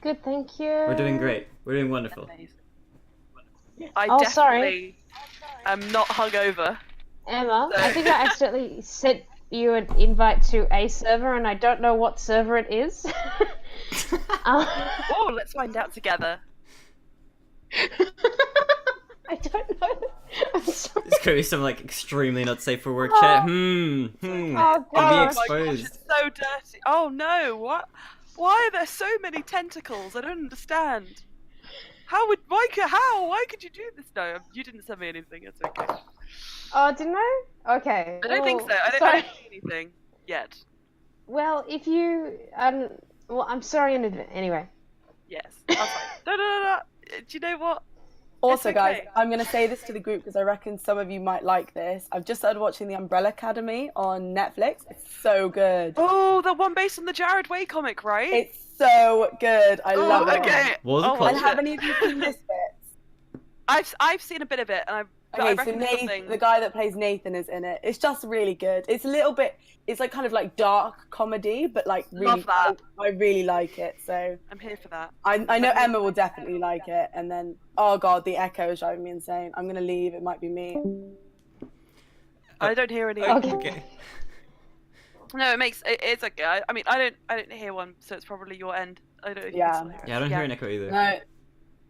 Good, thank you. We're doing great. We're doing wonderful. Amazing. I Oh, definitely sorry. am not hungover. Emma, So- I think I accidentally sent you an invite to a server, and I don't know what server it is. Oh, let's find out together. I don't know. I'm sorry. This could be some like extremely not safe for work Oh. chat. Oh, Can be gosh. Oh my gosh, exposed. it's so dirty. Oh no, what? Why are there so many tentacles? I don't understand. Why could you do this? No, you didn't send me anything, it's okay. Oh, didn't I? Okay. I don't think so. I sorry. don't see anything yet. Well, if you, well, I'm sorry in advance. Anyway. Yes. I was like, no. Do you know what? Also, It's okay. guys, I'm going to say this to the group because I reckon some of you might like this. I've just started watching The Umbrella Academy on Netflix. It's so good. Oh, the one based on the Jared Way comic, right? It's so good. I love it. Okay. What was it I'll called? watch And it. have any of you seen this bit? I've seen a bit of it, and I Okay, so reckon Nathan, the guy that plays Nathan is in it. It's just really good. It's a little bit, it's like kind of like dark comedy, but like really, Love that. I really like it. So I'm here for that. I know Emma will definitely like it. And then, oh god, the echo is driving me insane. I'm gonna leave. It might be me. I don't hear any. Okay. No, it's okay. I mean, I don't hear one, so it's probably your end. I don't. Yeah. Yeah, I don't hear an echo either. No,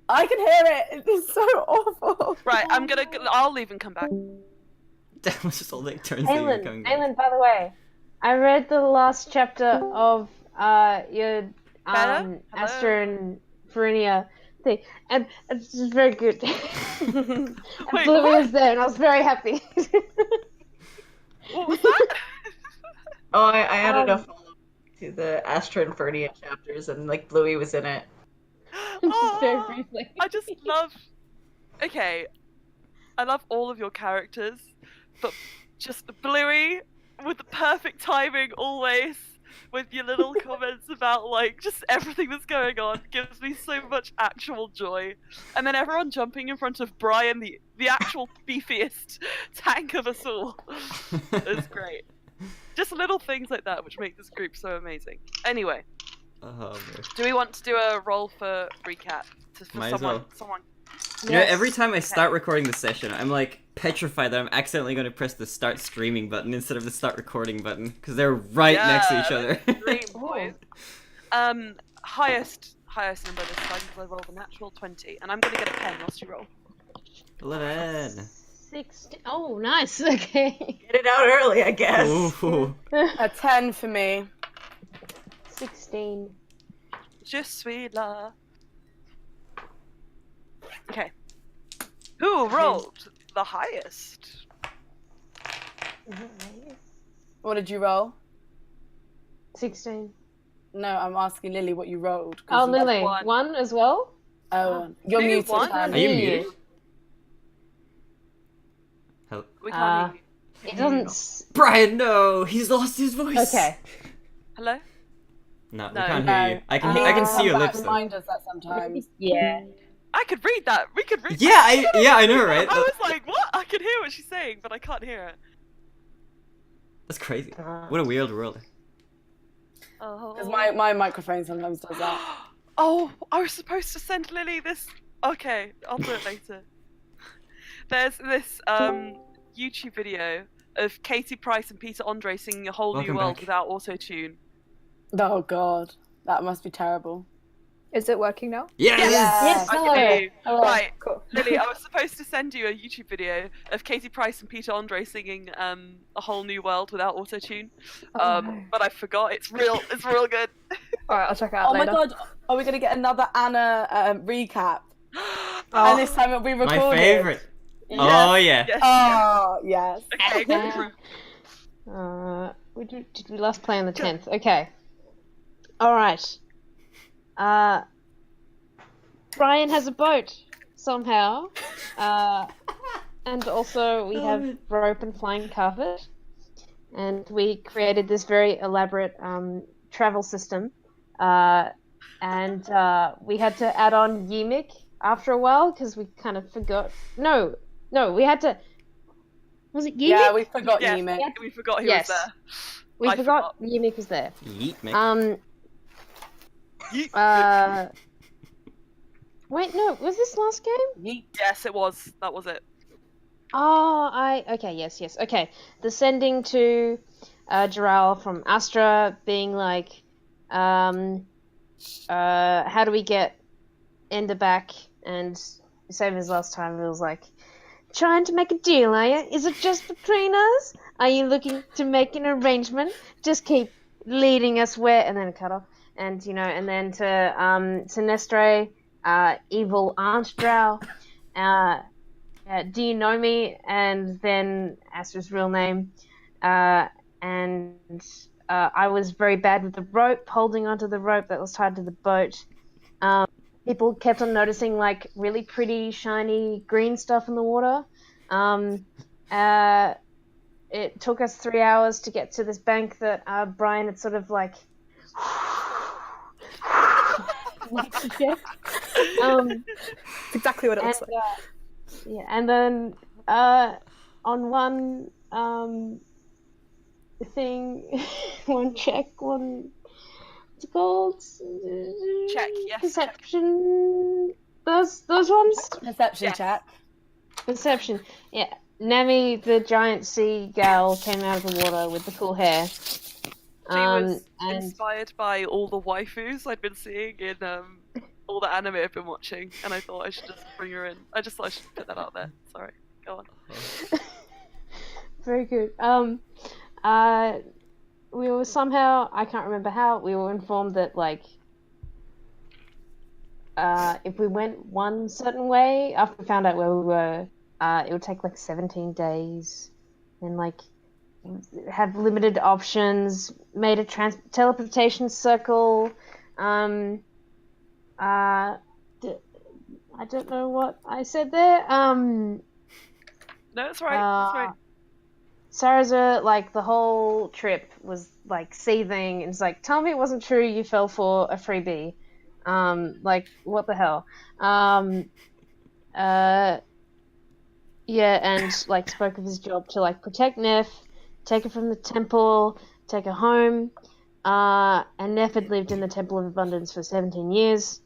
I can hear it. It's so awful. Right, I'll leave and come back. That was just all the turns that you were coming Aylin, by the way, I read the last chapter of your Hello? Astra and Verinia thing, and it's just very good. And Wait, Bluey what? was there, and I was very happy. What was that? Oh, I added a Um, follow to the Astra Infernia chapters, and like Bluey was in it. Just very Oh, briefly. I just love. Okay, I love all of your characters, but just Bluey with the perfect timing always, with your little comments about like just everything that's going on, gives me so much actual joy. And then everyone jumping in front of Brian, the actual beefiest tank of us all, is great. Just little things like that which make this group so amazing. Anyway, Oh, man. do we want to do a roll for recap? For Might as someone, well. someone. You know, every time I start recording the session, I'm like petrified that I'm accidentally going to press the start streaming button instead of the start recording button because they're right next to each other. Dream boys. Highest number this time because I rolled a natural 20, and I'm gonna get a pen whilst you roll. 11. 16. Oh, nice. Okay. Get it out early, I guess. Ooh. A 10 for me. 16. Je suis là. Okay. Who rolled the highest? What did you roll? 16. No, I'm asking Lily what you rolled. Oh, you- Lily. one. One as well? Oh, you're You muted. won? Hannah. Are you Yeah. muted? Hello? We can't hear you. It doesn't. Brian, no! He's lost his voice! Okay. Hello? No, we No. can't No. hear you. I He can needs see to your come back lips and though. Remind us that sometimes. Yeah. I could read that. We could read Yeah, that. I know, right? I was like, what? I can hear what she's saying, but I can't hear it. That's crazy. What a weird world. Oh. Because my microphone sometimes does that. Oh, I was supposed to send Lily this. Okay, I'll do it later. There's this YouTube video of Katie Price and Peter Andre singing A Whole Welcome New World back. without auto-tune. Oh god, that must be terrible. Is it working now? Yes! Yes, I can hello. hear you. Hello. Right, Cool. Lily, I was supposed to send you a YouTube video of Katie Price and Peter Andre singing A Whole New World without auto-tune. Oh, no. But I forgot. It's real good. Alright, I'll check it out Oh my later. god, are we gonna get another Anna recap? And this time it'll be recorded. My favorite. Yes. Oh, yeah. Yes. Oh yes. Okay, go for it. Did we last play on the 10th? Okay. Alright. Brian has a boat, somehow. And also we have rope and flying carpet. And we created this very elaborate travel system. And we had to add on Yimik after a while, because we kind of forgot. No, we had to... Was it Yimik? Yeah, we forgot Yes. Yimik. We forgot he Yes. was there. We I forgot Yimik was there. Yeet, mate. Wait, no, was this last game? Yeet. Yes, it was. That was it. Oh, okay, yes, okay. Descending to Jaral from Astra, being like, how do we get Ender back? And same as last time, it was like, trying to make a deal, are you? Is it just between us? Are you looking to make an arrangement? Just keep leading us where, and then cut off, and and then to Nestre, evil Aunt Drow, do you know me? And then Astra's real name, and I was very bad with the rope, holding onto the rope that was tied to the boat. People kept on noticing like really pretty, shiny green stuff in the water. It took us 3 hours to get to this bank that Brian had sort of like. It's exactly what it looks like. Yeah, and then on one thing, one check, what's it called? Check, yes. Perception. Those ones. Perception Yes. check. Perception. Yeah. Nami, the giant sea gal, came out of the water with the cool hair. She was and inspired by all the waifus I'd been seeing in all the anime I've been watching, and I thought I should just bring her in. I just thought I should put that out there. Sorry, go on. very good. We were somehow, I can't remember how, we were informed that like if we went one certain way after we found out where we were, it would take like 17 days, and like have limited options. Made a teleportation circle. I don't know what I said there. No, it's right. It's right. Saraza, like the whole trip was like seething, and it's like, tell me it wasn't true. You fell for a freebie. Like what the hell? Yeah, and like spoke of his job to like protect Neff, take her from the temple, take her home. And Neff had lived in the Temple of Abundance for 17 years.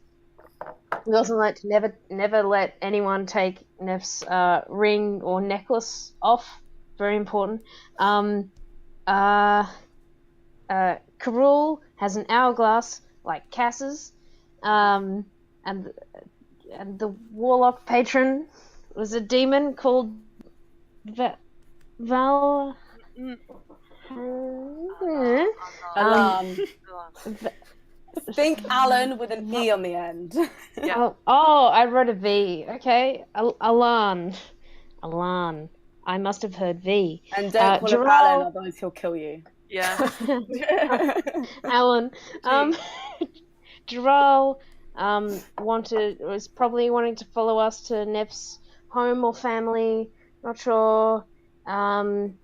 We also like to never let anyone take Neff's ring or necklace off. Very important. Karul has an hourglass like Cass's, and the warlock patron was a demon called Val. Think Alan with an E on the end. Yeah. Oh, I wrote a V. Okay, Alan. I must have heard V. And don't call him Alan, otherwise he'll kill you. Yeah. Alan. Jaral was probably wanting to follow us to Neff's home or family, not sure. And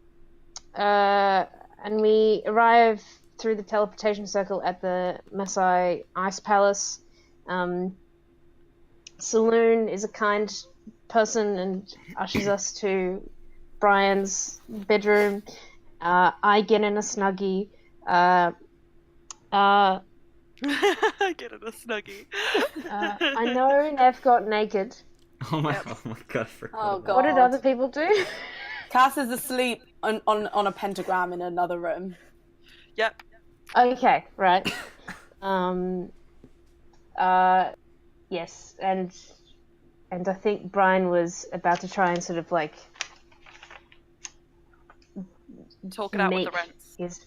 we arrive through the teleportation circle at the Masai Ice Palace. Saloon is a kind person and ushers us to Brian's bedroom. I get in a snuggie. Get in a snuggie. I know Nev got naked. Oh my god, I forgot. Oh, about God. What did other people do? Cass is asleep on a pentagram in another room. Yep. Okay, right. Yes, and I think Brian was about to try and sort of like Talk it out with the make rents. his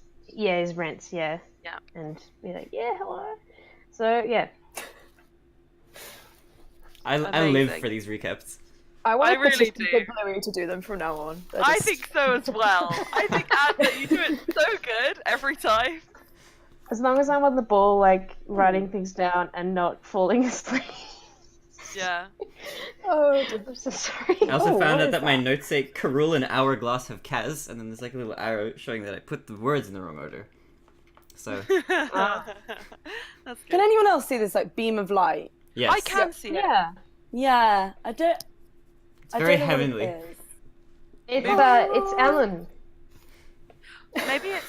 rents, yeah. Yeah. And be like, yeah, hello. So yeah. I live Amazing. for these recaps. I want I to really petition do. for Bluey to do them from now on. I think so as well. I think, Anna, you do it so good every time. As long as I'm on the ball, like writing things down and not falling asleep. Yeah. Oh, I'm so sorry. I also Oh, found what out is that my notes say Karul and Hourglass have Kaz, and then there's like a little arrow showing that I put the words in the wrong order. So, That's good. Can anyone else see this like beam of light? yes. I can see it. Yeah. Yeah, I don't. It's very don't know what it heavenly. is. It's Ellen. Maybe it's.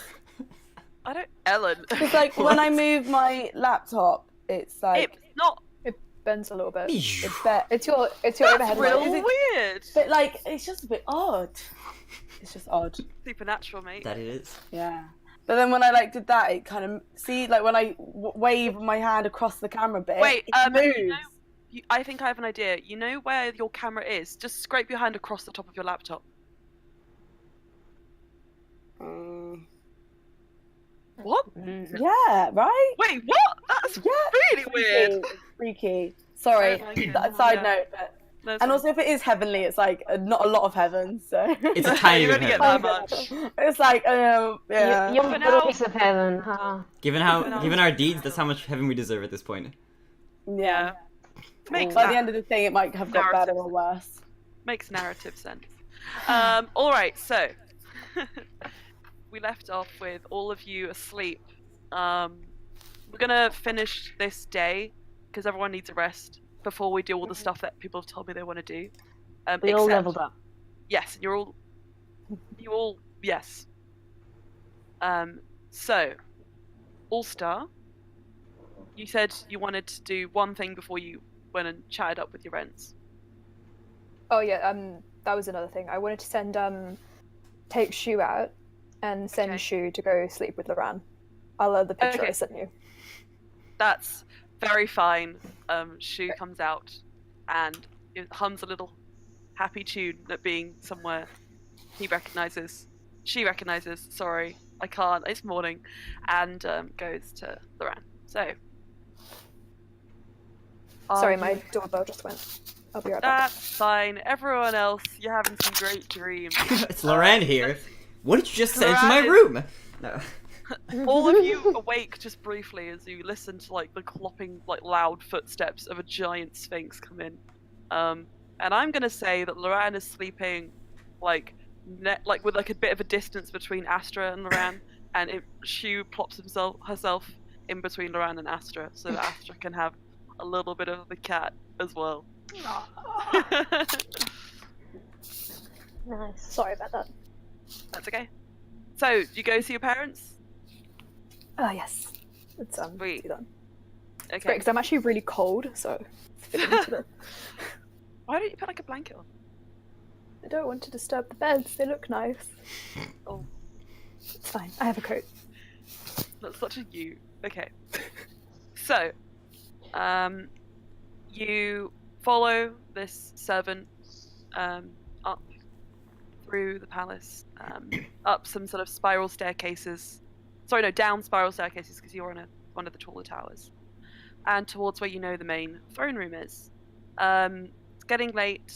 I don't. Ellen. It's like when I move my laptop, It's like It's not. It bends a little bit. it's your That's overhead real light. Is it- weird. But like, it's just a bit odd. It's just odd. Supernatural, mate. That it is. Yeah. But then when I like did that, it kind of like when I wave my hand across the camera bit. Wait, it moves. I think I have an idea. You know where your camera is? Just scrape your hand across the top of your laptop. What? Yeah. Right. Wait, what? That's really weird. Freaky. Sorry. I don't like it. Side Yeah. note. But... No, And also, if it is heavenly, it's like not a lot of heaven. So It's a tiny you bit only get heaven. that much. it's like yeah. You're For a little now- piece of heaven. Huh? Given our deeds, that's how much heaven we deserve at this point. Yeah. Makes By the end of the thing, it might have got better or worse. Makes narrative sense. All right, so we left off with all of you asleep. We're gonna finish this day because everyone needs a rest before we do all the stuff that people have told me they want to do. We all except- leveled up. Yes, you all, yes. So, All Star, you said you wanted to do one thing before you went and chatted up with your friends. Oh yeah, that was another thing. I wanted to send take Shu out and send Okay. Shu to go sleep with Loran. I'll add the picture Okay. I sent you. That's very fine. Shu comes out and it hums a little happy tune at being somewhere she recognizes. Sorry, I can't. It's morning, and goes to Loran. So, Sorry, you- my doorbell just went. I'll be right back. That's fine. Everyone else, you're having some great dreams. It's Loran here. What did you just say into Loran my is- room? No. All of you awake just briefly as you listen to like the clopping, like loud footsteps of a giant sphinx come in. And I'm gonna say that Loran is sleeping, like with like a bit of a distance between Astra and Loran, and Shu plops herself in between Loran and Astra, so that Astra can have a little bit of the cat as well. Nice. Sorry about that. That's okay. So, do you go see your parents? Oh yes. Let's Sweet. do that. Okay. Great, because I'm actually really cold, so fit into the... Why don't you put like a blanket on? I don't want to disturb the beds. They look nice. Oh. It's fine. I have a coat. That's such a you. Okay. So, you follow this servant up through the palace, up some sort of spiral staircases. Sorry, no, down spiral staircases because you're on one of the taller towers, and towards where you know the main throne room is. It's getting late.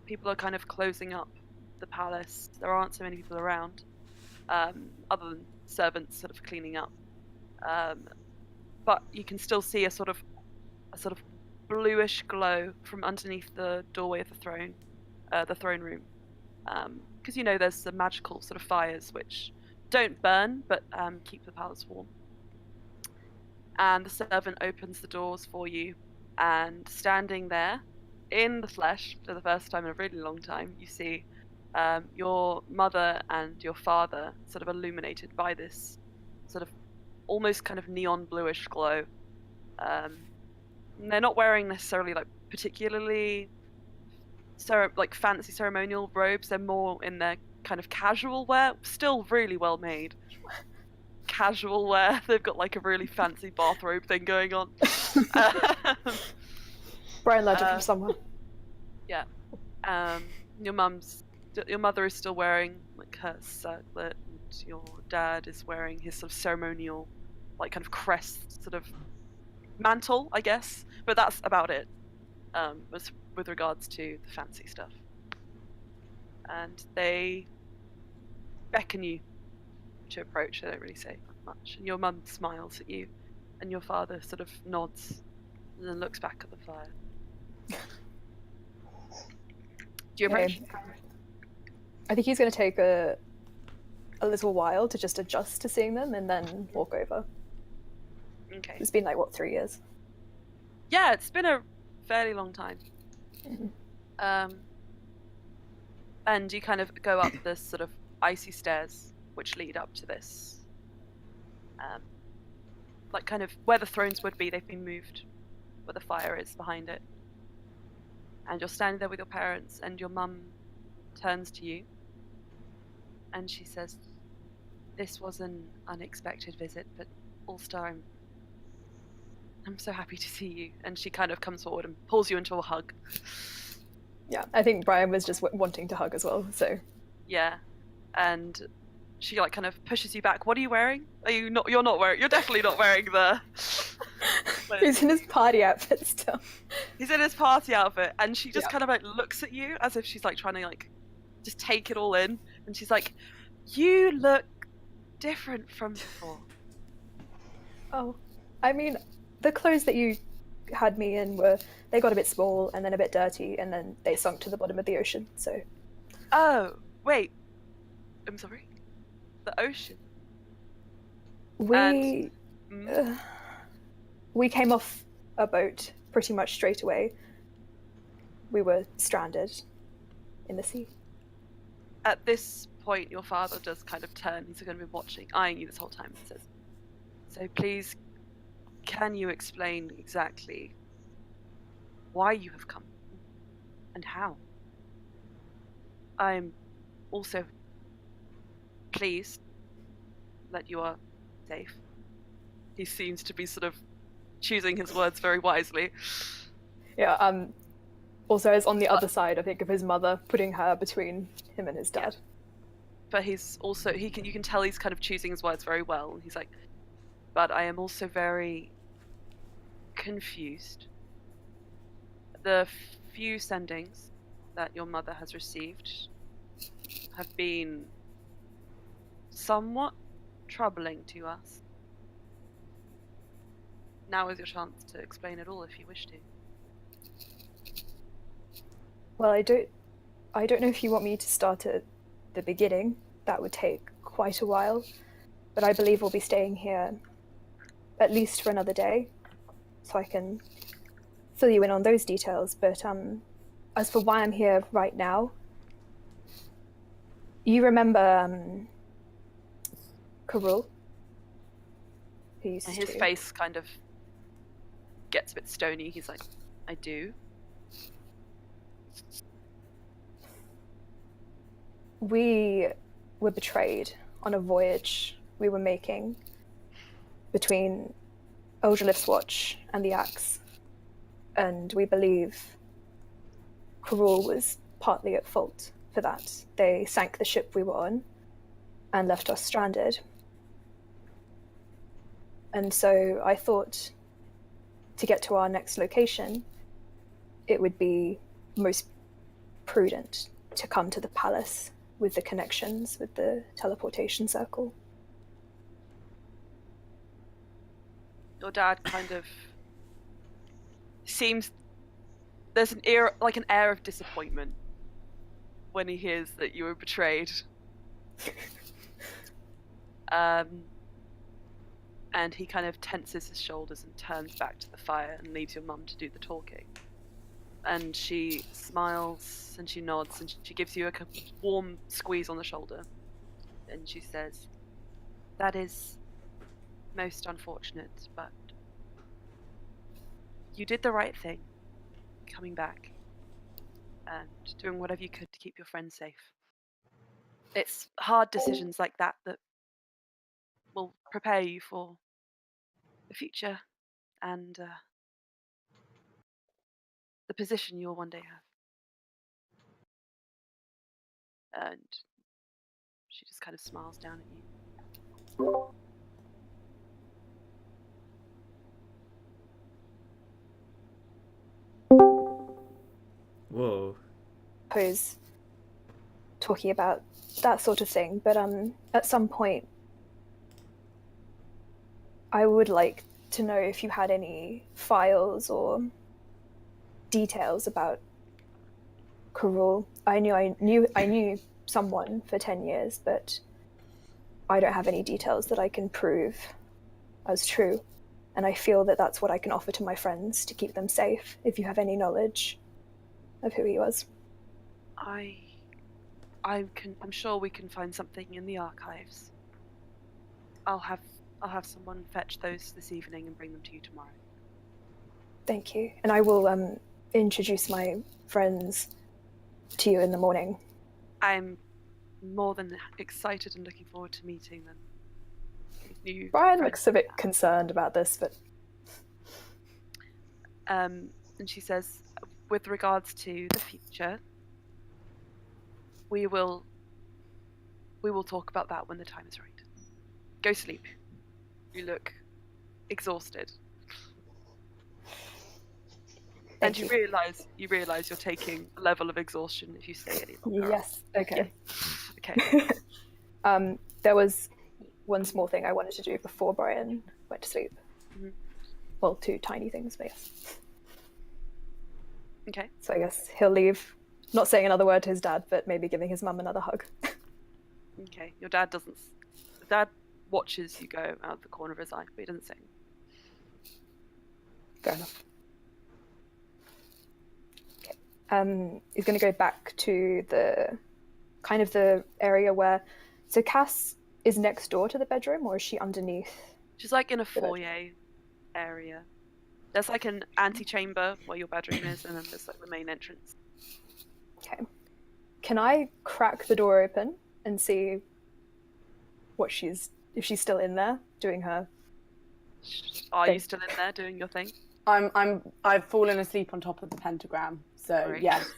People are kind of closing up the palace. There aren't so many people around, other than servants sort of cleaning up. But you can still see a sort of bluish glow from underneath the doorway of the throne room, because you know there's some magical sort of fires which don't burn but keep the palace warm. And the servant opens the doors for you, and standing there in the flesh for the first time in a really long time, you see your mother and your father sort of illuminated by this sort of almost kind of neon bluish glow. They're not wearing necessarily like particularly like fancy ceremonial robes. They're more in their kind of casual wear, still really well made casual wear. They've got like a really fancy bathrobe thing going on. Brian Ledger from somewhere. Yeah. Your mother is still wearing like her circlet, and your dad is wearing his sort of ceremonial, like kind of crest sort of mantle, I guess. But that's about it. With regards to the fancy stuff. And they beckon you to approach. They don't really say much. And your mum smiles at you, and your father sort of nods and then looks back at the fire. Do you approach? Okay. I think he's going to take a little while to just adjust to seeing them and then walk over. Okay. It's been like, what, 3 years? Yeah, it's been a fairly long time. Mhm. And you kind of go up this sort of icy stairs which lead up to this like kind of where the thrones would be, they've been moved where the fire is behind it. And you're standing there with your parents, and your mum turns to you and she says, "This was an unexpected visit, but All-Star, I'm so happy to see you." And she kind of comes forward and pulls you into a hug. Yeah, I think Brian was just wanting to hug as well, so. Yeah. And she like kind of pushes you back. What are you wearing? Are you not? You're not wearing. You're definitely not wearing the. He's in his party outfit still. He's in his party outfit, and she just Yeah. kind of like looks at you as if she's like trying to like just take it all in, and she's like, "You look different from before." Oh, I mean, the clothes that you had me in they got a bit small and then a bit dirty, and then they sunk to the bottom of the ocean, so. Oh, wait. I'm sorry. The ocean. We came off a boat pretty much straight away. We were stranded in the sea. At this point, your father does kind of turn. He's going to be watching, eyeing you this whole time, and says, "So please, can you explain exactly why you have come and how? I'm also pleased that you are safe." He seems to be sort of choosing his words very wisely. Yeah, also is on the other side, I think, of his mother, putting her between him and his dad. But he's also, you can tell he's kind of choosing his words very well. He's like, "But I am also very confused. The few sendings that your mother has received have been somewhat troubling to us. Now is your chance to explain it all if you wish to." Well, I don't know if you want me to start at the beginning. That would take quite a while, but I believe we'll be staying here at least for another day, so I can fill you in on those details. But as for why I'm here right now, you remember Karul? And his face kind of gets a bit stony. He's like, "I do." We were betrayed on a voyage we were making between Oldriliff's Watch and the Axe, and we believe Karul was partly at fault for that. They sank the ship we were on and left us stranded. And so I thought, to get to our next location, it would be most prudent to come to the palace with the connections with the teleportation circle. Your dad kind of seems, there's an air of disappointment when he hears that you were betrayed. And he kind of tenses his shoulders and turns back to the fire and leaves your mum to do the talking. And she smiles and she nods and she gives you a warm squeeze on the shoulder. And she says, "That is most unfortunate, but you did the right thing, coming back and doing whatever you could to keep your friends safe. It's hard decisions like that that will prepare you for the future and the position you'll one day have." And she just kind of smiles down at you. Whoa. Suppose talking about that sort of thing, but at some point I would like to know if you had any files or details about Karul. I knew someone for 10 years, but I don't have any details that I can prove as true, and I feel that that's what I can offer to my friends to keep them safe, if you have any knowledge of who he was. I'm sure we can find something in the archives. I'll have I'll have someone fetch those this evening and bring them to you tomorrow. Thank you. And I will introduce my friends to you in the morning. I'm more than excited and looking forward to meeting them. New Brian friends. looks a bit concerned about this, but And she says, with regards to the future, we will talk about that when the time is right. Go sleep. You look exhausted. And you realize you're taking a level of exhaustion if you stay any longer. yes, okay. Okay. There was one small thing I wanted to do before Brian went to sleep. Mhm. Well, 2 tiny things, but yes. Okay. So I guess he'll leave, not saying another word to his dad, but maybe giving his mum another hug. Okay. Your dad doesn't. Dad watches you go out the corner of his eye, but he doesn't say anything. Fair enough. Okay. He's going to go back to the kind of the area where. So Cass is next door to the bedroom, or is she underneath? She's like in a foyer area. There's like an antechamber where your bedroom is, and then there's like the main entrance. Okay. Can I crack the door open and see if she's still in there doing her? Are Thing. you still in there doing your thing? I've fallen asleep on top of the pentagram. So Great. yes,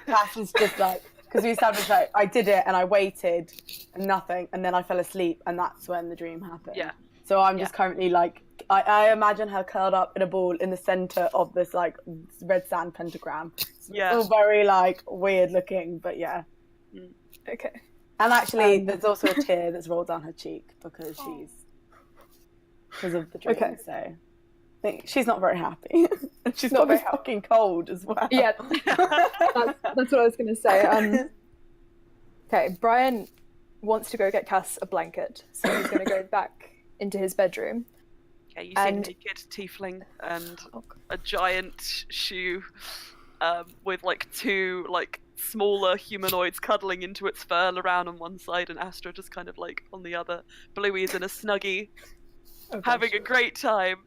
Cass is just like, because we established like I did it and I waited and nothing, and then I fell asleep, and that's when the dream happened. Yeah. So I'm just currently like, I imagine her curled up in a ball in the center of this like red sand pentagram. Yeah. It's all very like weird looking, but yeah. Okay. And actually, there's also a tear that's rolled down her cheek because of the dream. Okay. So I think she's not very happy, and she's Not probably very happy. fucking cold as well. Yeah, that's what I was going to say. Okay, Brian wants to go get Cass a blanket, so he's going to go back into his bedroom. Okay, you see a And- naked tiefling and Oh, a giant shoe with like 2 like smaller humanoids cuddling into its fur around on one side and Astra just kind of like on the other. Bluey is in a snuggie, oh gosh. having a great time.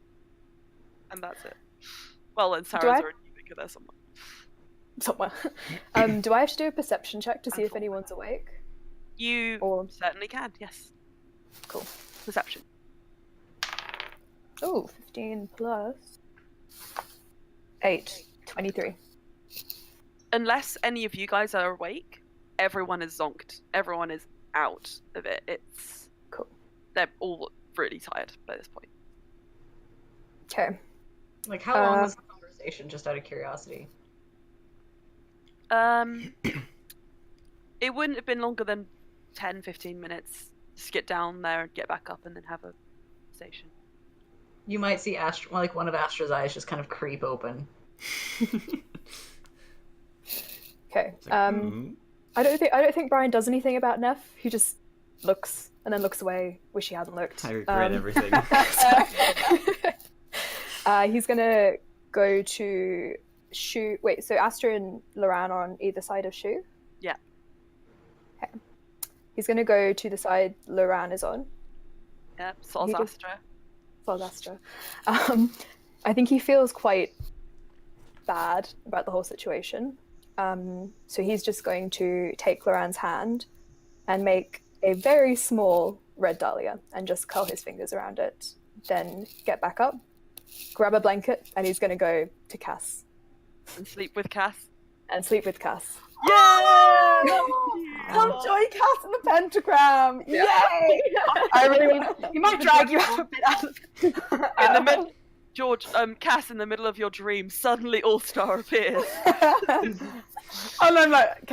And that's it. Well, and Sarah's I- already because there's someone. Somewhere. Do I have to do a perception check to see if anyone's awake? You Or- certainly can, yes. Cool. Perception. Oh, 15 plus 8, 23. Unless any of you guys are awake, everyone is zonked. Everyone is out of it. It's Cool. They're all really tired by this point. Okay. Like, how long was the conversation, just out of curiosity? It wouldn't have been longer than 10-15 minutes. Just get down there and get back up and then have a conversation. You might see like one of Astra's eyes just kind of creep open. Okay. It's like, I don't think Brian does anything about Neff. He just looks and then looks away. Wish he hadn't looked. I regret everything. He's gonna go to Shu. Wait, so Astra and Loran are on either side of Shu? Yeah. Okay. He's gonna go to the side Loran is on. Yep, Sol's He just- Astra. Sol's Astra. I think he feels quite bad about the whole situation. So he's just going to take Loran's hand and make a very small red dahlia and just curl his fingers around it. Then get back up, grab a blanket, and he's going to go to Cass And sleep with Cass. and sleep with Cass. Yeah! Come join Cass in the pentagram! Yay! I really want. He might drag you out a bit out of In the mid, George, Cass, in the middle of your dream, suddenly All-Star appears. And I'm like,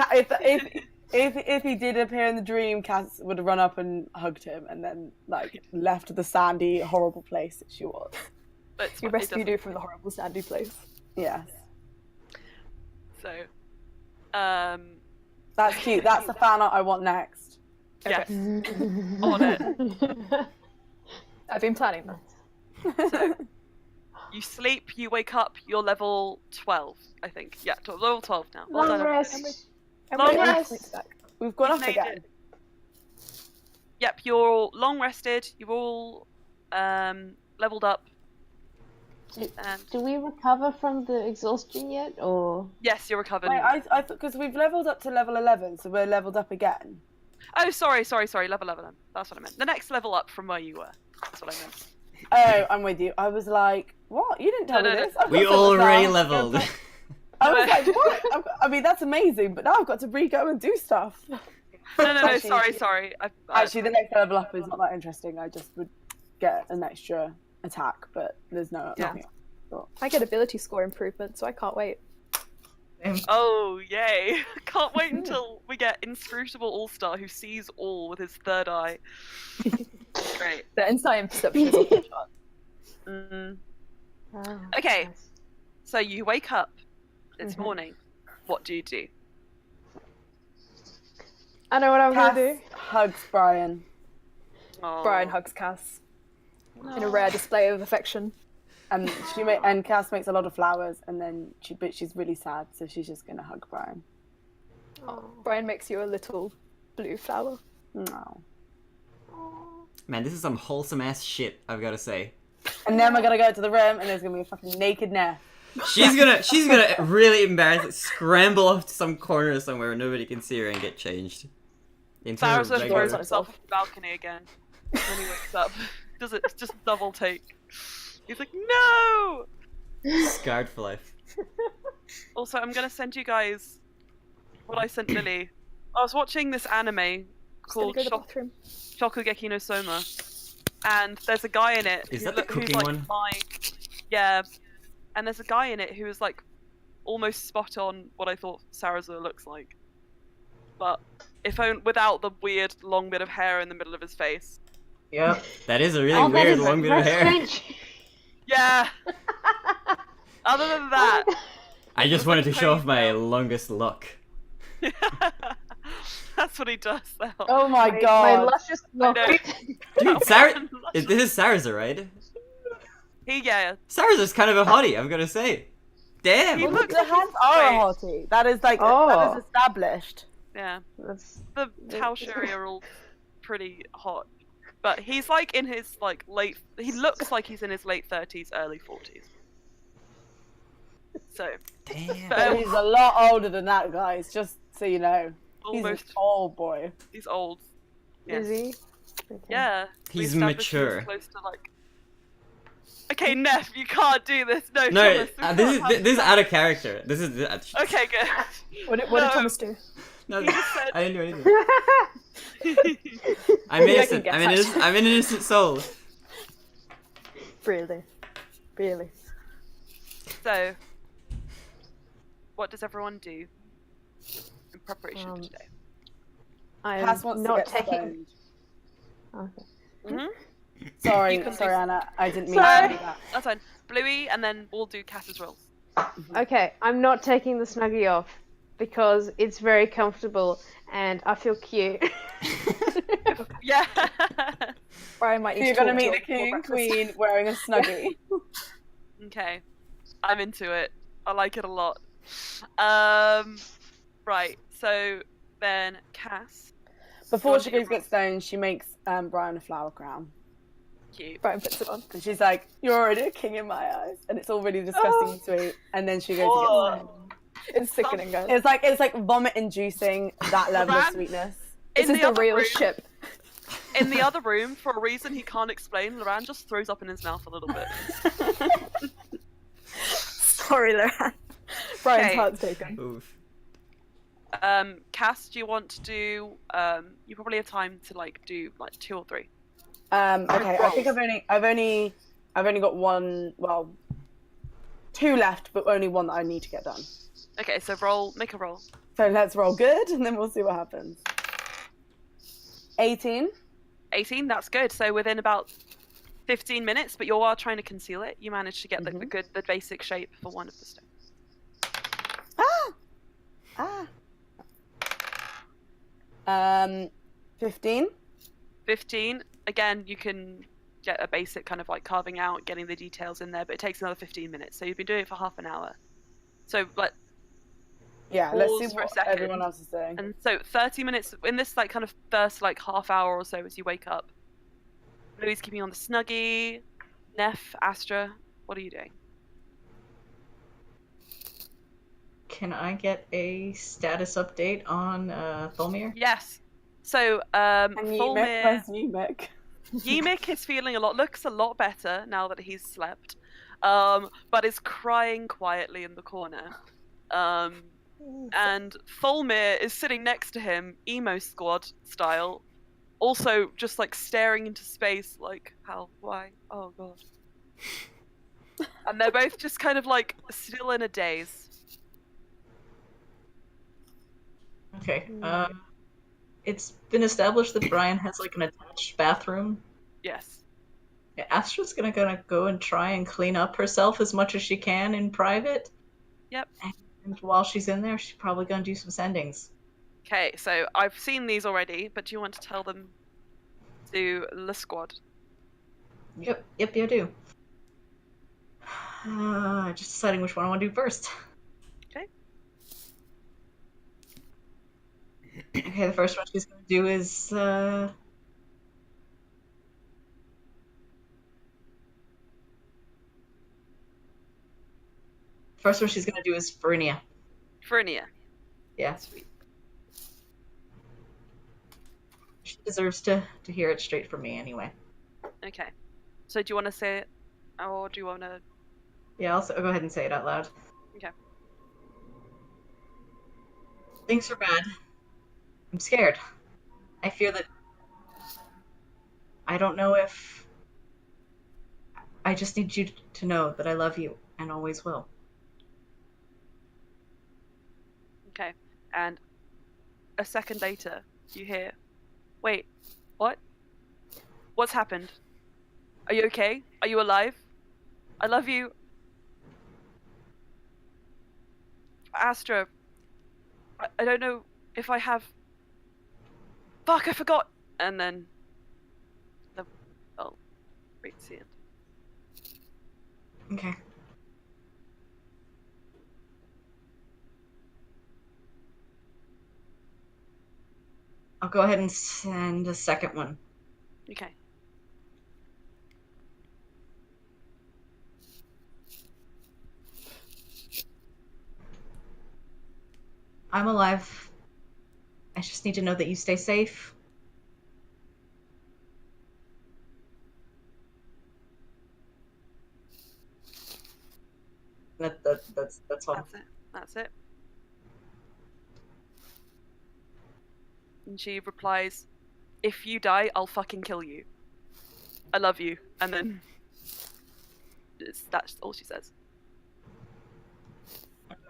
if he did appear in the dream, Cass would have run up and hugged him, and then like left the sandy, horrible place that she was. But it's You fine, it rescued doesn't- you from the horrible sandy place. Yes, So, that's cute. That's the fan art I want next. yes, Okay. on it. I've been planning that. So, you sleep, you wake up, you're level 12, I think. Yeah, level 12 now. Well Long done, rest. everybody. And Long we're getting rest. points back. We've gone You've up made again. it. Yep, you're all long rested, you're all leveled up. Do, And do we recover from the exhaustion yet, or? yes, you're recovered. Wait, I thought because we've leveled up to level 11, so we're leveled up again. Oh, sorry. Level 11. That's what I meant. The next level up from where you were. That's what I meant. Oh, I'm with you. I was like, what? You didn't tell me No. this. I've We got so much already now. leveled. I was like, what? I mean, that's amazing, but now I've got to re-go and do stuff. No. Actually- Sorry. Actually, the next level up is not that interesting. I just would get an extra attack, but there's no. Yeah. nothing else. I get ability score improvement, so I can't wait. Oh, yay. Can't wait until we get Inscrutable All-Star who sees all with his third eye. Great. The insight and perception is off the chart. Mm. Oh, Okay. nice. So you wake up this Mhm. morning. What do you do? I know what I'm Cass gonna do. hugs Brian. Oh. Brian hugs Cass in a rare display of affection. And Cass makes a lot of flowers, and then she's really sad, so she's just gonna hug Brian. Brian makes you a little blue flower. No. Man, this is some wholesome ass shit, I've gotta say. And then we're gonna go to the room, and there's gonna be a fucking naked Neff. She's gonna really embarrassed, scramble off to some corner somewhere where nobody can see her and get changed. Into her Saracen regular- throws himself off the balcony again when he wakes up. Does it just double take? He's like, no! Scarred for life. Also, I'm gonna send you guys what I sent Lily. I was watching this anime Just gonna called go to the bathroom. Shokugeki no Soma, and there's a guy in it. Is who that the who's cooking like one? Yeah, and there's a guy in it who is like almost spot on what I thought Sarrazur looks like, but without the weird long bit of hair in the middle of his face. Yep. That is a really Oh, that weird is long bit of very hair. strange. Yeah. Other than that, I just It's wanted to like show off my ponytail. longest lock. that's what he does now. Oh my My god. luscious lock. know. Dude, this is Sarrazur, right? Yeah. Sarrazur's kind of a hottie, I've gotta say. Damn! He Well, looks the like hands he's are a great. hottie. That is like Oh. that is established. Yeah. That's The Taoshiri are all pretty hot. But he's like in his like late. He looks like he's in his late 30s, early 40s. So Damn. But- He's a lot older than that, guys. Just so you know, he's an almost old boy. he's old. Yes. is he? Okay. Yeah. we He's established he was mature. Close to like. Okay, Neff, you can't do this. No, No, Thomas, we this can't is have this is that. out of character. This is Okay, good. What did No. Thomas do? No, He just said- I didn't do anything. I'm Maybe I innocent. can I'm guess, innocent. I'm an innocent soul. Really? Really? So, what does everyone do in preparation for Um, today? I'm Cass wants not to get taking. stoned. Okay. Mhm. Sorry, You can sorry, do- Anna. I didn't mean Sorry. to do that. That's fine. Bluey, and then we'll do Cass's rolls. Okay, I'm not taking the snuggie off because it's very comfortable and I feel cute. Yeah. Brian might So need you're to gonna talk meet to the your king and breakfast. queen wearing a snuggie. Okay. I'm into it. I like it a lot. Right. So then Cass. Before want she to goes get stoned, she makes Brian a flower crown. Cute. Brian puts it on. And she's like, "You're already a king in my eyes," and it's all really disgusting and sweet. And then she goes to get stoned. It's sickening, guys. It's like vomit inducing that level of Ran- sweetness. This is the other real room, ship. In the other room, for a reason he can't explain, Loran just throws up in his mouth a little bit. Sorry, Loran. Brian's Okay. heart's taken. Oof. Cass, do you want to do? You probably have time to like do like 2 or 3. Okay, I think rolls. I've only got one. Well, 2 left, but only one that I need to get done. Okay, so make a roll. So let's roll good, and then we'll see what happens. 18. 18, that's good. So within about 15 minutes, but you are trying to conceal it. You managed to get the basic shape for one of the stones. Ah. 15. 15, again, you can get a basic kind of like carving out, getting the details in there, but it takes another 15 minutes. So you've been doing it for half an hour. So like, Yeah, let's Pause see for a what second. everyone else is doing. and so 30 minutes in this like kind of first like half hour or so as you wake up. Bluey's keeping on the Snuggie. Neff, Astra, what are you doing? Can I get a status update on Thulmir? Yes. So, And Yemek, Fulmir, where's Yemek? Yemek is feeling looks a lot better now that he's slept, but is crying quietly in the corner. And Fulmir is sitting next to him, emo squad style, also just like staring into space, like, how, why, oh god. And they're both just kind of like still in a daze. Okay. It's been established that Brian has like an attached bathroom. Yes. Yeah, Astra's gonna go and try and clean up herself as much as she can in private. Yep. And while she's in there, she's probably gonna do some sendings. Okay, so I've seen these already, but do you want to tell them to the squad? Yep, I do. Just deciding which one I want to do first. Okay. Okay, the first one she's gonna do is first one she's gonna do is Verinia. Verinia. Yeah. Sweet. She deserves to hear it straight from me anyway. Okay. So do you want to say it, or do you want to? Yeah, I'll go ahead and say it out loud. Okay. Things are bad. I'm scared. I fear that I don't know if I just need you to know that I love you and always will. Okay. And a second later, you hear, wait, what? What's happened? Are you okay? Are you alive? I love you. Astra, I don't know if I have... Fuck, I forgot! And then... I'll wait to see it. Okay. I'll go ahead and send a second one. Okay. I'm alive. I just need to know that you stay safe. That's all. That's it. That's it. And she replies, if you die, I'll fucking kill you. I love you. And then... that's all she says.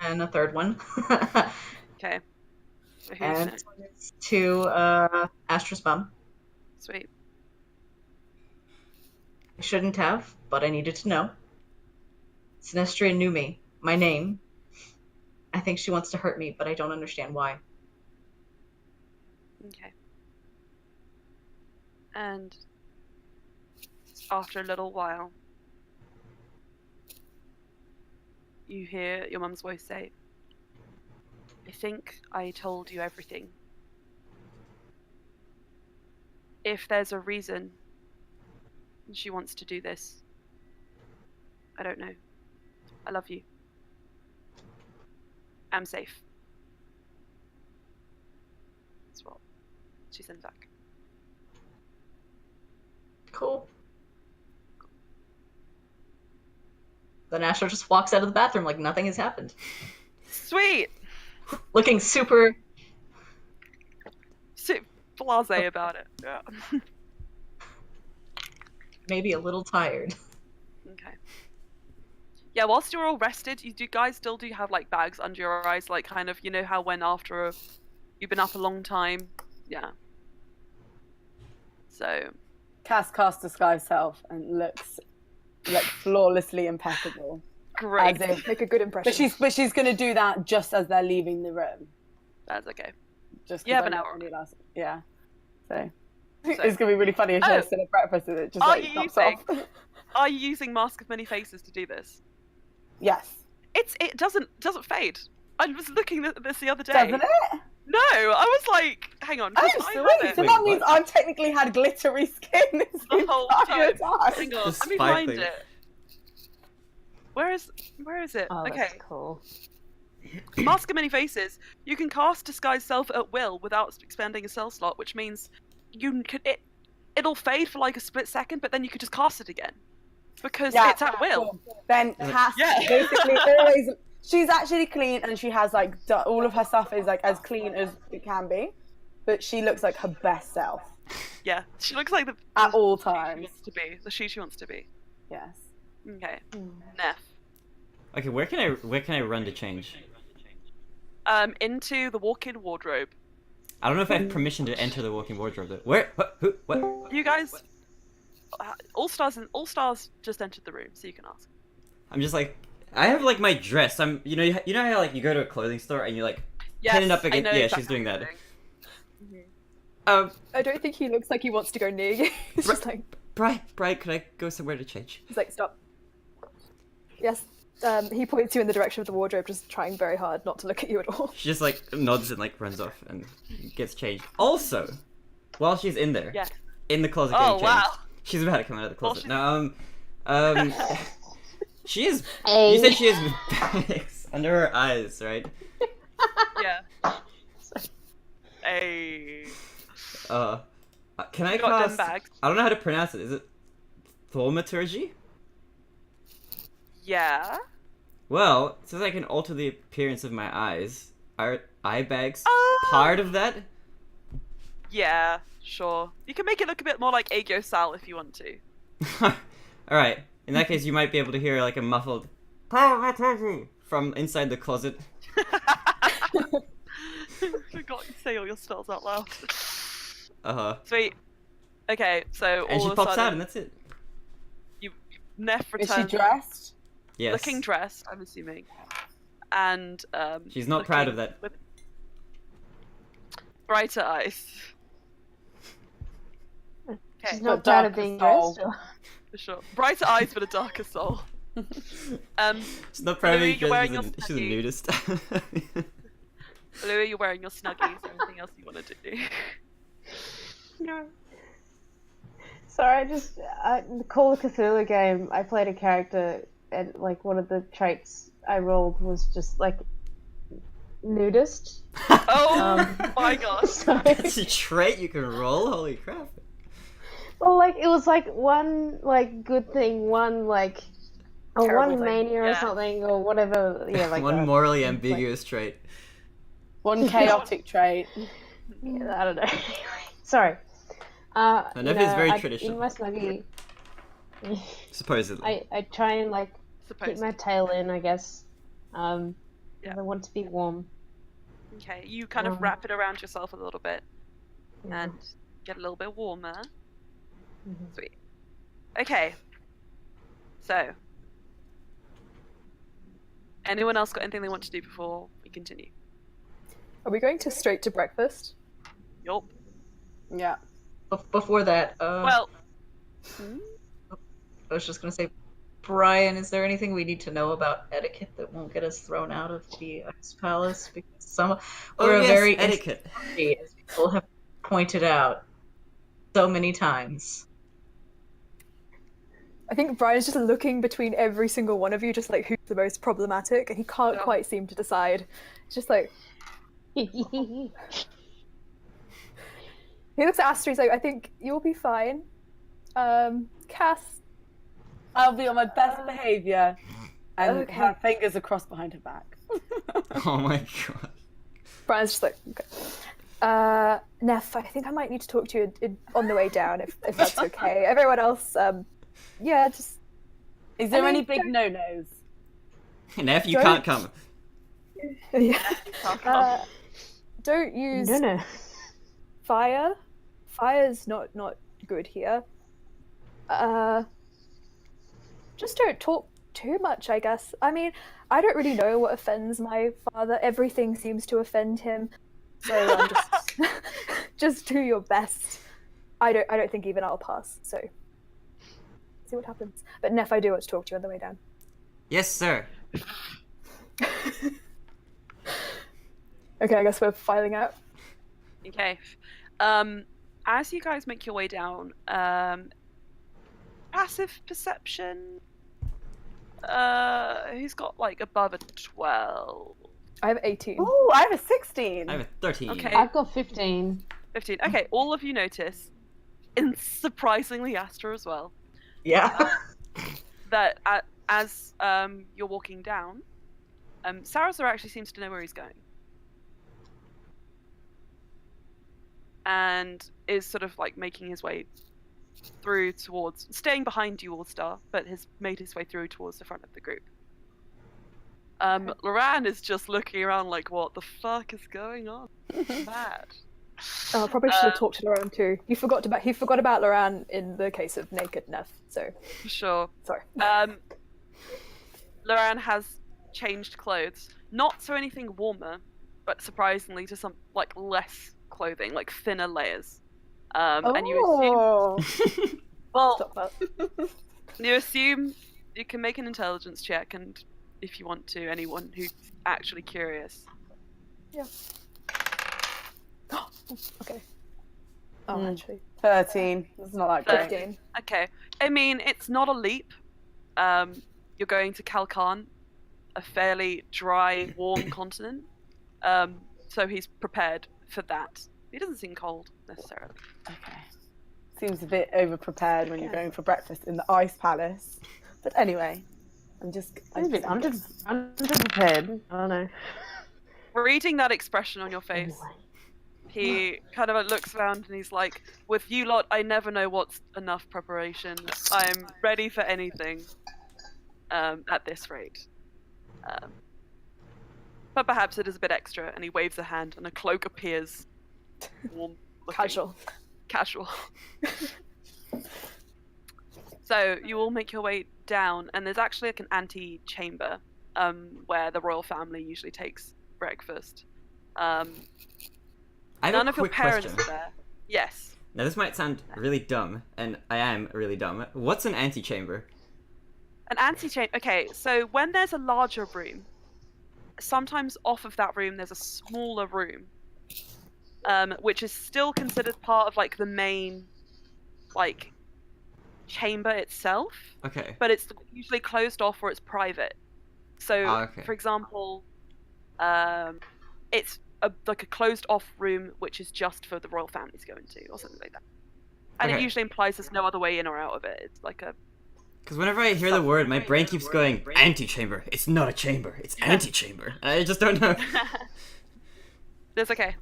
And a third one. Okay. So who's And next? this one is to Astra's bum. Sweet. I shouldn't have, but I needed to know. Sinestria knew me, my name. I think she wants to hurt me, but I don't understand why. Okay. And after a little while, you hear your mum's voice say, I think I told you everything. If there's a reason she wants to do this, I don't know. I love you. I'm safe. That's what she sends back. Cool. Then Astra just walks out of the bathroom like nothing has happened. Sweet! Looking super... Blasé about it. Yeah. maybe a little tired. Okay. Yeah, whilst you're all rested, you guys still do have like bags under your eyes, like kind of, you know how when after you've been up a long time, yeah. So. Cass casts disguise self and looks like flawlessly impeccable. Great. As if, Make a good impression. but she's gonna do that just as they're leaving the room. That's okay. Just 'cause You have I an know hour. any last- yeah. So it's gonna be really funny if she has still at breakfast and it just Are like you drops off. Are you using Mask of Many Faces to do this? Yes. It doesn't fade. I was looking at this the other day. Doesn't it? No, I was like, hang on. Oh, 'cause I sweet. had So it that Wait, means what? I've technically had glittery skin this the whole entire time. time. Hang on, The let me spy find thing. it. Where is it? Oh, Okay. that's cool. Mask of Many Faces. You can cast Disguise Self at will without expending a cell slot, which means it'll fade for like a split second, but then you could just cast it again because it's at will. Cool. Then Cass Yeah. basically always. She's actually clean, and she has like all of her stuff is like as clean as it can be, but she looks like her best self Yeah, she looks like the at all she times. wants to be. The she wants to be. Yes. Okay. Neff. Okay, where can I run to change? Into the walk-in wardrobe. I don't know if I have permission to enter the walking wardrobe though. Where? What? Who? What? You guys, All Stars just entered the room, so you can ask. I'm just like, I have like my dress. You know how like you go to a clothing store and you like pin it up I against. know Yeah, exactly she's doing what that. you're doing. I don't think he looks like he wants to go near you. He's just like, Brian, could I go somewhere to change? he's like, stop. Yes. He points you in the direction of the wardrobe, just trying very hard not to look at you at all. She just like nods and like runs off and gets changed. Also, while she's in there, Yeah. in the closet Oh, getting changed, wow. she's about to come out of the closet. Well, Now, she is. Hey. You said she has bags under her eyes, right? Yeah. Hey. Can I You got them cast? bags. I don't know how to pronounce it. Is it thaumaturgy? Yeah. Well, it says I can alter the appearance of my eyes. Are eye bags Oh. part of that? Yeah. Sure. You can make it look a bit more like Aegyo Sal if you want to. Alright. In that case, you might be able to hear like a muffled thaumaturgy from inside the closet. Forgot to say all your spells out loud. Sweet. Okay, so And all she of a pops sudden, out, and that's it. Neff Is she returns. dressed? Yes. Looking dressed, I'm assuming. And She's not proud looking of that. With brighter eyes. Okay, She's But not proud of darker being soul. dressed. Or... for sure. Brighter eyes but a darker soul. She's not proud of Louis, me you're wearing because your she's a snuggie. nudist. Louis, you're wearing your snuggies. Anything else you want to do? No. Sorry, the Call of Cthulhu game, I played a character and like one of the traits I rolled was just like nudist. Oh my gosh. So, It's a trait you can roll? Holy crap. well, like it was like one like good thing, one like or Terrible one thing. mania or Yeah. something or whatever. Yeah, like One that. morally ambiguous trait. One chaotic trait. Yeah, I don't know. Sorry. No, Neff is very In traditional. my snuggie, Supposedly. I try and like keep Suppose. my tail in, I guess. Yeah. I want to be warm. Okay, you kind of Um, wrap it around yourself a little bit and get a little bit warmer. Mhm. Sweet. Okay. So, anyone else got anything they want to do before we continue? Are we going to straight to breakfast? Yup. Yeah. Before that, Well, I was just gonna say, Brian, is there anything we need to know about etiquette that won't get us thrown out of the Ice Palace? Because we're a yes, very etiquette. instant, as people have pointed out so many times. I think Brian's just looking between every single one of you, just like who's the most problematic, and he can't Yeah. quite seem to decide. It's just like he looks at Astrid, he's like, I think you'll be fine. Cass, I'll be on my best behaviour. And Okay. her fingers are crossed behind her back. Oh my god. Brian's just like, okay. Neff, I think I might need to talk to you on the way down, if that's okay. Everyone else, yeah, just Is there I mean, any big no-nos? Neff, you Don't- can't come. yeah. Don't use No. fire. Fire's not good here. Just don't talk too much, I guess. I mean, I don't really know what offends my father. Everything seems to offend him. So just do your best. I don't think even I'll pass. So see what happens. But Neff, I do want to talk to you on the way down. Yes, sir. Okay, Okay, I guess we're filing out. Okay. As you guys make your way down, passive perception. Who's got like above a 12? I have 18. Oh, I have a 16. I have a 13. Okay. I've got 15. 15. Okay, all of you notice, and surprisingly Astra as well, Yeah. that as you're walking down, Sarazar actually seems to know where he's going. And is sort of like making his way through towards, staying behind you, All-Star, but has made his way through towards the front of the group. Loran is just looking around like, what the fuck is going on? Mad. Oh, I probably should have talked to Loran too. He forgot about Loran in the case of nakedness, so... Sure. Sorry. Loran has changed clothes. Not to anything warmer, but surprisingly to some, like, less clothing, like thinner layers. And you assume... Well, Stop that. you assume you can make an intelligence check, and if you want to, anyone who's actually curious. Yeah. Okay. Oh, actually. 13. It's not that great. 15. Okay. I mean, it's not a leap. You're going to Kalkan, a fairly dry, warm continent. So he's prepared for that. He doesn't seem cold, necessarily. Okay. Seems a bit over-prepared when you're going for breakfast in the Ice Palace. But anyway, I'm a bit underprepared. I don't know. Reading that expression on your face, he kind of looks around and he's like, with you lot, I never know what's enough preparation. I'm ready for anything at this rate. But perhaps it is a bit extra, and he waves a hand and a cloak appears. Warm looking. Casual. So you all make your way down, and there's actually like an ante-chamber where the royal family usually takes breakfast. I have None a of your quick parents question. are there. Yes. Now this might sound really dumb, and I am really dumb. What's an antechamber? An ante-chamber. Okay, so when there's a larger room, sometimes off of that room there's a smaller room, which is still considered part of like the main, like, chamber itself. Okay. But it's usually closed off or it's private. So, okay. for example, it's like a closed off room which is just for the royal family to go into, or something like that. And Okay. it usually implies there's no other way in or out of it. It's like a... Because whenever I hear the word, my brain keeps going, antechamber. It's not a chamber, it's antechamber. I just don't know. That's okay.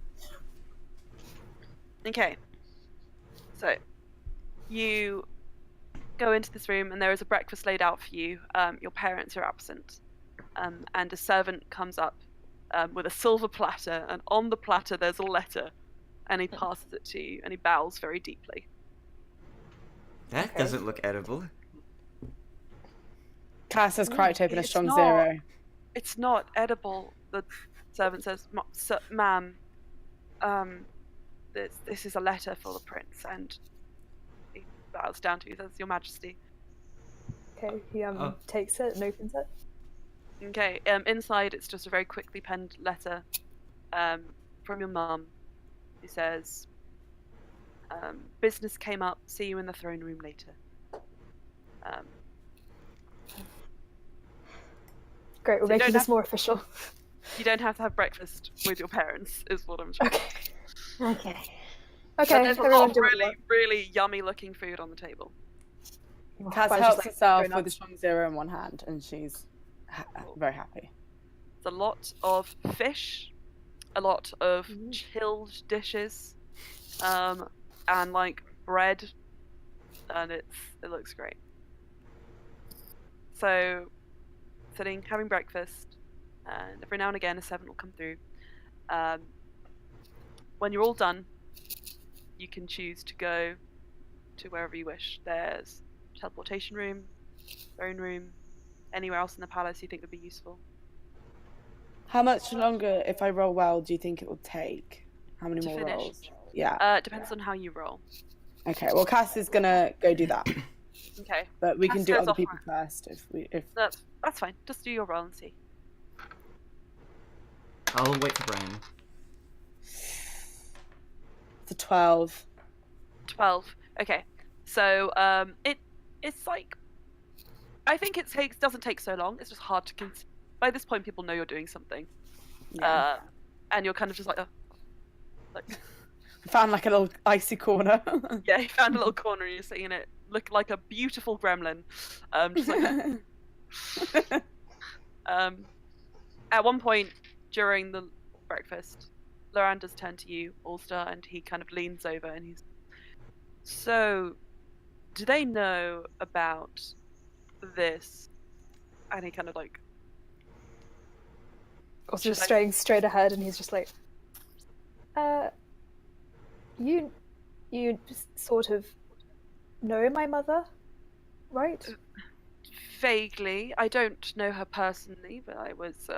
Okay. So, you go into this room and there is a breakfast laid out for you. Your parents are absent. And a servant comes up with a silver platter, and on the platter there's a letter. And he passes it to you, and he bows very deeply. That doesn't look edible. Cass has cracked open a It's strong not. 0. It's not edible, the servant says. Ma'am, this is a letter for the prince, and he bows down to you, says, Your Majesty. Okay, he takes it and opens it. Okay, inside it's just a very quickly penned letter from your mum, who says, business came up, see you in the throne room later. Great, we're So you making don't this have- more official. You don't have to have breakfast with your parents, is what I'm trying to say. Okay. But Okay, there's a lot everyone of do what you really, want. really yummy looking food on the table. Cass Fine, helps just, like, herself going with up. a strong 0 in one hand, and she's very happy. It's a lot of fish, a lot of chilled dishes, and like bread, and it looks great. So, sitting, having breakfast, and every now and again a servant will come through. When you're all done, you can choose to go to wherever you wish. There's teleportation room, throne room, anywhere else in the palace you think would be useful. How much longer, if I roll well, do you think it will take? How many To more finish? rolls? Yeah. Depends on how you roll. Okay. Well, Cass is gonna go do that, Okay, but we can Cass do goes other off people on first if. that's fine. Just do your roll and see. I'll wait for Brian. It's a 12. 12. Okay. So it's like, I think doesn't take so long. It's just hard to by this point people know you're doing something. Yeah. And you're kind of just like, like I found like a little icy corner. yeah, you found a little corner and you're sitting in it, look like a beautiful gremlin. Just like at one point during the breakfast, Loranda's turned to you, All-Star, and he kind of leans over and he's, so, do they know about this? And he kind of like, Also just staring straight ahead, and he's just like, you just sort of know my mother, right? vaguely. I don't know her personally, but I was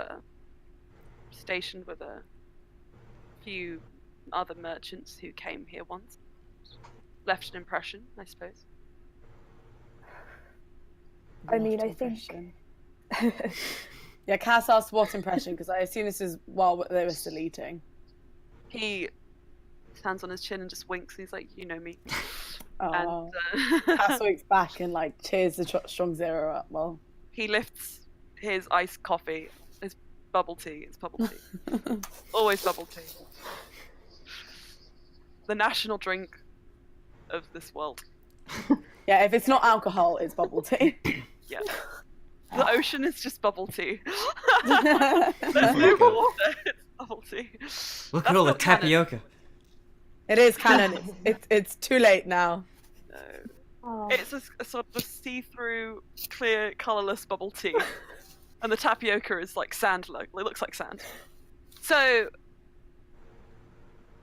stationed with a few other merchants who came here once. Left an impression, I suppose. I mean, I think... Yeah, Cass asked what impression, because I assume this is while they were still eating. He stands on his chin and just winks, and he's like, you know me. Oh. And Cass winks back and like cheers the strong zero up. Well, he lifts his iced coffee, his bubble tea. It's bubble tea. Always bubble tea. The national drink of this world. yeah, if it's not alcohol, it's bubble tea. Yeah. The ocean is just bubble tea. There's no water, it's bubble tea. Look That's at all the not canon. tapioca. It is canon. It's too late now. No. Oh. It's a sort of see-through, clear, colourless bubble tea. And the tapioca is like sand, it looks like sand. So,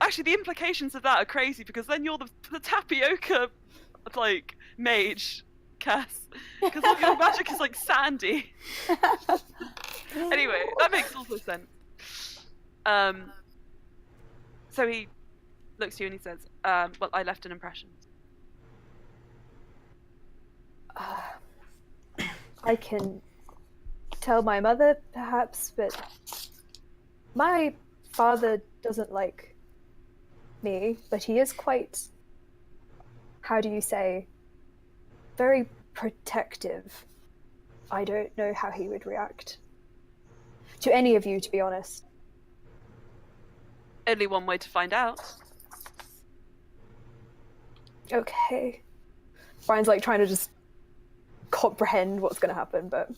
actually the implications of that are crazy, because then you're the tapioca, like, mage, Cass. Because all your magic is like sandy. Anyway, that makes also sense. So he looks to you and he says, well, I left an impression. I can tell my mother, perhaps, but my father doesn't like me, but he is quite, how do you say, very protective. I don't know how he would react to any of you, to be honest. Only one way to find out. Okay. Brian's like trying to just comprehend what's going to happen, but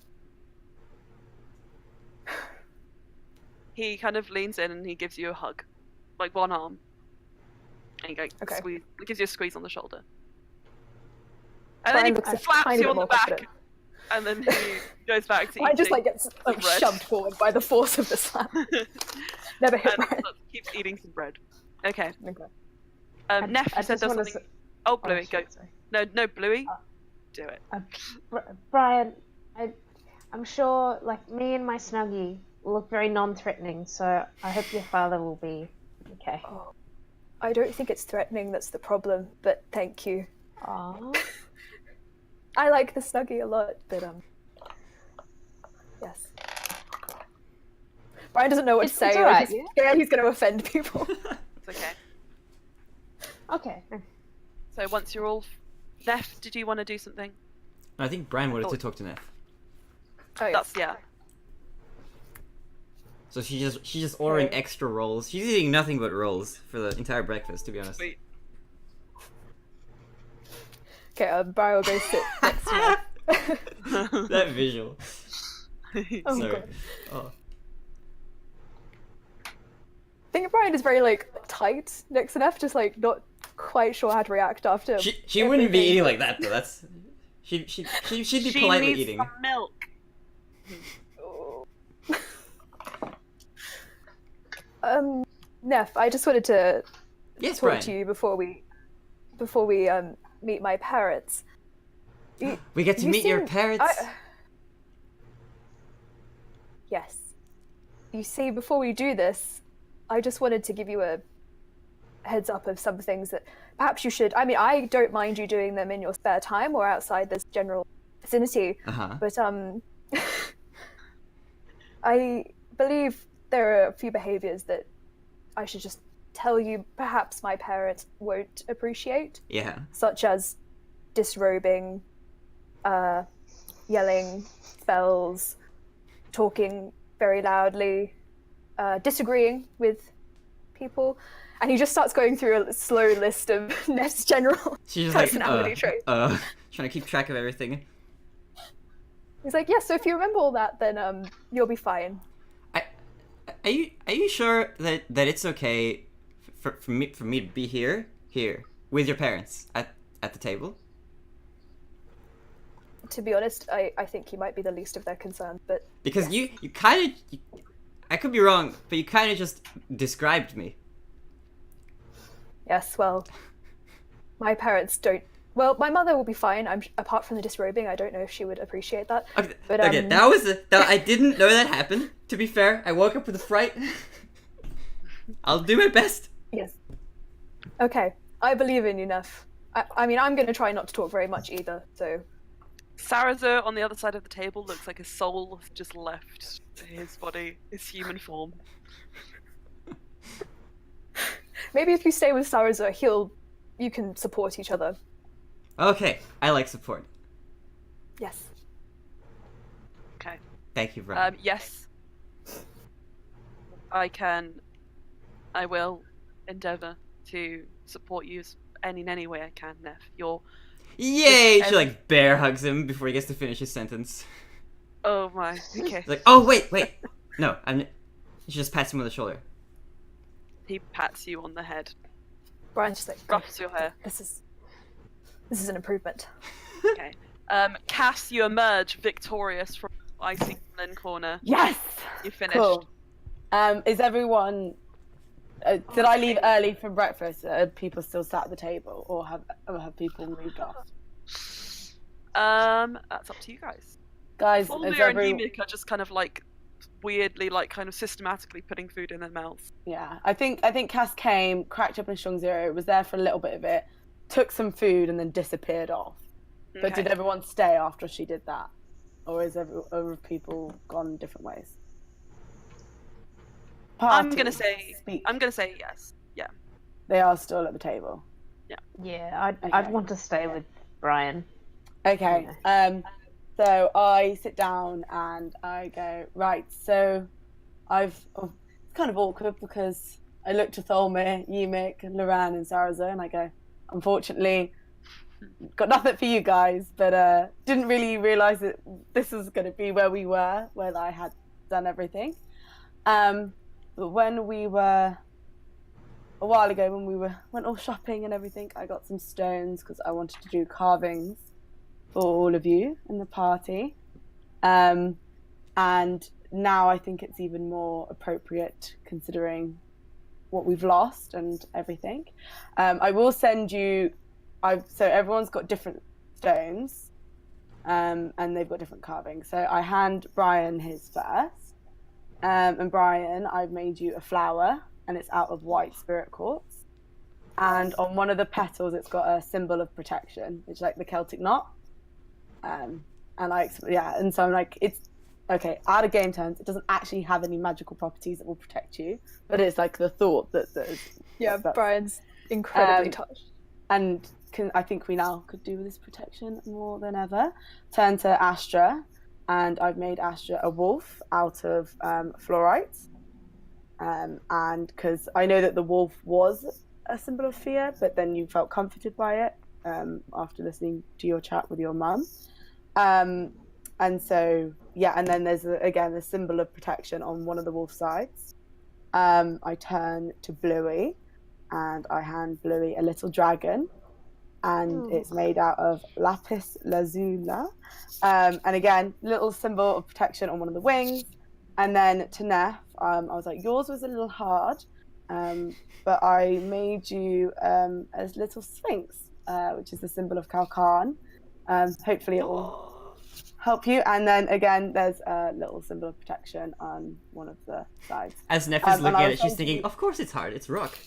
He kind of leans in and he gives you a hug, like one arm, and he goes, Okay. squeeze. He gives you a squeeze on the shoulder, and Brian then he looks a slaps tiny you bit on the more back, confident. and then he goes back to Brian just eating like gets like bread. shoved forward by the force of the slap. Never hit and Brian. keeps eating some bread. Okay. Okay. Neff, you I said just there was wanna something. Oh, Bluey, go. shit, sorry. No, Bluey. Do it. Brian, I'm sure, like, me and my Snuggie look very non-threatening, so I hope your father will be okay. Oh, I don't think it's threatening that's the problem, but thank you. Aww. I like the Snuggie a lot, but yes. Brian doesn't know what to It's say. Like, alright, he's scared he's going to offend people. It's okay. Okay. So once you're all, Neff, did you want to do something? I think Brian wanted to talk to Neff. Oh, yeah. That's yeah. So she's just ordering extra rolls. She's eating nothing but rolls for the entire breakfast, to be honest. Sweet. Okay, Brian will go sit next to me. That visual. Oh, Sorry. God. Oh. I think Brian is very like tight next to Neff, just like not quite sure how to react after. She wouldn't be everything. eating like that though. That's she'd be She politely needs eating. some milk. Neff, I just wanted to Yes, talk Brian. to you before we meet my parents. We get to You meet your seem- parents. Yes. You see, before we do this, I just wanted to give you a heads up of some things that perhaps you should. I mean, I don't mind you doing them in your spare time or outside this general vicinity, Uh-huh. but I believe there are a few behaviors that I should just tell you perhaps my parents won't appreciate, Yeah. such as disrobing, yelling spells, talking very loudly, disagreeing with people. And he just starts going through a slow list of Neff's general She's just personality like, traits. trying to keep track of everything. He's like, yeah, so if you remember all that, then you'll be fine. Are you sure that it's okay for me to be here with your parents at the table? To be honest, I think you might be the least of their concerns, but Because yes. you kind of, I could be wrong, but you kind of just described me. Yes, well, my parents don't. Well, my mother will be fine. Apart from the disrobing, I don't know if she would appreciate that. Okay, But, okay, I didn't know that happened. To be fair, I woke up with a fright. I'll do my best. Yes. Okay, I believe in you, Neff. I mean, I'm going to try not to talk very much either, so... Sarazer on the other side of the table looks like his soul has just left his body, his human form. Maybe if you stay with Sarazer, you can support each other. Okay, I like support. Yes. Okay. Thank you, Brian. Yes. I will endeavour to support you in any way I can, Neff. Yay! She like bear hugs him before he gets to finish his sentence. Oh my, okay. Like, oh wait. No, she just pats him on the shoulder. He pats you on the head, Brian's just like, ruffles your hair. this is an improvement. Okay. Cass, you emerge victorious from the icy villain corner. Yes. You finished. Cool. Is everyone? Did I leave early for breakfast? Are people still sat at the table, or have people moved off? That's up to you guys. Guys, Fulvia and Nemik are just kind of like weirdly, like kind of systematically putting food in their mouths. Yeah, I think Cass came, cracked open a strong zero, was there for a little bit of it, took some food, and then disappeared off. But Okay. did everyone stay after she did that, or have people gone different ways? I'm gonna say Speak. yes. Yeah. They are still at the table. Yeah, I'd Okay. want to stay with Brian. Okay. So I sit down and I go, right, so it's kind of awkward because I look to Tholmir, Ymik, Loran and Sarazer and I go, unfortunately, got nothing for you guys, but didn't really realise that this was going to be where we were, where I had done everything. But when we were, a while ago, when we went all shopping and everything, I got some stones because I wanted to do carvings for all of you in the party. And now I think it's even more appropriate considering what we've lost and everything. I will send you, so everyone's got different stones and they've got different carvings. So I hand Brian his first. And Brian, I've made you a flower and it's out of white spirit quartz. And on one of the petals, it's got a symbol of protection, which is like the Celtic knot. And so I'm like, it's okay, out of game terms, it doesn't actually have any magical properties that will protect you, but it's like the thought that Brian's incredibly touched. And I think we now could do with this protection more than ever. Turn to Astra, and I've made Astra a wolf out of fluorite. And because I know that the wolf was a symbol of fear, but then you felt comforted by it after listening to your chat with your mum. And so, yeah, and then there's, again, the symbol of protection on one of the wolf sides. I turn to Bluey, and I hand Bluey a little dragon, and it's made out of lapis lazuli. And again, little symbol of protection on one of the wings. And then to Neff, I was like, yours was a little hard, but I made you a little sphinx, which is the symbol of Kalkan. Hopefully it will help you. And then again, there's a little symbol of protection on one of the sides. As Neff is looking at it, she's thinking, of course it's hard, it's rock.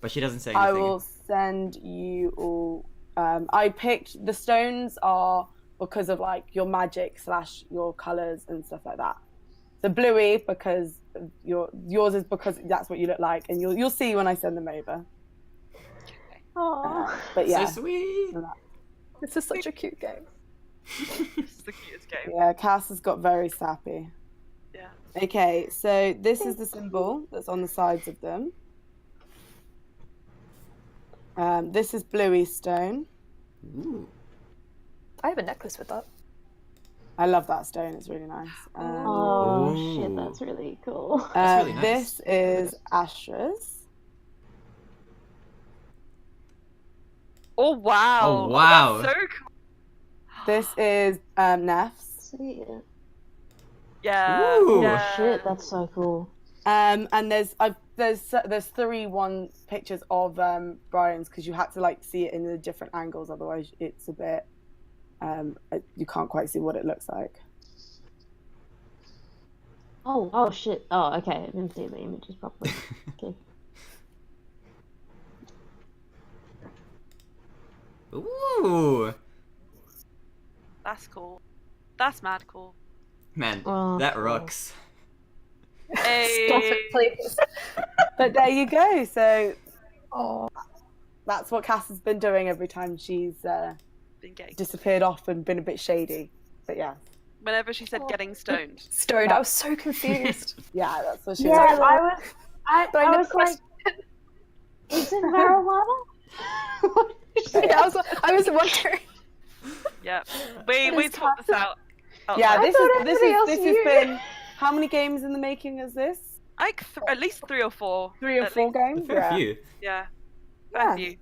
But she doesn't say anything. I will send you all. I picked the stones are because of like your magic / your colours and stuff like that. So Bluey, because yours is because that's what you look like, and you'll see when I send them over. Aww. But yeah, So sweet. This is such a cute game. This is the cutest game. yeah. Cass has got very sappy. Yeah. Okay, so this is the symbol that's on the sides of them. This is Bluey stone. Ooh. I have a necklace with that. I love that stone. It's really nice. Oh Ooh. shit, that's really cool. That's really nice. This is Astra's. Oh wow. Oh, wow. That's so cool. This is Neff's. Sweet. Yeah. Ooh. yeah. Oh shit, that's so cool. And there's 3 pictures of Brian's, because you had to like see it in the different angles, otherwise it's a bit you can't quite see what it looks like. Oh shit. Oh, okay. I didn't see the images properly. Okay. Ooh. That's cool. That's mad cool. Man, Oh, that cool. rocks. Hey. Stop it, please. But there you go. So Oh, that's what Cass has been doing every time she's Been getting- disappeared off and been a bit shady. But yeah, Whenever she said getting stoned. stoned. I was so confused. yeah, that's what she Yeah, was. I But I was like, is it marijuana? Yeah, I was wondering. Yeah. We is talked this out. Yeah, I this thought is everybody else this has knew. been, how many games in the making is this? Like at least 3 or 4. 3 or At 4 least. games? Fair Yeah. few. Yeah. Yeah. Fair few.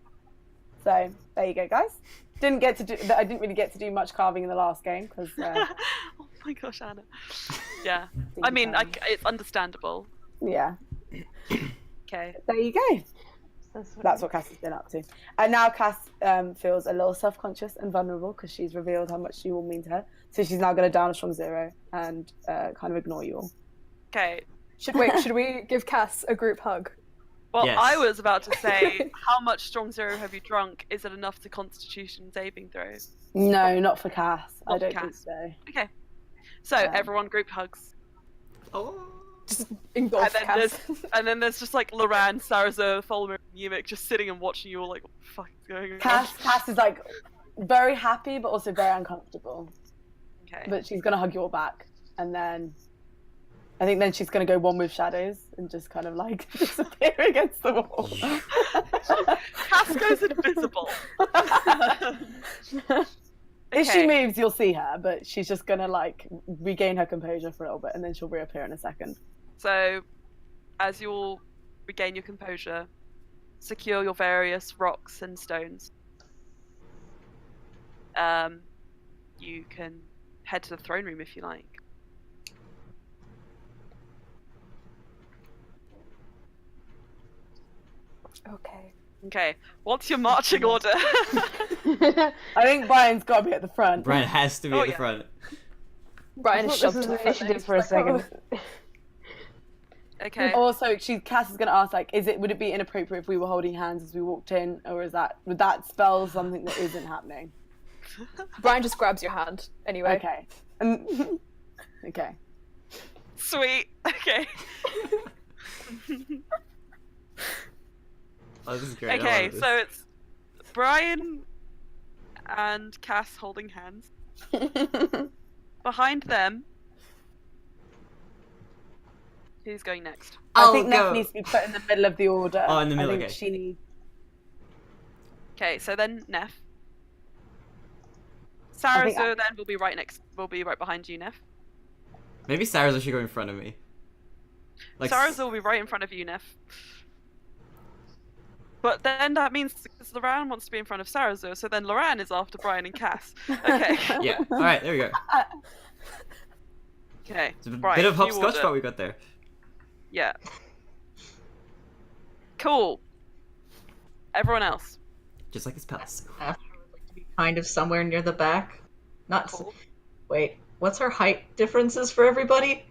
So there you go, guys. I didn't really get to do much carving in the last game because Oh my gosh, Anna. Yeah. I mean, it's understandable. yeah. Okay. There you go. That's what Cass has been up to. And now Cass feels a little self-conscious and vulnerable because she's revealed how much you all mean to her. So she's now going to down a strong 0 and kind of ignore you all. Okay. Should we give Cass a group hug? Well, Yes. I was about to say, how much strong 0 have you drunk? Is it enough to Constitution saving throw? No, not for Cass. Not I for don't think Cass. so. Okay. So everyone group hugs. Oh. Just engulf Cass. And then there's just like Loran, Sarazer, Tholmer, and Yumik just sitting and watching you all like, what the fuck is going on? Cass is like very happy but also very uncomfortable. Okay. But she's going to hug you all back. And then I think then she's going to go one with shadows and just kind of like disappear against the wall. Cass goes invisible. If she Okay. moves, you'll see her, but she's just going to like regain her composure for a little bit and then she'll reappear in a second. So, as you all regain your composure, secure your various rocks and stones. You can head to the throne room if you like. Okay. Okay, what's your marching order? I think Brian's got to be at the front. Brian has to be Oh, at the yeah. front. Brian is This shoved is to the an front initiative next. for a second. Okay. Also, Cass is going to ask, like, would it be inappropriate if we were holding hands as we walked in, or would that spell something that isn't happening? Brian just grabs your hand anyway. Okay. Okay. Sweet. Okay. Oh, this is great. I Okay, love this. so it's Brian and Cass holding hands. Behind them, who's going next? I I'll think go. Neff needs to be put in the middle of the order. Oh, in the middle, I think okay. she needs. Okay, so then Neff. I think Sarazu then will be right behind you, Neff. Maybe Sarah's should go in front of me. Like Sarazu will be right in front of you, Neff. But then that means Loran wants to be in front of Sarazu, so then Loran is after Brian and Cass. Okay. Yeah. All right. There we go. Okay. It's a Right, bit of new hopscotch, order. but we got there. Yeah. Cool. Everyone else. Just like his palace. After I would like to be kind of somewhere near the back. Not. Cool. Wait, what's our height differences for everybody?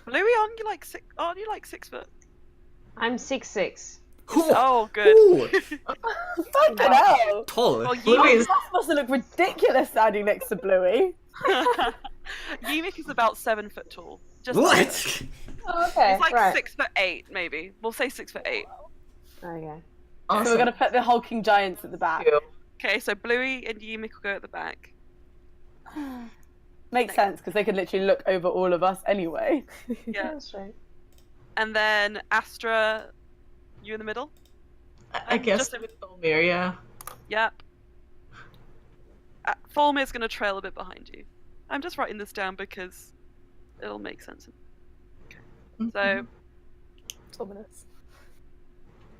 Louis, aren't you like 6 foot? I'm 6'6". Oh, good. Ooh, Fucking hell! tall. Well, Louis That must look ridiculous standing next to Bluey. Yumik is about 7 foot tall. Just What? Oh, okay, He's like right. 6'8", maybe. We'll say 6'8". Okay. Awesome. So we're gonna put the hulking giants at the back. Okay, so Bluey and Yumik will go at the back. Makes sense because they could literally look over all of us anyway. Yeah. That's right. And then Astra, you in the middle? I guess just with Tholmir, yeah. Yep. Tholmir's going to trail a bit behind you. I'm just writing this down because it'll make sense. Okay. So, It's ominous.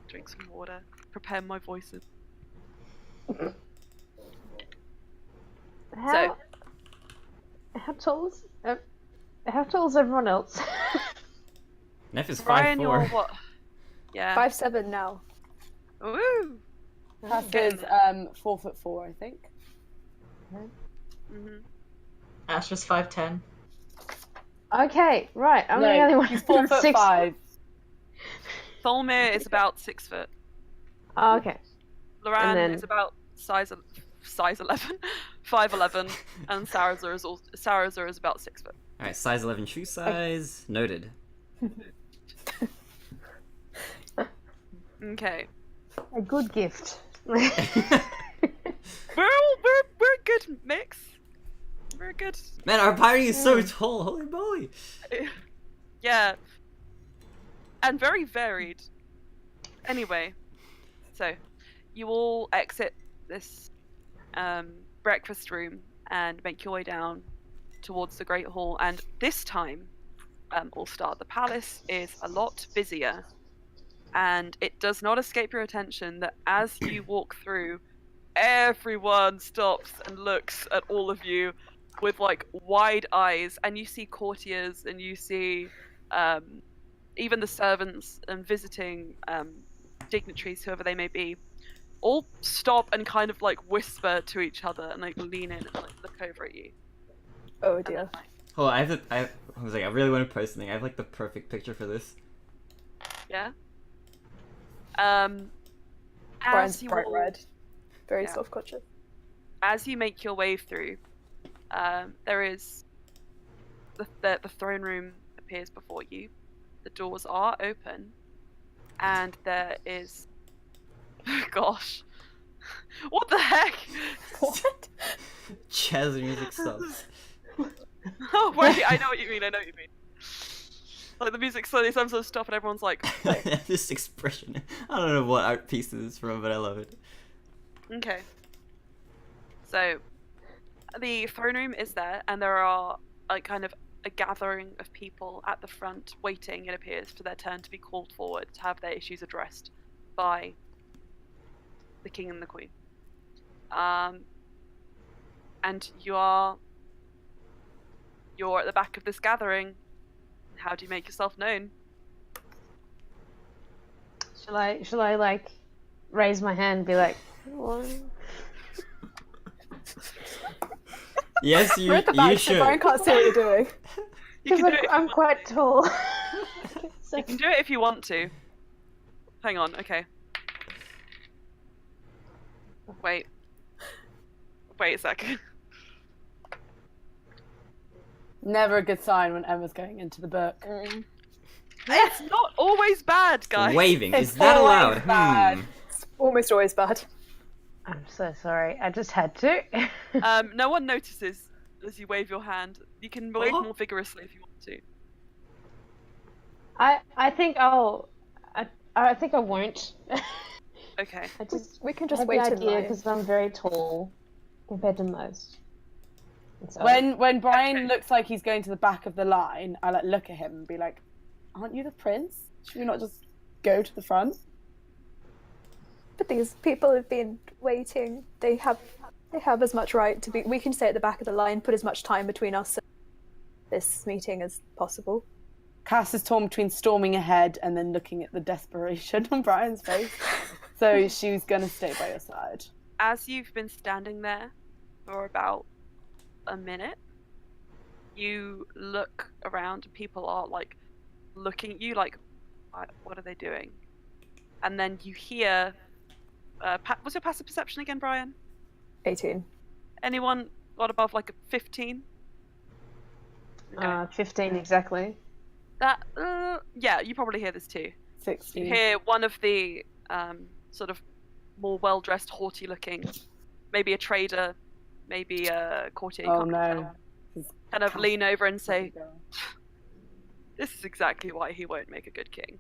drink some water. Prepare my voices. How tall is everyone else? Neff is Brian, you're 5'4". what? Yeah. 5'7" now. Woo! Cass Getting is there. 4'4", I think. Mm-hmm. Astra's 5'10". Okay, right. I'm No, the only one he's who's 4'5". Tholmir is about 6 foot. Oh, okay. Loran then- is about size 11, 5'11", and Sarazar is about 6 foot. Alright, size 11 shoe size. Noted. Okay. A good gift. We're a good mix. We're a good. Man, our party is so tall. Holy moly. Yeah. And very varied. Anyway, so you all exit this breakfast room and make your way down towards the Great Hall. And this time, All-Star, the palace is a lot busier. And it does not escape your attention that as you walk through, everyone stops and looks at all of you with like wide eyes, and you see courtiers and you see even the servants and visiting dignitaries, whoever they may be, all stop and kind of like whisper to each other and like lean in and like look over at you. Oh dear. Oh, I was like, I really want to post something. I have like the perfect picture for this. Yeah. Brian's As you bright all- red. Very Yeah. self-conscious. as you make your way through, there is the throne room appears before you. The doors are open, and there is. Gosh, what the heck? What? Jazz music stops. Oh wait, I know what you mean. Like the music slowly seems to stop, and everyone's like, This expression. I don't know what art piece this is from, but I love it. okay. So, the throne room is there, and there are like kind of a gathering of people at the front waiting, it appears, for their turn to be called forward to have their issues addressed by the king and the queen. And you're at the back of this gathering. How do you make yourself known? Shall I like raise my hand and be like, "Hello?" Yes, We're at the back, you so Brian should. can't see what you're doing. You can do it. I'm quite tall. You can do it if you want to. Hang on. Okay. Wait a second. Never a good sign when Emma's going into the book. It's not always bad, guys. Waving, It's is that always allowed? bad. It's almost always bad. I'm so sorry. I just had to. No one notices as you wave your hand. You can wave Oh. more vigorously if you want to. I think I think I won't. Okay. I just We can just had wait the in idea line. because I'm very tall compared to most. And so- When Brian Okay. looks like he's going to the back of the line, I like look at him and be like, "Aren't you the prince? Should we not just go to the front?" But these people have been waiting. They have as much right to be. We can stay at the back of the line, put as much time between us and this meeting as possible. Cass is torn between storming ahead and then looking at the desperation on Brian's face. So she's gonna stay by your side. As you've been standing there for about a minute, you look around and people are like looking at you like, what are they doing? And then you hear, what's your passive perception again, Brian? 18. Anyone got above like a 15? Okay. 15 exactly. That, yeah, you probably hear this too. You 16. hear one of the sort of more well-dressed, haughty-looking, maybe a trader, maybe a courtier. You Oh can't really no. tell, kind of lean over and say, "This is exactly why he won't make a good king."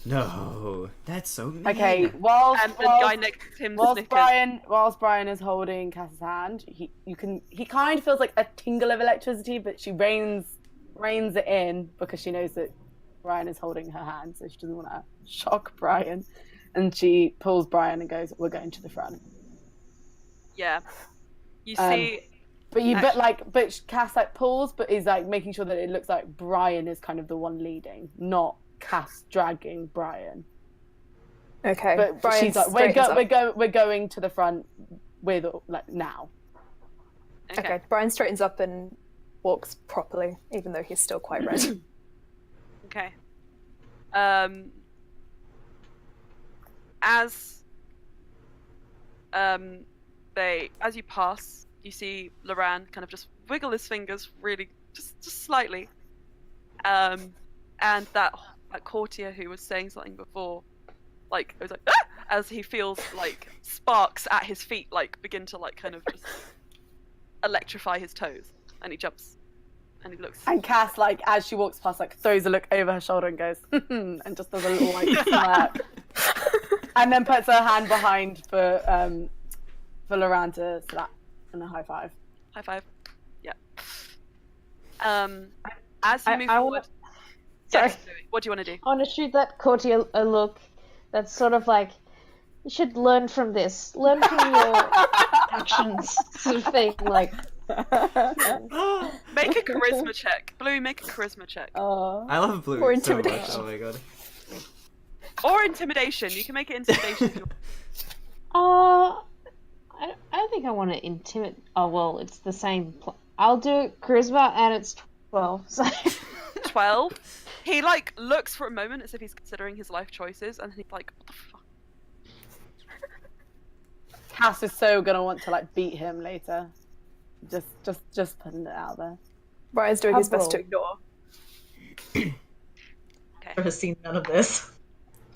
No, that's so mean. Okay, whilst And the guy next to him snickers. Whilst Brian is holding Cass's hand, he kind of feels like a tingle of electricity, but she reins it in because she knows that Brian is holding her hand, so she doesn't want to shock Brian. And she pulls Brian and goes, "We're going to the front." Yeah. You see. But Cass like pulls, but is like making sure that it looks like Brian is kind of the one leading, not Cass dragging Brian. Okay. But Brian she's like, we're going to the front with like now. Okay. Brian straightens up and walks properly, even though he's still quite red. Okay. As you pass, you see Loran kind of just wiggle his fingers really just slightly. And that courtier who was saying something before, like it was like, ah! As he feels like sparks at his feet like begin to like kind of just electrify his toes, and he jumps and he looks. And Cass, like as she walks past, like throws a look over her shoulder and goes, and just does a little like smirk, and then puts her hand behind for Loran to slap and a high five. High five. Yeah. As you move forward. Sorry. Yes, what do you want to do? I want to shoot that courtier a look that's sort of like, you should learn from this. Learn from your actions, sort of thing. Like, Make a charisma check. Blue, make a charisma check. I love Blue Or so much. intimidation. Oh my god. Or intimidation. You can make it intimidation. I don't think I want to intimidate. Oh, well, it's the same. I'll do charisma and it's 12. So 12. He like looks for a moment as if he's considering his life choices, and he's like, "What the fuck?" Cass is so gonna want to like beat him later. Just putting it out there. Brian's doing his best to ignore. Okay. Has seen none of this.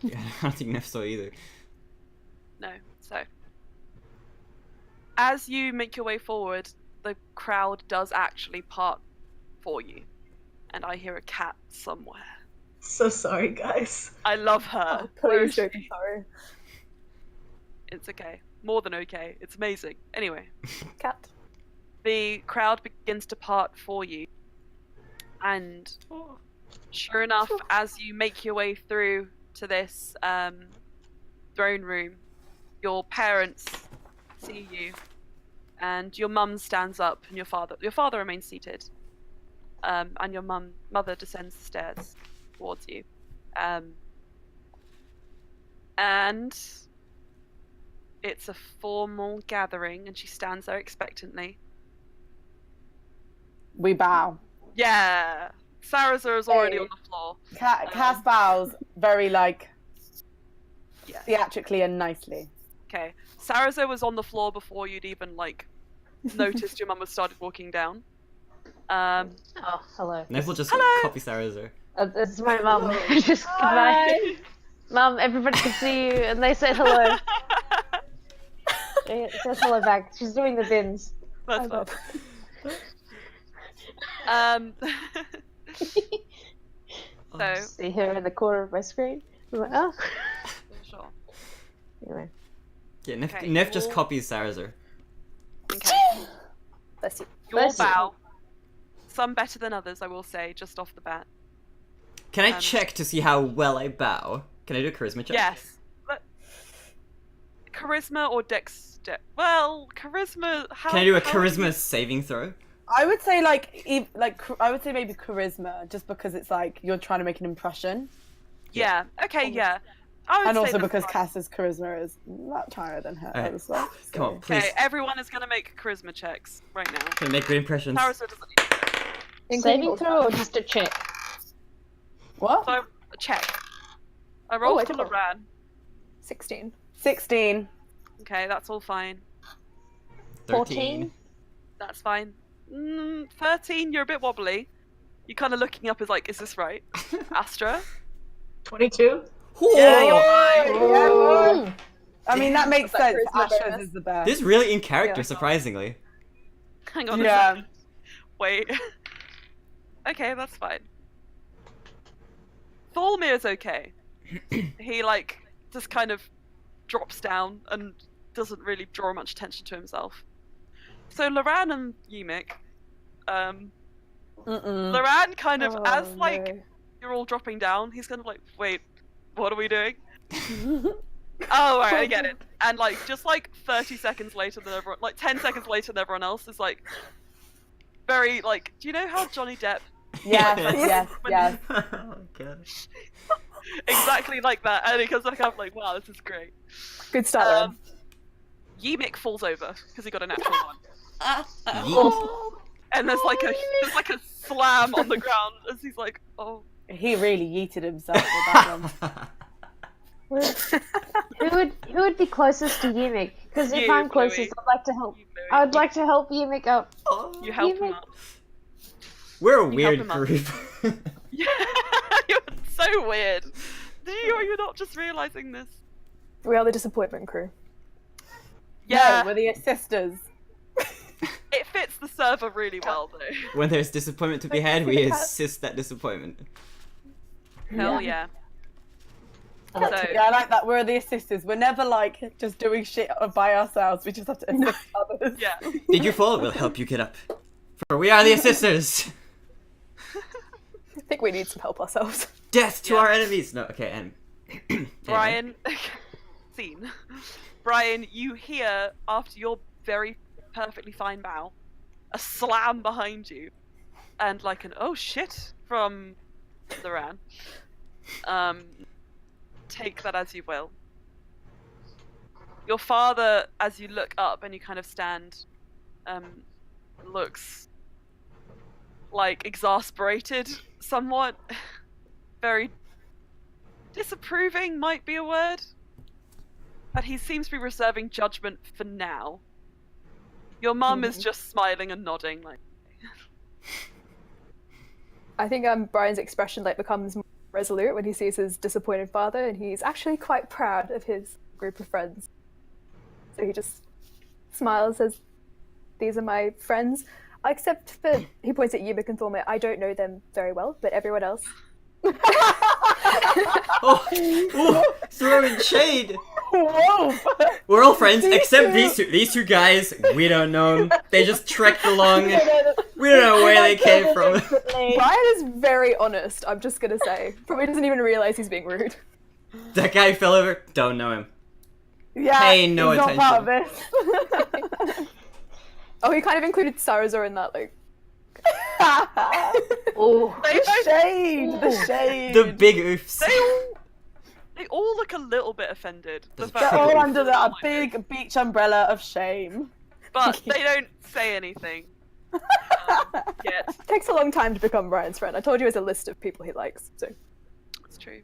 Yeah, I don't think Neff saw either. No. So, as you make your way forward, the crowd does actually part for you, and I hear a cat somewhere. So sorry, guys. I love her. Oh, please don't be sorry. It's okay. More than okay. It's amazing. Anyway. Cat. The crowd begins to part for you, and sure enough, as you make your way through to this throne room, your parents see you, and your mum stands up, and your father remains seated, and your mother descends the stairs towards you, and it's a formal gathering, and she stands there expectantly. We bow. Yeah, Sarazar is already Hey. on the floor. Cass bows very like Yeah. theatrically and nicely. Okay, Sarazar was on the floor before you'd even like noticed your mum had started walking down. oh, hello. Neff will just Hello. copy Sarazar. This is my mum. Just goodbye. Mum, everybody can see you, and they said hello. She says hello back. She's doing the bins. That's I fine. So, See her in the corner of my screen. I'm like, oh. sure. Anyway. Yeah, Neff, Okay, Neff just you're- copies Sarazar. Okay. Bless you. Your Bless you. bow. Some better than others, I will say, just off the bat. Can I check to see how well I bow? Can I do a charisma check? Yes. But charisma or dex? Well, charisma. How, Can I do a how- charisma saving throw? I would say I would say maybe charisma, just because it's like you're trying to make an impression, Yeah. Okay. Yeah. I would and say also that's because fine. Cass's charisma is much higher than her Alright. other stuff. Come on, please. Okay, everyone is gonna make charisma checks right now. Can I make good impressions? Sarazar doesn't need to. Saving throw or just a check? What? So a check. I rolled I for did roll. Loran. 16. 16. Okay, that's all fine. 13. That's fine. 13, you're a bit wobbly. You kind of looking up is like, is this right? Astra? 22. Yeah, you're Whoa! right. Yeah, Ooh. boy. I mean, that makes That sense. charisma Ashes bonus. is the best. This is really in character, Yeah. surprisingly. Hang on a Yeah. second. Wait. Okay, that's fine. Thormir's okay. He, like, just kind of drops down and doesn't really draw much attention to himself. So Loran and Yumik, Loran kind of, as, like, no. you're all dropping down, he's kind of like, wait, what are we doing? Oh, right, I get it. And, like, just, like, 30 seconds later than everyone, like, 10 seconds later than everyone else is, like, very, like, do you know how Johnny Depp... Yes. Oh, God. Exactly like that, and he comes back up like, wow, this is great. Good start, Loran. Yemik falls over, because he got a natural one. Yeet. And there's like a slam on the ground as he's like, oh. He really yeeted himself with that one. Who would be closest to Yimik? Because if You, I'm closest, Bluey. I'd like to help. You, Bluey. I'd like to help Yimik up. You help him Yimik. up. We're a You weird help him up. group. Yeah, you're so weird. You're not just realizing this. We are the disappointment crew. Yeah, No, we're the assisters. it fits the server really well though. When there's disappointment to be had, we assist that disappointment. Hell yeah. I like So- yeah, I like that. We're the assisters. We're never like just doing shit by ourselves. We just have to assist others. Yeah. Did you fall? We'll help you get up. For we are the assisters! I think we need some help ourselves. Death to Yeah. our enemies! No, okay, and... Brian, scene. Brian, you hear after your very perfectly fine bow, a slam behind you, and like an oh shit from Loran. Take that as you will. Your father, as you look up and you kind of stand, looks like exasperated, somewhat. Very disapproving might be a word. But he seems to be reserving judgment for now. Your mum is just smiling and nodding, like. I think Brian's expression like becomes more resolute when he sees his disappointed father, and he's actually quite proud of his group of friends. So he just smiles, says, "These are my friends, except for," he points at Yumik and Thormir. "I don't know them very well, but everyone else." Oh, ooh, throwing shade! Whoa! We're all friends, except these two. These two guys, we don't know them. They just trekked along. We don't know where they came from. Brian is very honest, I'm just gonna say. Probably doesn't even realize he's being rude. That guy fell over. Don't know him. Yeah, Pay no he's not part of this. Oh, he kind of included Sarazor in that, like. Oh, The shade. The big oofs. They all look a little bit offended. The They're fact They're that all you under feel that like big beach umbrella of shame. but they don't say anything. Yet. It takes a long time to become Brian's friend. I told you it's a list of people he likes, so. That's true.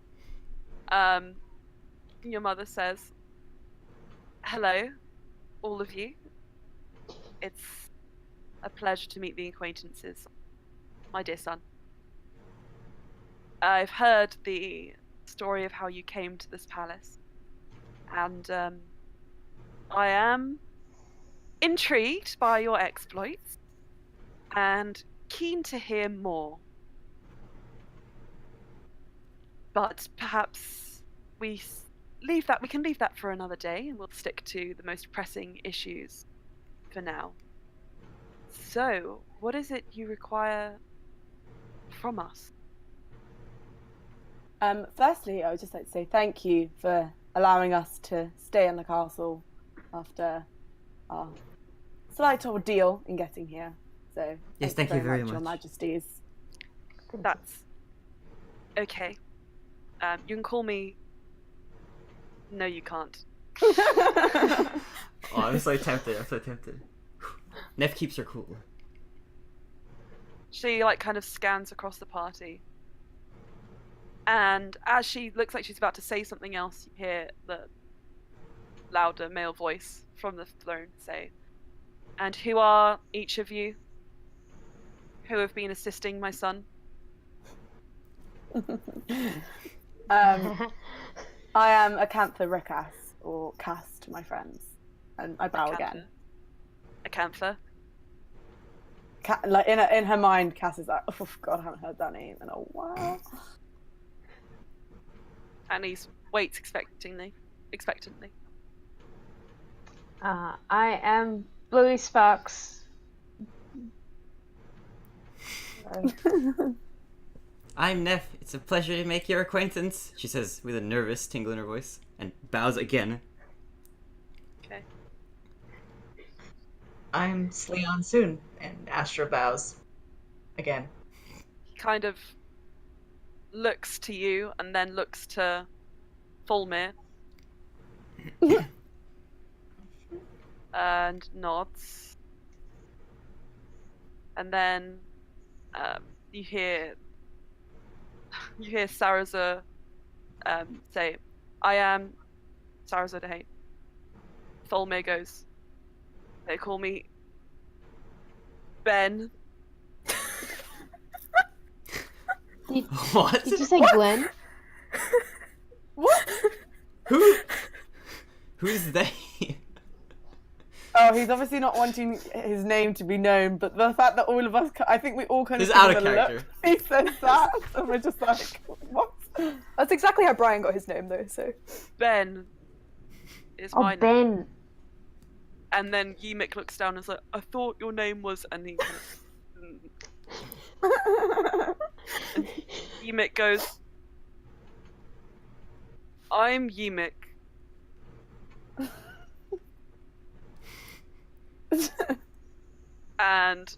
Your mother says, "Hello, all of you. It's a pleasure to meet the acquaintances, my dear son. I've heard the story of how you came to this palace, and I am intrigued by your exploits and keen to hear more. But perhaps we can leave that for another day, and we'll stick to the most pressing issues for now. So, what is it you require from us?" Firstly, I would just like to say thank you for allowing us to stay in the castle after our slight ordeal in getting here. So, Yes, thank you very Your much. Majesties. That's okay. You can call me. No, you can't. Oh, I'm so tempted. I'm so tempted. Nev keeps her cool. She like kind of scans across the party, and as she looks like she's about to say something else, you hear the louder male voice from the throne say, "And who are each of you who have been assisting my son I am Acantha Rekas, or Cass to my friends, and I bow again. Acantha. Like in her mind, Cass is like, oh god, I haven't heard that name in a while. And he waits expectantly. I am Bluey Sparks. I'm Neff. It's a pleasure to make your acquaintance, she says with a nervous tingle in her voice, and bows again. Okay. I'm Slyan'ssun, and Astra bows. Again. He kind of looks to you and then looks to Fulmir. And nods. And then you hear Sarazar say, I am Sarazar de Hate. Fulmir goes, they call me Ben. What? Did you say Glenn? What? Who's they? Oh, he's obviously not wanting his name to be known, but the fact that all of us, I think we all kind of... He's out of character. He says that, and we're just like, what? That's exactly how Brian got his name, though, so... Ben is Oh, my name. Ben. And then Ymik looks down and is like, I thought your name was... And he... And Ymik goes, I'm Ymik. And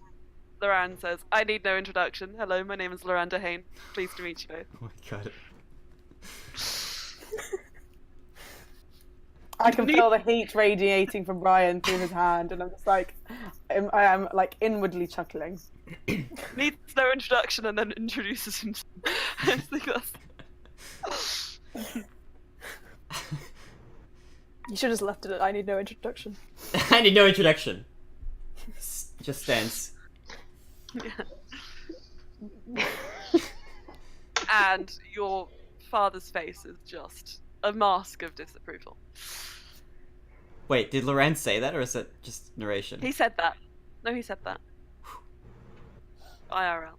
Loran says, I need no introduction. Hello, my name is Loranda Hain. Pleased to meet you both. Oh my god. I can feel the heat radiating from Brian through his hand, and I'm just like, I am like inwardly chuckling. Needs no introduction and then introduces himself. I think that's... You should have just left it at I need no introduction. I need no introduction. Just stands. Yeah. And your father's face is just a mask of disapproval. Wait, did Loran say that, or is it just narration? He said that. No, he said that. IRL.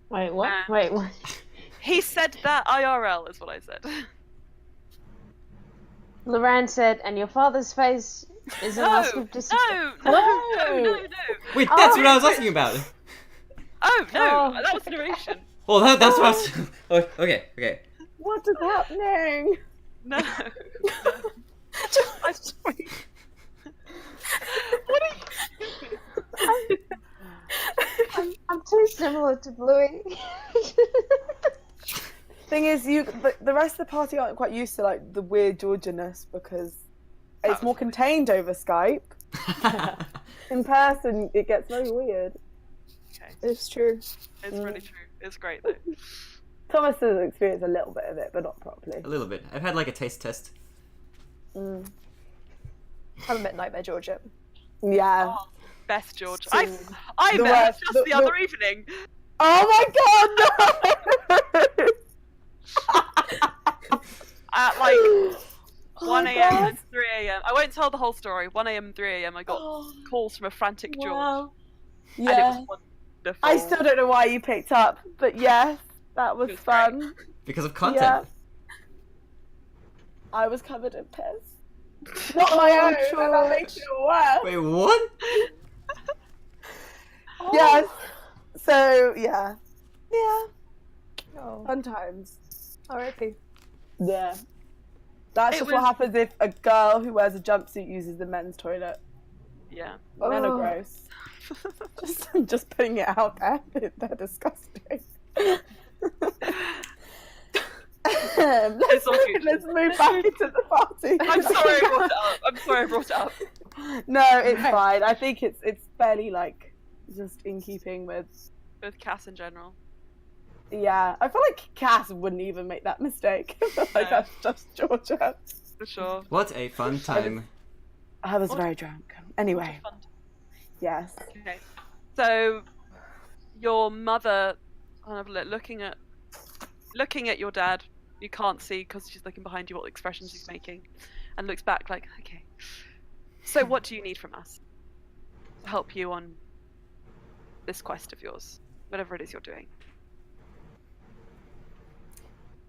Wait, what? Wait, what? He said that IRL is what I said. Loran said, and your father's face is a mask of disapproval. No. Wait, that's what I was asking about. Oh, no, Oh. that was narration. Well, that's what I was... Oh, okay. What is happening? No. I'm sorry. What are you doing? I'm too similar to Bluey. Thing is, the rest of the party aren't quite used to like the weird Georgianness because it's more contained over Skype. In person, it gets very weird. Okay. It's true. It's really true. It's great though. Thomas has experienced a little bit of it, but not properly. A little bit. I've had like a taste test. Mm. Haven't met Nightmare George yet. Yeah. Oh, best George. So, I the met her worst- just the other evening. Oh my god, no! At like 1 my a.m. God. and 3 a.m. I won't tell the whole story. 1 a.m. and 3 a.m. I got calls from a frantic George. Wow. And it Yeah. was wonderful. I still don't know why you picked up, but yes, that was It was fun. Because of content. Yeah. I was covered in piss. Not my own, and that makes it worse. Wait, what? Yes. So, yeah. Yeah. Oh, Fun times. R.I.P. Yeah. That's It just what was- happens if a girl who wears a jumpsuit uses the men's toilet. Yeah. Men are Oh. gross. Just putting it out there. They're disgusting. It's all good. Let's move back into the party. I'm sorry I brought it up. I'm sorry I brought it up. No, it's fine. I think it's fairly like just in keeping with. With Cass in general. Yeah, I feel like Cass wouldn't even make that mistake. Like No. that's just Georgia. For sure. What a fun time. I was What- very drunk. Anyway, Fun. yes. Okay. So your mother kind of looking at your dad. You can't see because she's looking behind you what expressions she's making, and looks back like, okay. So what do you need from us to help you on this quest of yours, whatever it is you're doing?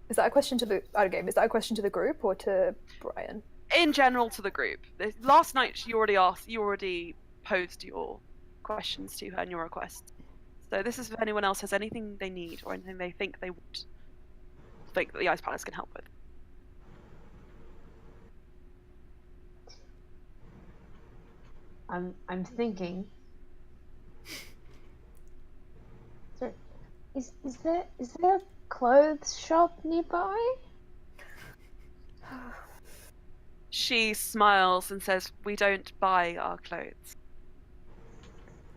Is that a question to the Is that a question to the group or to Brian? In general, to the group. Last night you already posed your questions to her and your request. So this is if anyone else has anything they need or anything they think that the Ice Palace can help with. I'm thinking. So, is there a clothes shop nearby? She smiles and says, "We don't buy our clothes,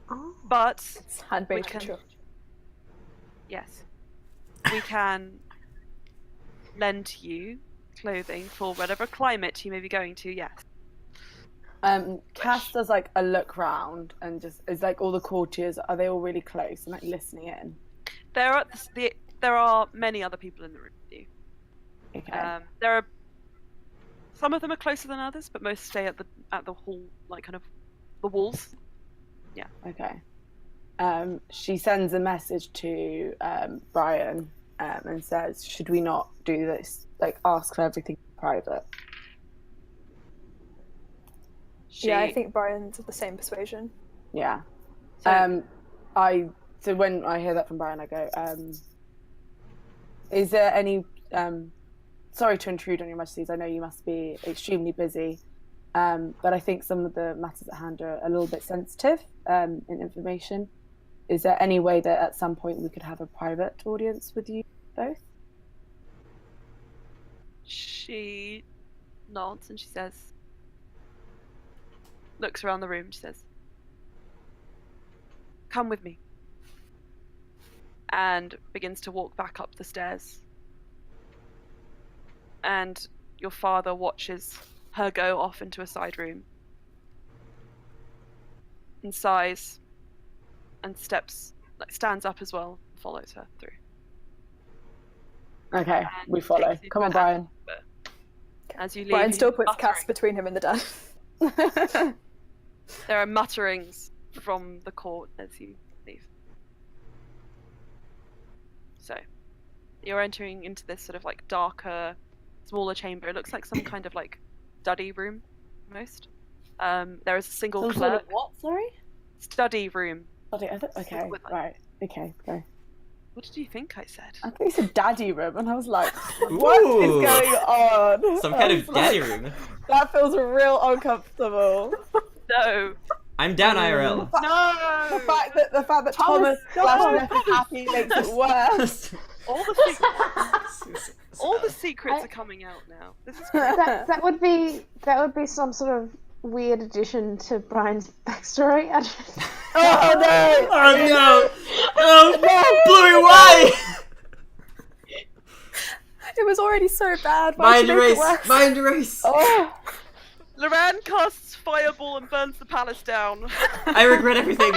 Oh. but It's handmade We can- couture. yes, we can lend you clothing for whatever climate you may be going to." Yes. Cass does like a look round and just is like all the courtiers, are they all really close and like listening in? There are many other people in the room with you. Okay. There are some of them are closer than others, but most stay at the hall, like kind of the walls. Okay. She sends a message to Brian and says, should we not do this? Like, ask for everything private. Yeah, I think Brian's of the same persuasion. Yeah. So, So when I hear that from Brian, I go, is there any... sorry to intrude on your Majesties. I know you must be extremely busy, but I think some of the matters at hand are a little bit sensitive in information. Is there any way that at some point we could have a private audience with you both? she nods and she says, looks around the room. She says, "Come with me," and begins to walk back up the stairs. And your father watches her go off into a side room and sighs and stands up as well and follows her through. Okay, And we follow. takes you Come to on, an Brian. As you leave, Brian you still hear puts Cass muttering. between him and the dad. There are mutterings from the court as you leave. So, you're entering into this sort of like darker, smaller chamber. It looks like some kind of like study room, almost. There is a single Some clerk. sort of what, sorry? Study room. Okay, With, like- right. Okay, go. What did you think I said? I think you said daddy room, and I was like, what is Ooh. going on? Some I kind was of daddy like, room. That feels real uncomfortable. No. I'm down IRL. No. The fact that Thomas / happy makes it worse. All the secrets are coming out now. This is great. That would be some sort of weird addition to Brian's backstory. Oh no! Oh no! No! Bluey, why? It was already so bad. Why Mind did you make it erase! worse? Mind erase! Oh, Loran casts fireball and burns the palace down. I regret everything.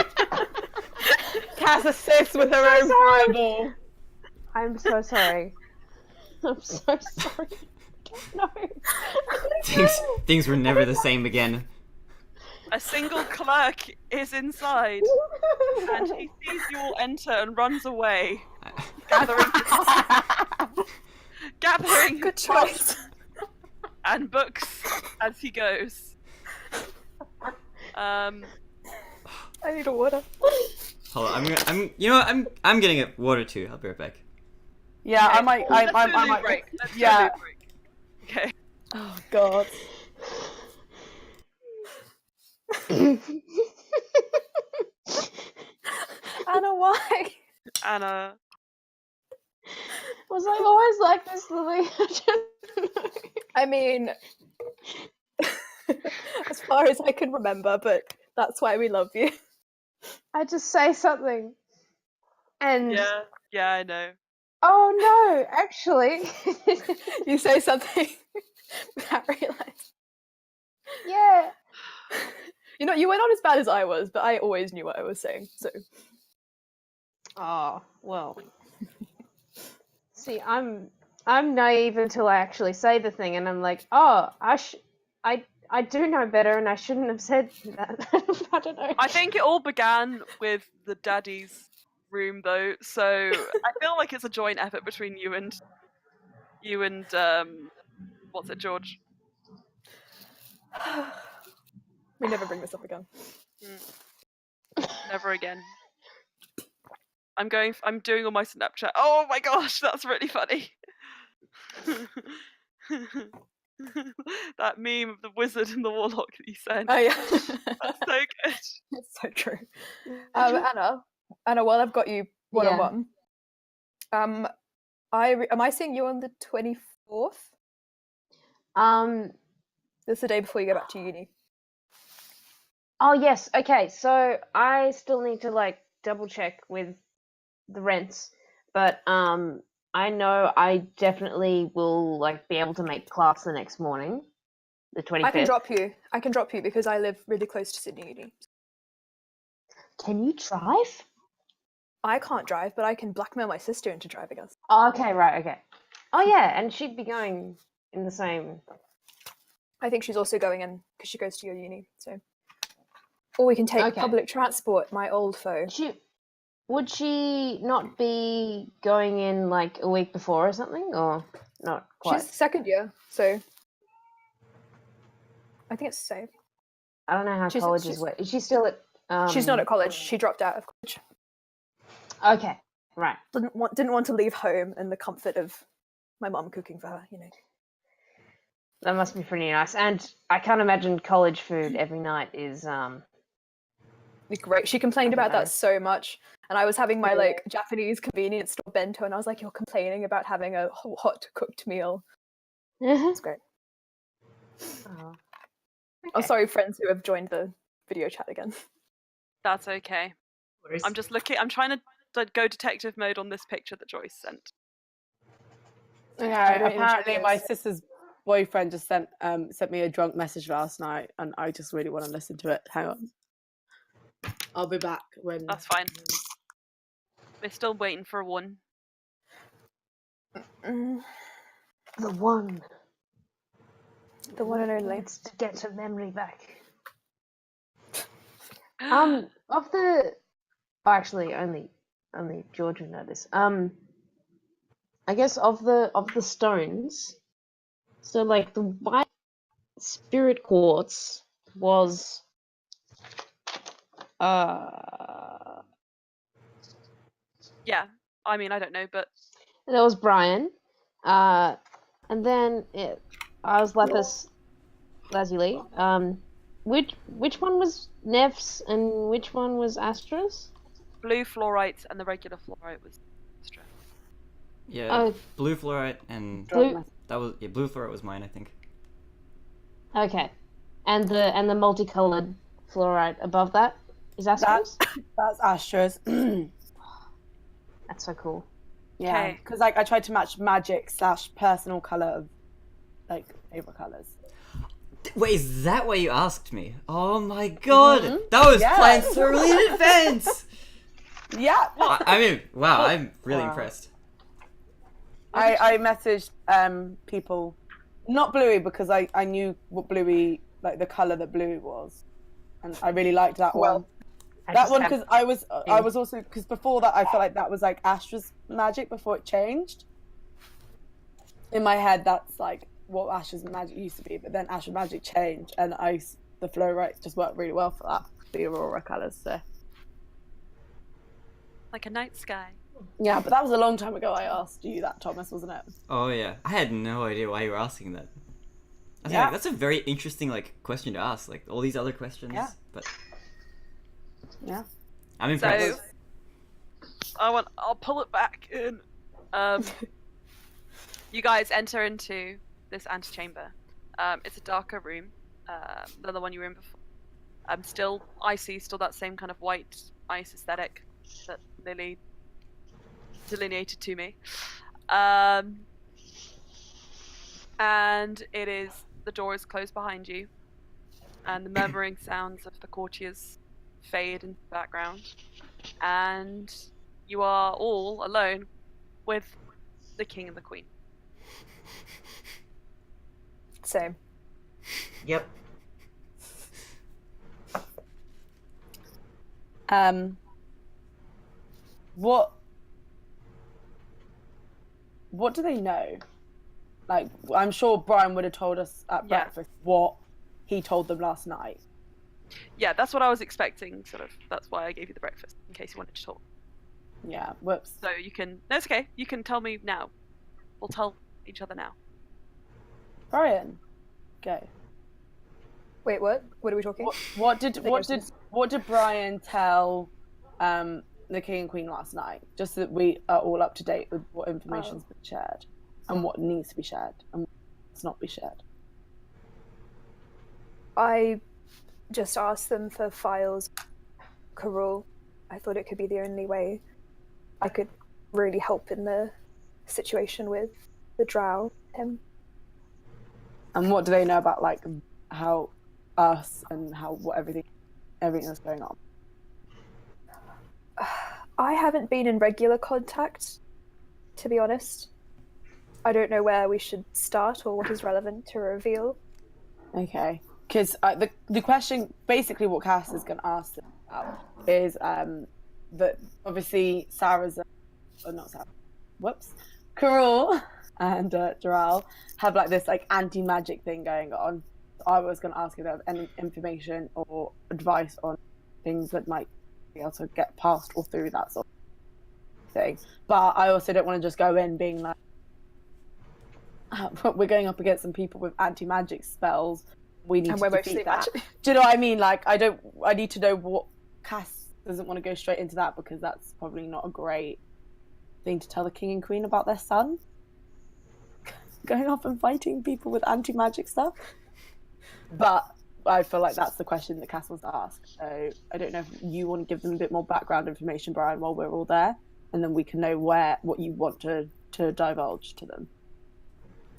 Cass assists with her own fireball. I'm so sorry. I'm so sorry. No. Things were never the same again. A single clerk is inside, and he sees you all enter and runs away, gathering Good choice. and books as he goes. I need a water. Hold on, I'm getting a water too. I'll be right back. Yeah, I Let's might. do a loot break. Let's do a Yeah. loot break. Okay. Oh God. Anna, why? Anna. Was I always like this, Lily? I mean, as far as I can remember, but that's why we love you. I just say something, and Yeah, I know. oh no, actually, You say something without realizing. yeah. You know, you were not as bad as I was, but I always knew what I was saying. So Oh well. See, I'm naive until I actually say the thing, and I'm like, oh, I do know better, and I shouldn't have said that. I don't know. I think it all began with the daddy's room, though. So I feel like it's a joint effort between you and what's it, George? We never bring this up again. Never again. I'm doing all my Snapchat. Oh my gosh, that's really funny. That meme of the wizard and the warlock that you sent. Oh yeah, That's so good. it's so true. Anna, while I've got you one on one, am I seeing you on the 24th? That's the day before you go back to uni. Oh yes. Okay. So I still need to like double check with the rents, but I know I definitely will like be able to make class the next morning, the 25th. I can drop you because I live really close to Sydney Uni. Can you drive? I can't drive, but I can blackmail my sister into driving us. Oh, okay. Right. Okay. Oh yeah, and she'd be going in the same. I think she's also going in because she goes to your uni. So, or we can take public transport. My old foe. Would she not be going in like a week before or something, or not quite? She's second year, so I think it's safe. I don't know how colleges work. Is she still at? She's not at college. She dropped out of college. Okay, right. Didn't want to leave home and the comfort of my mum cooking for her. You know. That must be pretty nice, and I can't imagine college food every night is great. She complained about that so much, and I was having my like Japanese convenience store bento, and I was like, "You're complaining about having a hot cooked meal." It's great. Oh. Oh, sorry, friends who have joined the video chat again. That's okay. I'm just looking. I'm trying to go detective mode on this picture that Joyce sent. Okay, apparently my sister's boyfriend just sent me a drunk message last night, and I just really want to listen to it. Hang on. I'll be back when. That's fine. We're still waiting for one. The one. The one and only. It's to get her memory back. Of the. Oh, actually, only George would know this. I guess of the stones. So like the white spirit quartz was. Yeah, I mean, I don't know, but That was Brian. And then I was lapis lazuli. Which one was Nev's and which one was Astra's? blue fluorite and the regular fluorite was extra. Yeah, blue fluorite and Blue. blue fluorite was mine, I think. Okay, and the multicolored fluorite above that is Astra's. That's Astra's. That's so cool. Yeah, because like I tried to match magic / personal color of like favorite colors. Wait, is that why you asked me? Oh my god, that was planned thoroughly in advance. Yeah. I mean, wow, I'm really impressed. I messaged people, not Bluey because I knew what Bluey, like the color that Bluey was, and I really liked that one. That one because I was also because before that I felt like that was like Astra's magic before it changed. In my head, that's like what Astra's magic used to be, but then Astra's magic changed, and the fluorite just worked really well for that, the aurora colors. So like a night sky. yeah, but that was a long time ago. I asked you that, Thomas, wasn't it? Oh yeah, I had no idea why you were asking that. I think like, that's a very interesting like question to ask. Like all these other questions, but. Yeah, I'm impressed. So, I'll pull it back in. You guys enter into this antechamber. It's a darker room than the one you were in before. Still icy, still that same kind of white ice aesthetic that Lily delineated to me. And the door is closed behind you, and the murmuring sounds of the courtiers fade in the background, and you are all alone with the king and the queen. Same. Yep. What do they know? Like, I'm sure Brian would have told us at breakfast what he told them last night. Yeah, that's what I was expecting, sort of. That's why I gave you the breakfast, in case you wanted to talk. Yeah, whoops. So you can... No, it's okay. You can tell me now. We'll tell each other now. Brian, go. Wait, what? What are we talking? What did Brian tell the king and queen last night? Just so that we are all up to date with what information's been shared and what needs to be shared and what's not be shared. I just asked them for files. Carol. I thought it could be the only way I could really help in the situation with the drow. Him. And what do they know about like how us and everything that's going on? I haven't been in regular contact, to be honest. I don't know where we should start or what is relevant to reveal. Okay, because the question, basically what Cass is going to ask them about is that obviously Carol and Doral have like this like anti-magic thing going on. I was going to ask if they have any information or advice on things that might be able to get past or through that sort of thing. But I also don't want to just go in being like, we're going up against some people with anti-magic spells. We need to defeat that. Do you know what I mean? Like, I need to know what Cass doesn't want to go straight into that because that's probably not a great thing to tell the king and queen about their son. Going off and fighting people with anti-magic stuff. But I feel like that's the question that Cass wants to ask. So I don't know if you want to give them a bit more background information, Brian, while we're all there, and then we can know what you want to divulge to them.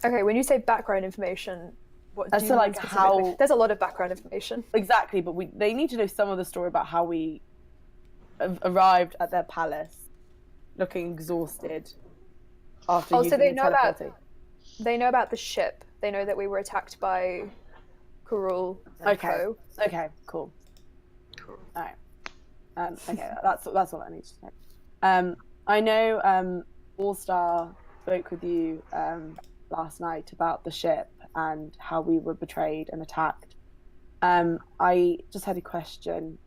Okay, when you say background information, what do you mean like how? There's a lot of background information. Exactly, but they need to know some of the story about how we arrived at their palace, looking exhausted after using so they the know teleporting. They know about the ship. They know that we were attacked by Carul and Co. Okay, cool. All right. Okay, that's all I need to know. I know All Star spoke with you last night about the ship and how we were betrayed and attacked. I just had a question.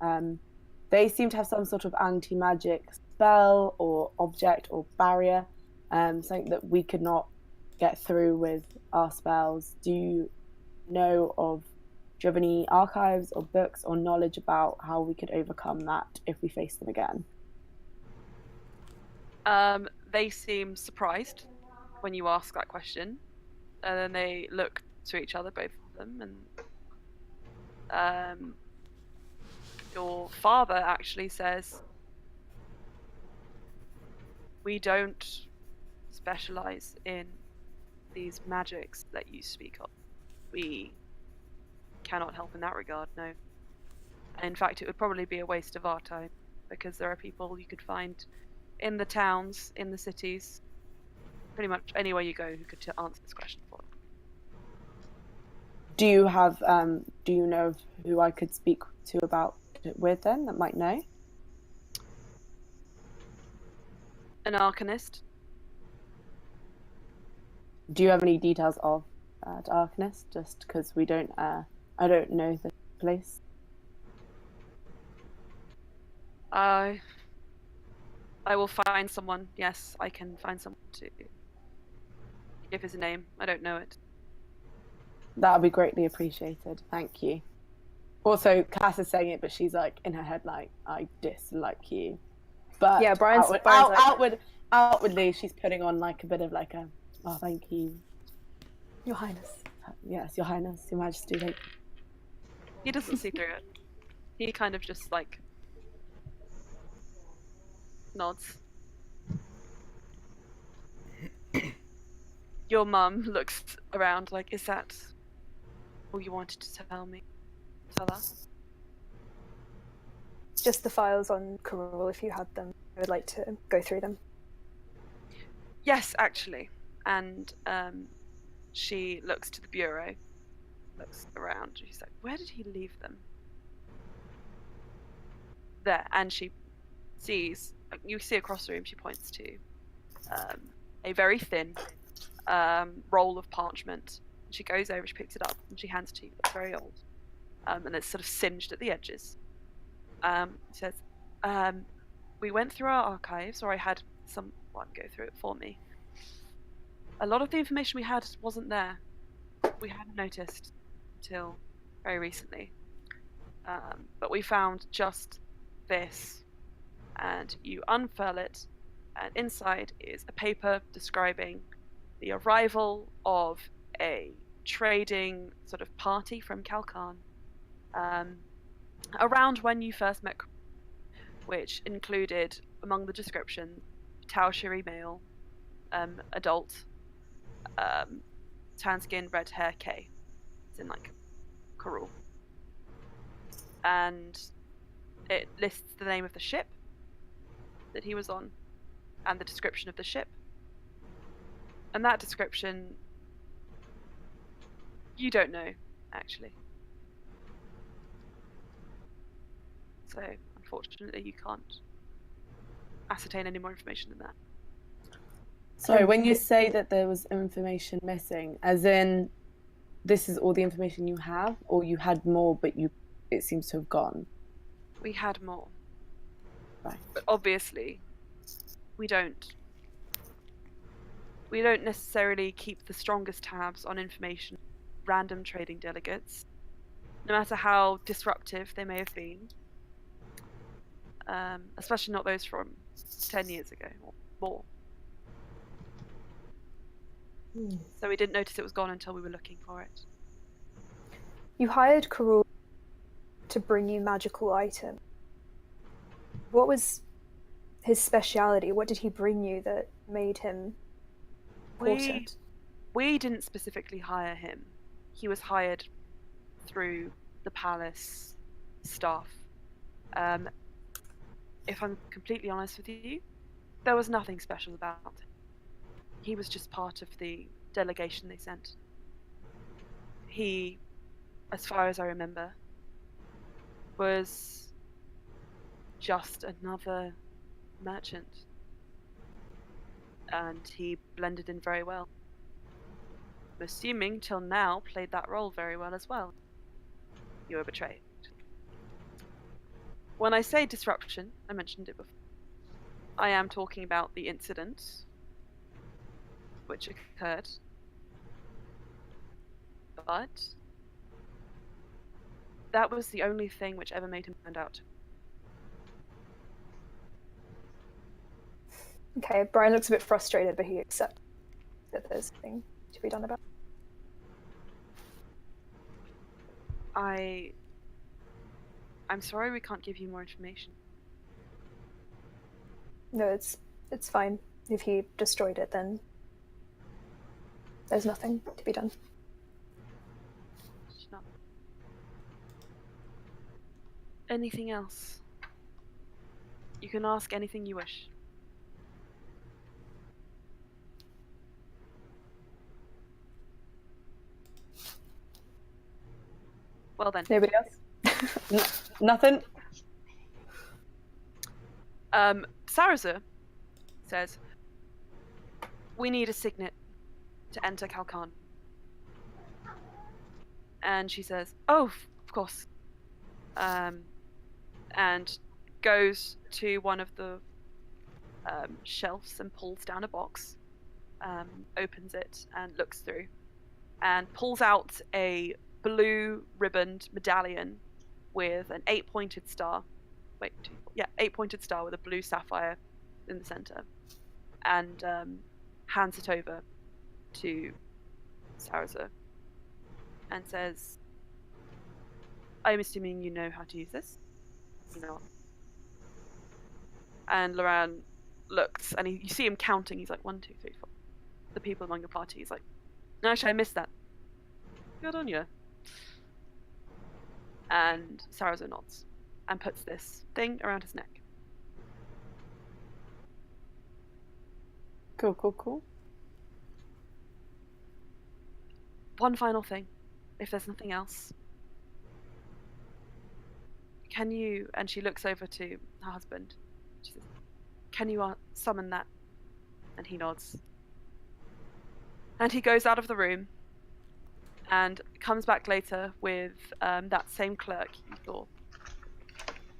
They seem to have some sort of anti-magic spell or object or barrier, something that we could not get through with our spells. Do you have any archives or books or knowledge about how we could overcome that if we face them again? They seem surprised when you ask that question, and then they look to each other, both of them, and your father actually says, "We don't specialize in these magics that you speak of. We cannot help in that regard, no. In fact, it would probably be a waste of our time, because there are people you could find in the towns, in the cities, pretty much anywhere you go who could answer this question for you." Do you know of who I could speak to about it with then that might know? An arcanist. Do you have any details of the arcanist? Just because I don't know the place. I will find someone. Yes, I can find someone to give his name. I don't know it. That would be greatly appreciated. Thank you. Also, Cass is saying it, but she's like in her head like, I dislike you. But yeah, Brian's outwardly, she's putting on like a bit of like a, oh, thank you, Your Highness. Yes, Your Highness, Your Majesty. Thank you. He doesn't see through it. He kind of just like nods. Your mum looks around like, is that all you wanted to tell me, fella? Just the files on Carul, if you had them. I would like to go through them. Yes, actually. And she looks to the bureau, looks around. She's like, where did he leave them? There. And she sees, you see across the room, she points to a very thin roll of parchment. She goes over, she picks it up, and she hands it to you. It's very old. And it's sort of singed at the edges. She says, we went through our archives, or I had someone go through it for me. A lot of the information we had wasn't there. We hadn't noticed until very recently. But we found just this. And you unfurl it, and inside is a paper describing the arrival of a trading sort of party from Kalkan around when you first met, which included, among the description, Taoshiri male, adult, tan skin, red hair, K. It's in like Karul. And it lists the name of the ship that he was on and the description of the ship. And that description, you don't know, actually. So, unfortunately, you can't ascertain any more information than that. Sorry, when you say that there was information missing, as in this is all the information you have, or you had more but it seems to have gone? We had more. Right. But obviously, we don't necessarily keep the strongest tabs on information, random trading delegates, no matter how disruptive they may have been, especially not those from 10 years ago or more. So we didn't notice it was gone until we were looking for it. You hired Karul to bring you magical items. What was his speciality? What did he bring you that made him important? We didn't specifically hire him. He was hired through the palace staff. If I'm completely honest with you, there was nothing special about him. He was just part of the delegation they sent. He, as far as I remember, was just another merchant. And he blended in very well. I'm assuming till now played that role very well as well. You were betrayed. When I say disruption, I mentioned it before, I am talking about the incident which occurred. But that was the only thing which ever made him stand out. Okay, Brian looks a bit frustrated, but he accepts that there's nothing to be done about it. I'm sorry we can't give you more information. No, it's fine. If he destroyed it, then there's nothing to be done. It's not. Anything else? You can ask anything you wish. Well then. Nobody else? Nothing? Saraza says, we need a signet to enter Kalkan. And she says, oh, of course. And goes to one of the shelves and pulls down a box, opens it and looks through, and pulls out a blue ribboned medallion with an 8-pointed star. 8-pointed star with a blue sapphire in the center, and hands it over to Saraza and says, I'm assuming you know how to use this? You know. And Loran looks, and you see him counting. He's like, 1, 2, 3, 4. The people among your party. He's like, no, actually, I missed that. Good on you. And Saraza nods and puts this thing around his neck. Cool. One final thing, if there's nothing else. Can you, and she looks over to her husband, she says, can you summon that? And he nods. And he goes out of the room and comes back later with that same clerk you saw,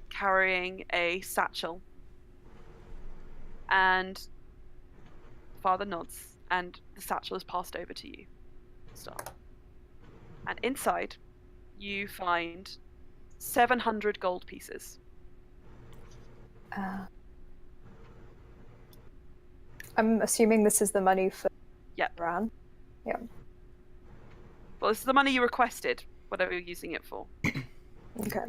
carrying a satchel. And Father nods, and the satchel is passed over to you. Stop. And inside, you find 700 gold pieces. I'm assuming this is the money for Yep. Ran. Yeah. Well, this is the money you requested, whatever you're using it for. Okay.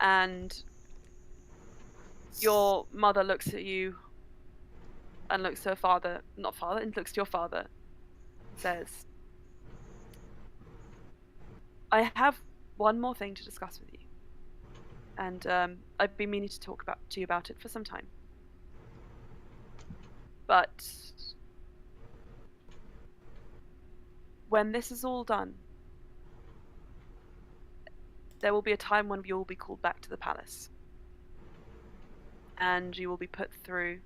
And your mother looks at you and looks to her father, and looks to your father, says, I have one more thing to discuss with you. And I've been meaning to talk to you about it for some time. But when this is all done, there will be a time when you will be called back to the palace. And you will be put through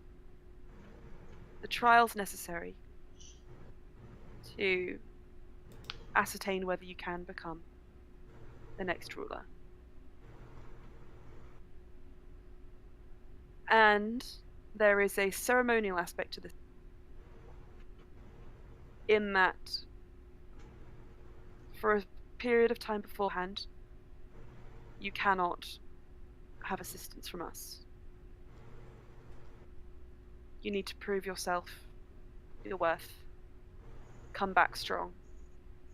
the trials necessary to ascertain whether you can become the next ruler. And there is a ceremonial aspect to this, in that for a period of time beforehand, you cannot have assistance from us. You need to prove yourself, your worth, come back strong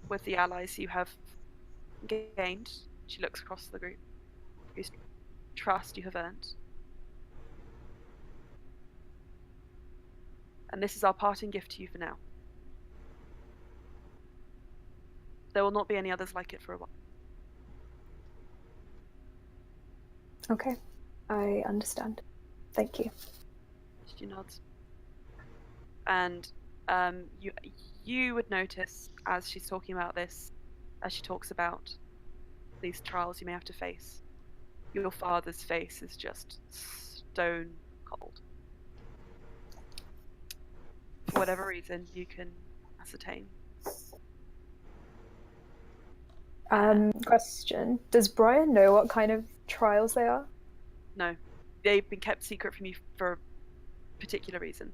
with the allies you have gained. She looks across the group, whose trust you have earned. And this is our parting gift to you for now. There will not be any others like it for a while. Okay. I understand. Thank you. She nods. And you would notice as she's talking about this, as she talks about these trials you may have to face, your father's face is just stone cold. For whatever reason, you can ascertain. Question. Does Brian know what kind of trials they are? No. They've been kept secret from you for a particular reason.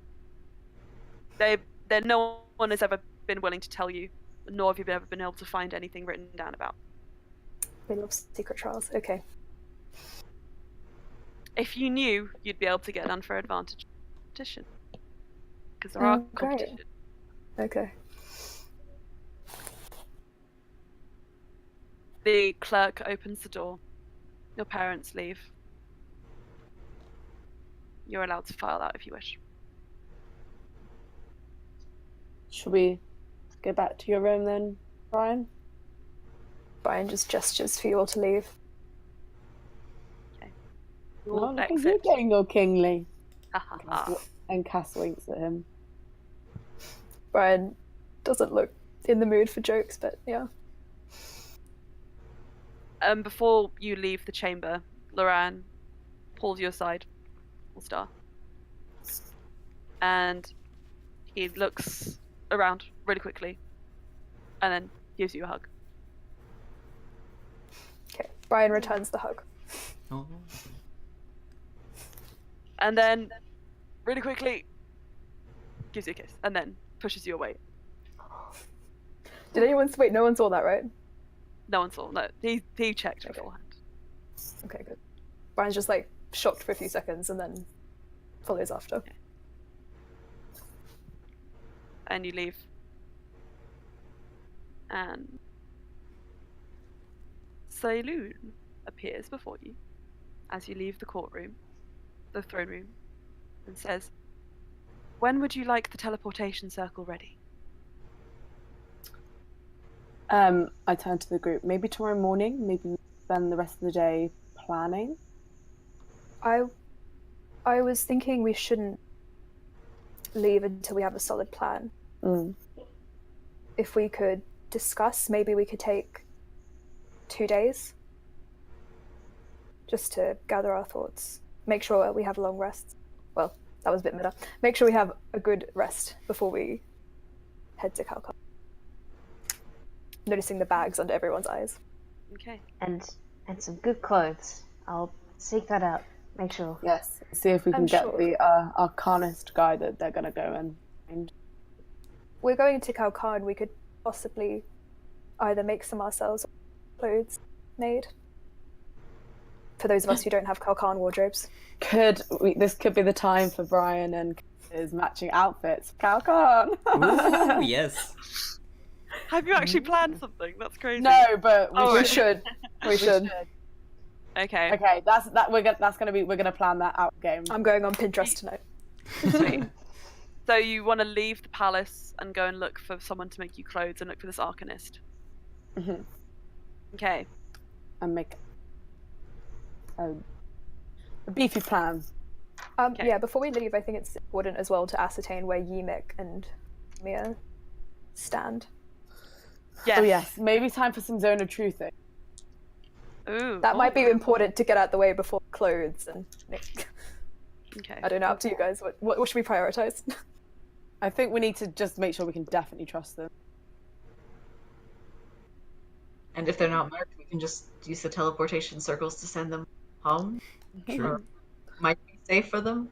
No one has ever been willing to tell you, nor have you ever been able to find anything written down about. They love secret trials. Okay. If you knew, you'd be able to get an unfair advantage competition. Because there are competition. Okay. The clerk opens the door. Your parents leave. You're allowed to file out if you wish. Should we go back to your room then, Brian? Brian just gestures for you all to leave. Okay. Oh, look at you getting all kingly. Ha ha ha. And Cass winks at him. Brian doesn't look in the mood for jokes, but yeah. Before you leave the chamber, Loran pulls you aside, All-Star. And he looks around really quickly and then gives you a hug. Okay. Brian returns the hug. Oh. And then really quickly gives you a kiss and then pushes you away. Did anyone wait? No one saw that, right? No one saw. No, he checked beforehand. Okay, good. Brian's just like shocked for a few seconds and then follows after. Okay. And you leave. And Slyan'ssun appears before you as you leave the courtroom, the throne room, and says, "When would you like the teleportation circle ready?" I turn to the group. Maybe tomorrow morning. Maybe spend the rest of the day planning. I I was thinking we shouldn't leave until we have a solid plan. If we could discuss, maybe we could take 2 days just to gather our thoughts. Make sure we have long rests. Well, that was a bit meta. Make sure we have a good rest before we head to Calcutta. Noticing the bags under everyone's eyes. Okay. And some good clothes. I'll seek that out. Make sure. Yes. See if we can I'm get sure. the arcanist guy that they're gonna go and find. We're going to Calcutta. We could possibly either make some ourselves or clothes made. For those of us who don't have Calcan wardrobes. This could be the time for Brian and his matching outfits. Calcan. Ooh, yes. Have you actually planned something? That's crazy. No, but We should. We should. Okay. Okay, we're gonna plan that out game. I'm going on Pinterest tonight. Sweet. So you want to leave the palace and go and look for someone to make you clothes and look for this arcanist. Mhm. Okay. And make a beefy plan. Okay. Yeah, before we leave, I think it's important as well to ascertain where Yimik and Mia stand. Yes. Oh yes, maybe time for some zone of truthing. Ooh. That might be important to get out the way before clothes and Okay. I don't know, up to you guys. What should we prioritize? I think we need to just make sure we can definitely trust them. And if they're not marked, we can just use the teleportation circles to send them home. True. Or might be safe for them.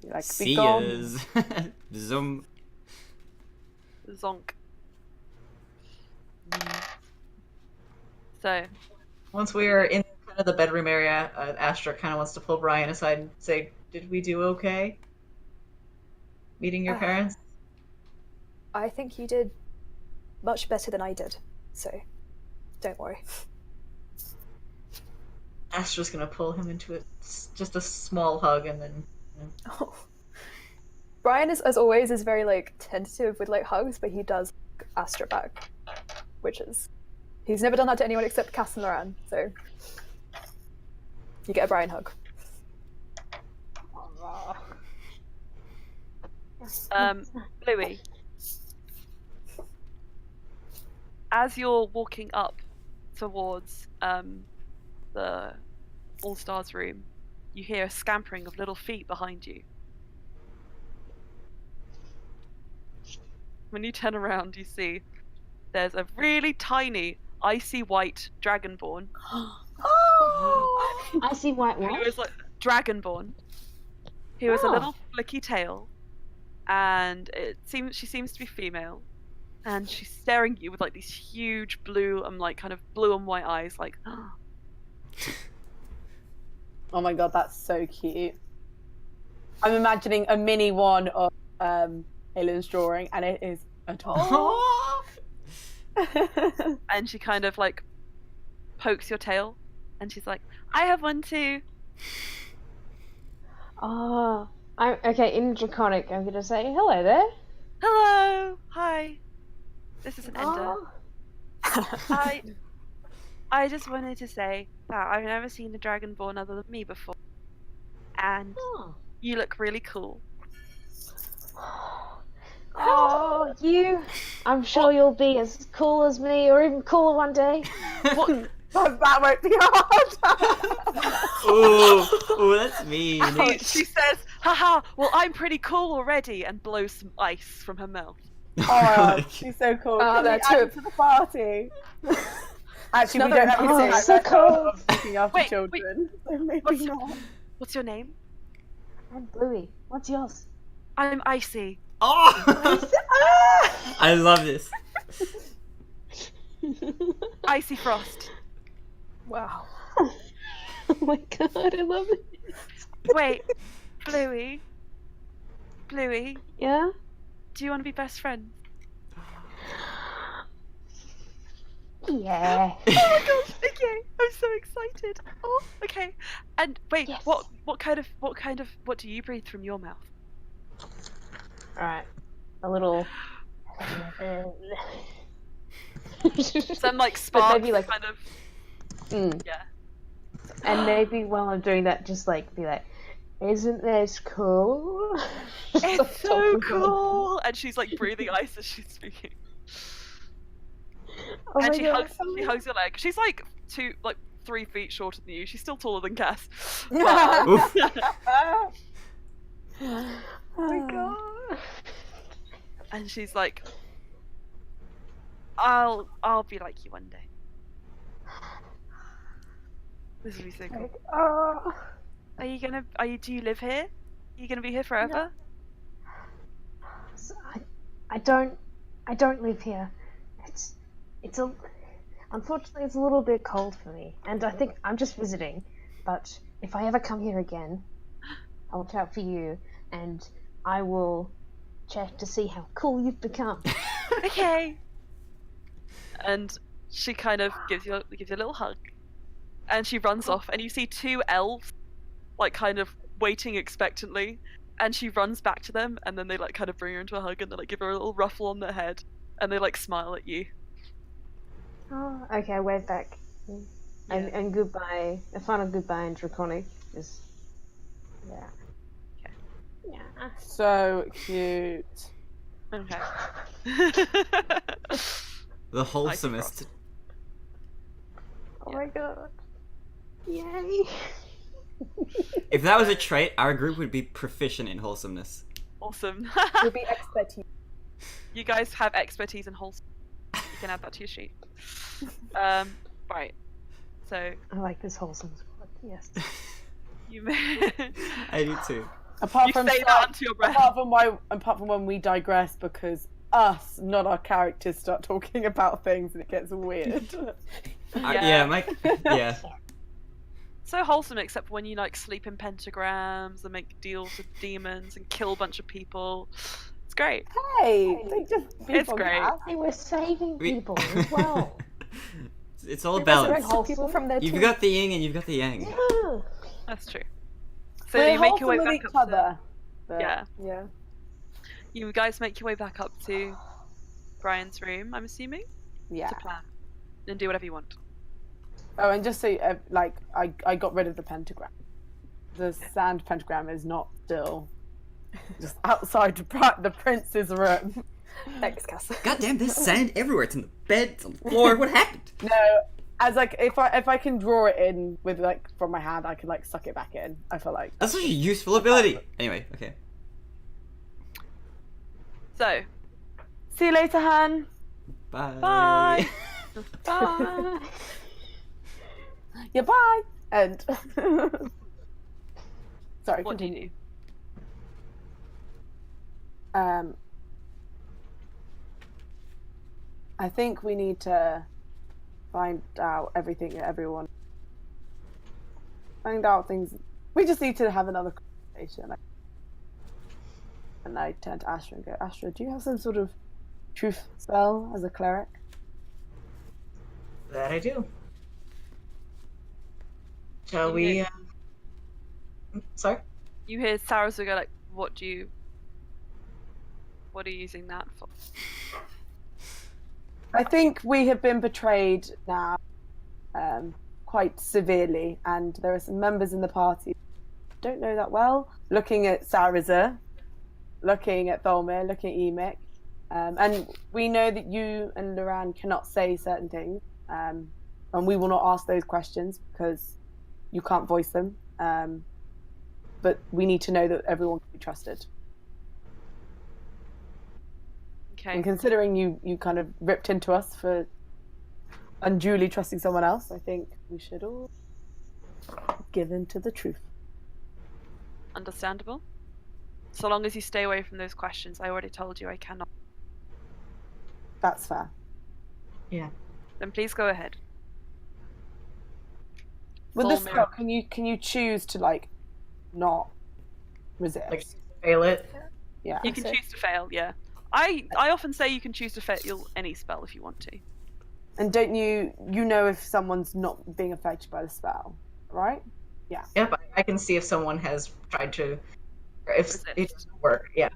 Like, be See gone. yas. Zoom. Zonk. So, Once we are in kind of the bedroom area, Astra kind of wants to pull Brian aside and say, "Did we do okay? Meeting your parents?" I think you did much better than I did, so don't worry. Astra's gonna pull him into just a small hug and then. Oh. Brian is, as always, is very like tentative with like hugs, but he does Astra back, which is he's never done that to anyone except Cass and Loran. So you get a Brian hug. Bluey, as you're walking up towards the All Stars room, you hear a scampering of little feet behind you. When you turn around, you see there's a really tiny, icy white dragonborn. I see white Who one. is like dragonborn. Who has a little flicky tail, and she seems to be female, and she's staring at you with like these huge blue and like kind of blue and white eyes, like. Oh my god, that's so cute. I'm imagining a mini one of Aylin's drawing, and it is adorable. And she kind of like pokes your tail, and she's like, "I have one too." Oh, okay. In Draconic, I'm gonna say hello there. Hello, hi. This is an ender. Oh. I just wanted to say that I've never seen a dragonborn other than me before, and Oh. you look really cool. Oh, you! I'm sure you'll be as cool as me, or even cooler one day. What? That won't be hard. Ooh, that's mean. She says, "Haha! Well, I'm pretty cool already," and blows some ice from her mouth. Oh, she's so cool. Oh, Can we that's add true. her to the party. Actually, we Another don't have important any thing. So cool. of looking after Wait, children. So maybe What's- not. What's your name? I'm Bluey. What's yours? I'm Icy. Oh! I love this. Icy Frost. Wow. Oh my god, I love it. Wait, Bluey. Bluey, Yeah? do you want to be best friends? Yeah. Oh my gosh, okay. I'm so excited. Oh, okay. And wait, Yes. what do you breathe from your mouth? Alright. A little. Some like sparks maybe, like- kind of Mm. yeah. And maybe while I'm doing that, just like be like, "Isn't this cool?" It's so cool! And she's like breathing ice as she's speaking. Oh And my she God. hugs your leg. She's like 3 feet shorter than you. She's still taller than Cass. But, Oof. Oh my God. and she's like, I'll be like you one day. This will be so cool. Oh. Do you live here? Are you gonna be here forever? So I don't live here. Unfortunately it's a little bit cold for me, and I think I'm just visiting. But if I ever come here again, I'll watch out for you, and I will check to see how cool you've become. Okay. And she kind of gives you a little hug, and she runs off, and you see 2 elves, like kind of waiting expectantly, and she runs back to them, and then they like kind of bring her into a hug, and they like give her a little ruffle on the head, and they like smile at you. Oh, okay, I wave back. And goodbye. A final goodbye in Draconic. Just yeah. Okay. Yeah. So cute. Okay. The wholesomest. Oh my God. Yay. If that was a trait, our group would be proficient in wholesomeness. Awesome. Will be expertise. You guys have expertise in wholesome. You can add that to your sheet. Right. So I like this wholesome squad. Yes. you may I do too. Apart you from say that under your breath. apart from when we digress because us, not our characters, start talking about things and it gets weird. Yeah. So wholesome, except when you like sleep in pentagrams and make deals with demons and kill a bunch of people. It's great. Hey, they just It's great. They were saving people as well. It's all Resurrect balanced. some people from their You've tomb. got the yin and you've got the yang. Yeah. That's true. So We're you make your way wholesome back with up each other. but- Yeah. Yeah. You guys make your way back up to Brian's room, I'm assuming, Yeah. to plan and do whatever you want. Oh, and just so I got rid of the pentagram. The sand pentagram is not still just outside the prince's room. Thanks, Cass. God damn, there's sand everywhere. It's in the bed, it's on the floor. What happened? No, as like if I can draw it in with like from my hand, I can like suck it back in. I feel like That's such a useful ability. Anyway, okay. So, see you later, Han. Bye. Bye. Bye. Yeah, bye. And sorry, what do you continue. do? I think we need to find out everything that everyone. Find out things. We just need to have another conversation. And I turn to Astra and go, Astra, do you have some sort of truth spell as a cleric? That I do. Shall we? Sorry. You hear Sarah's go like, what are you using that for? I think we have been betrayed now quite severely, and there are some members in the party who don't know that well. Looking at Saraza, looking at Tholmir, looking at Emic, and we know that you and Loran cannot say certain things, and we will not ask those questions because you can't voice them. But we need to know that everyone can be trusted. Okay. And considering you kind of ripped into us for unduly trusting someone else, I think we should all give in to the truth. Understandable. So long as you stay away from those questions. I already told you I cannot. That's fair. Yeah. Then please go ahead. With this Tholmir. spell, can you choose to like not resist? Like fail it. Yeah. You can choose to fail, yeah. I often say you can choose to fail any spell if you want to. And don't you know if someone's not being affected by the spell, right? Yeah. Yep, I can see if someone has tried to, or if Resist. it doesn't work. Yeah.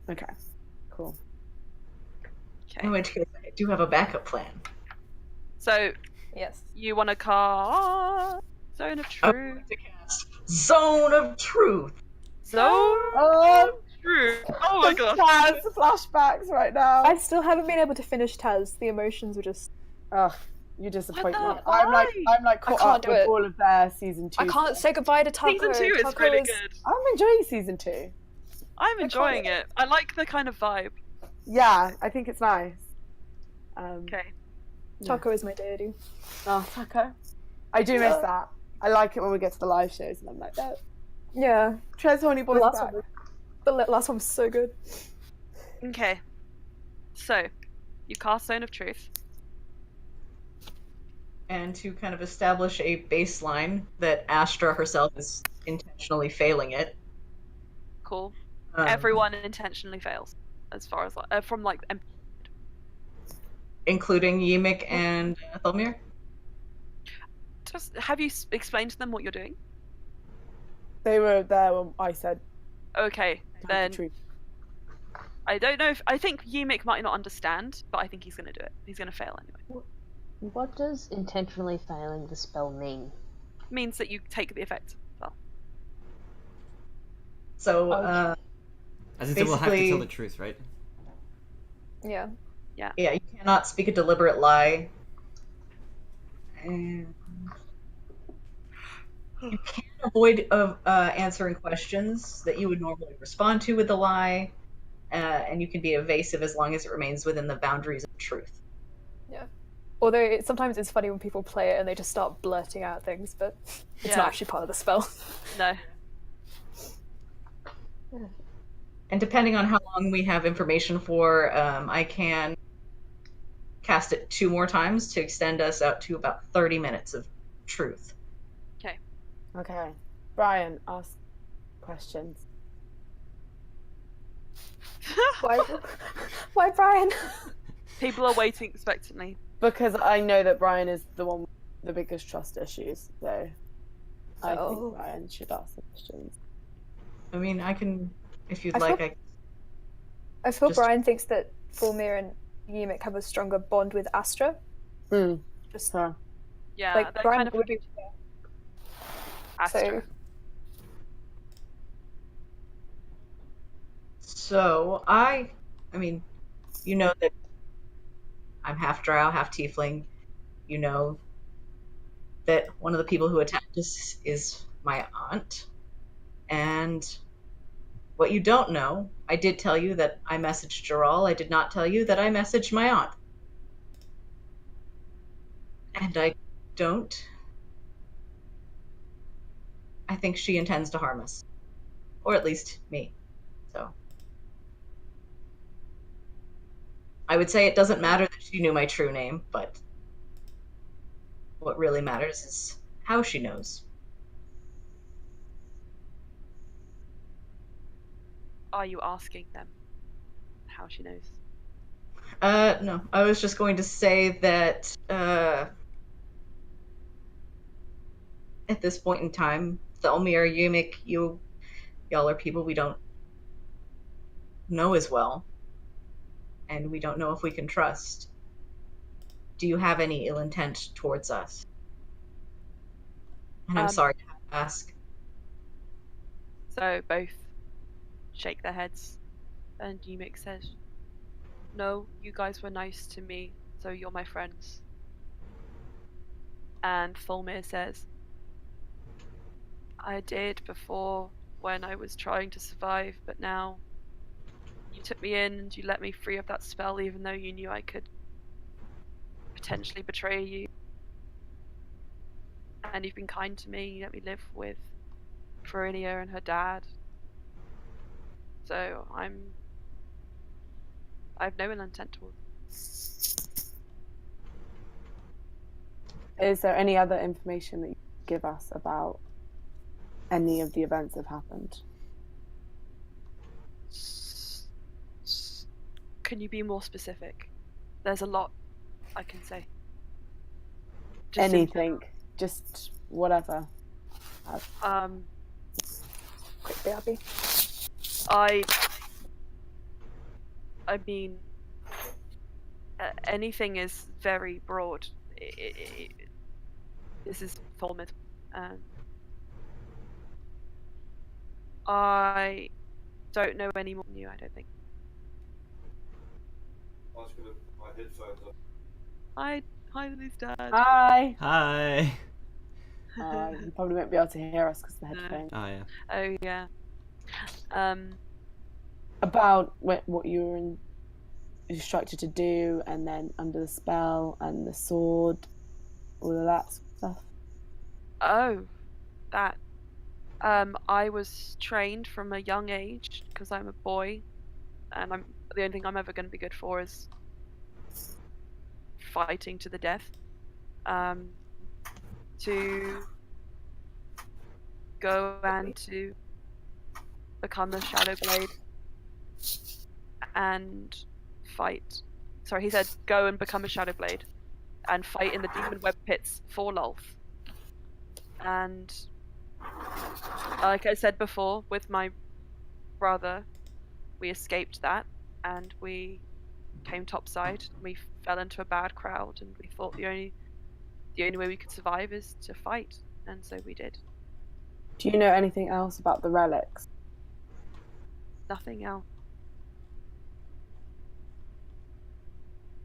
Okay. Cool. Okay. In which case, I do have a backup plan. So Yes. you want to cast Zone of I would Truth. like to cast Zone of Truth. Zone Oh, of Truth. Oh my gosh. Taz flashbacks right now. I still haven't been able to finish Taz. The emotions were just. Ugh, you disappoint me. What the- I'm like I caught can't up do with it. all of their season 2. I can't say goodbye to Taco. Season 2 is Taco really good. I'm enjoying season 2. I'm enjoying it. I like the kind of vibe. Yeah, I think it's nice. Okay. Taco is my deity. Oh, Taco. I do miss that. I like it when we get to the live shows and I'm like, oh, Yeah. Trez Horny The Boy's last back. one. The last one was so good. Okay. So, you cast Zone of Truth. And to kind of establish a baseline that Astra herself is intentionally failing it. Cool. um, Everyone intentionally fails, as far as from like. including Ymik and Thelmir. Just have you explained to them what you're doing? They were there when I said Okay, the then truth. I don't know if I think Ymik might not understand, but I think he's gonna do it. He's gonna fail anyway. What does intentionally failing the spell mean? Means that you take the effect. Well, So, As in, we'll have to Basically- tell the truth, right? Yeah. yeah, you cannot speak a deliberate lie. And you can't avoid answering questions that you would normally respond to with a lie. And you can be evasive as long as it remains within the boundaries of truth. Although sometimes it's funny when people play it and they just start blurting out things, but it's Yeah. not actually part of the spell. no. And depending on how long we have information for, I can cast it 2 more times to extend us out to about 30 minutes of truth. Okay. Brian, ask questions. Why, Brian? People are waiting expectantly. Because I know that Brian is the one with the biggest trust issues, so I Oh. think Brian should ask the questions. I mean, I can, if you'd I like, feel- I I feel Just- Brian thinks that Fulmir and Ymik have a stronger bond with Astra. Just So, Yeah, like they're Brian kind of would be. Astra. So I mean, you know that I'm half drow, half tiefling. You know that one of the people who attacked us is my aunt. And what you don't know, I did tell you that I messaged Jaral. I did not tell you that I messaged my aunt. And I think she intends to harm us. Or at least me. So I would say it doesn't matter that she knew my true name, but what really matters is how she knows. Are you asking them how she knows? No. I was just going to say that, at this point in time, Thelmir, Ymik, y'all are people we don't know as well. And we don't know if we can trust. Do you have any ill intent towards us? And I'm sorry to have to ask. So both shake their heads, and Ymik says, "No, you guys were nice to me, so you're my friends." And Fulmir says, "I did before when I was trying to survive, but now you took me in and you let me free of that spell, even though you knew I could potentially betray you. And you've been kind to me. You let me live with Perinia and her dad. So I have no ill intent towards." is there any other information that you can give us about any of the events that have happened? Can you be more specific? There's a lot I can say. Anything, just whatever. Quickly, Abby. I mean, anything is very broad. This is Fulmid, I don't know any more than you, I don't think. I was gonna put my headphones on. Hi, Lily's dad. Hi. Hi. You probably won't be able to hear us because of the No. headphones. Oh yeah. Oh yeah. About what you were instructed to do, and then under the spell and the sword, all of that stuff. Oh, that. I was trained from a young age because I'm a boy, and the only thing I'm ever going to be good for is fighting to the death. To go and to become a shadow blade and fight. Sorry, he said go and become a shadow blade and fight in the demon web pits for Lolth. And like I said before, with my brother, we escaped that and we came topside. We fell into a bad crowd and we thought the only way we could survive is to fight, and so we did. Do you know anything else about the relics? Nothing else.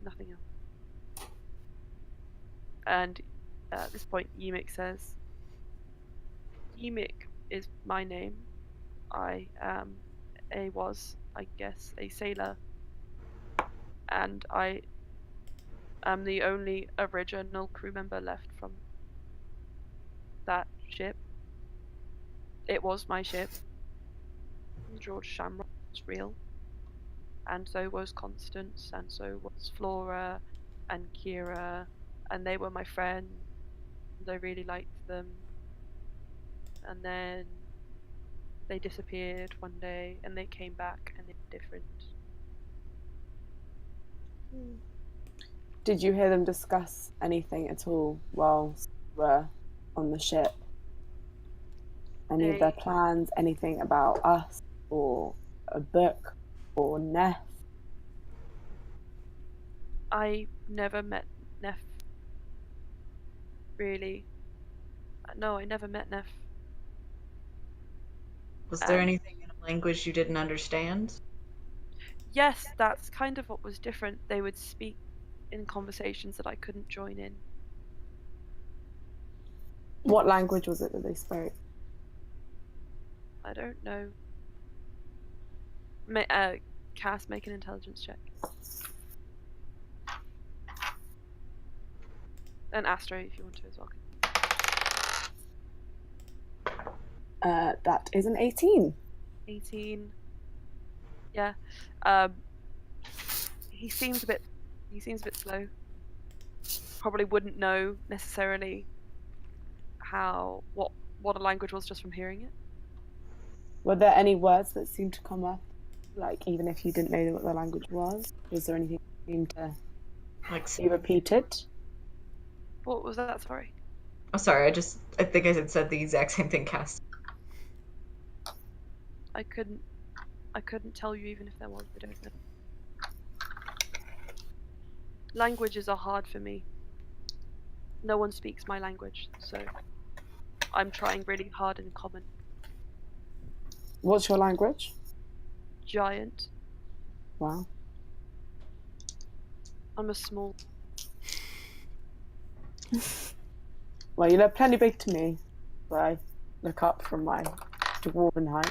Nothing else. And at this point, Ymik says, Ymik is my name. I am I guess, a sailor. And I am the only original crew member left from that ship. It was my ship. George Shamrock was real. And so was Constance, and so was Flora and Kira, and they were my friends. I really liked them. And then they disappeared one day, and they came back, and they were different. Did you hear them discuss anything at all while we were on the ship? Any of their plans? Anything about us, or a book, or Neff? I never met Neff. Really. No, I never met Neff. Was there anything in a language you didn't understand? Yes, that's kind of what was different. They would speak in conversations that I couldn't join in. What language was it that they spoke? I don't know. Cass, make an intelligence check. And Astro, if you want to as well. That is an 18. 18. Yeah. He seems a bit slow. Probably wouldn't know necessarily what a language was just from hearing it. Were there any words that seemed to come up, like even if you didn't know what the language was? Was there anything that seemed to be repeated? What was that? Sorry. I'm sorry. I think I said the exact same thing, Cass. I couldn't tell you even if there was. I don't know. Languages are hard for me. No one speaks my language, so I'm trying really hard in common. What's your language? Giant. Wow. I'm a small. Well, you look plenty big to me, but I look up from my dwarven height.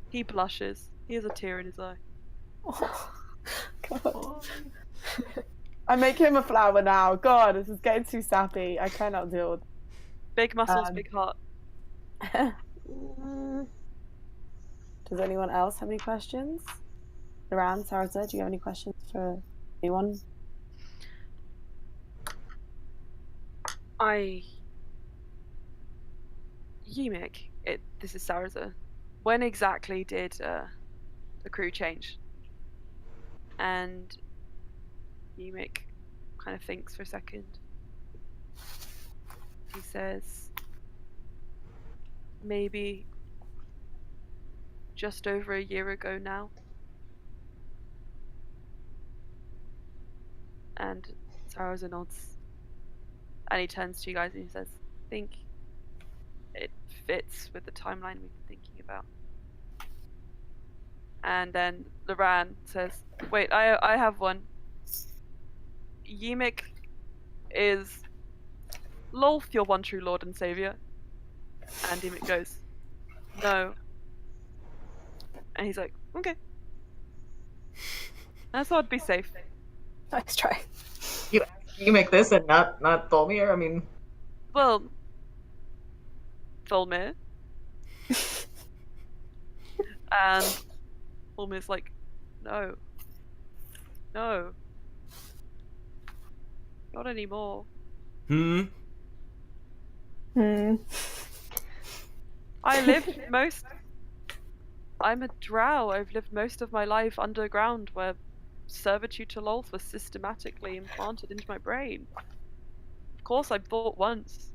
He blushes. He has a tear in his eye. Oh, God. I make him a flower now. God, this is getting too sappy. I cannot deal with it. Big muscles, big heart. Does anyone else have any questions? Around Sarasa, do you have any questions for anyone? Ymik, this is Sarasa. When exactly did the crew change? And Ymik kind of thinks for a second. He says, maybe just over a year ago now. And Sarasa nods. And he turns to you guys and he says, think fits with the timeline we've been thinking about. And then Loran says, wait, I have one. Ymik is Lolth, your one true lord and savior. And Ymik goes, no. And he's like, okay. I thought I'd be safe. Nice try. You make this and not Tholmir? I mean, Well, Tholmir. And Tholmir's like, no. No. Not anymore. Hmm. I'm a drow. I've lived most of my life underground where servitude to Lolth was systematically implanted into my brain. Of course I thought once.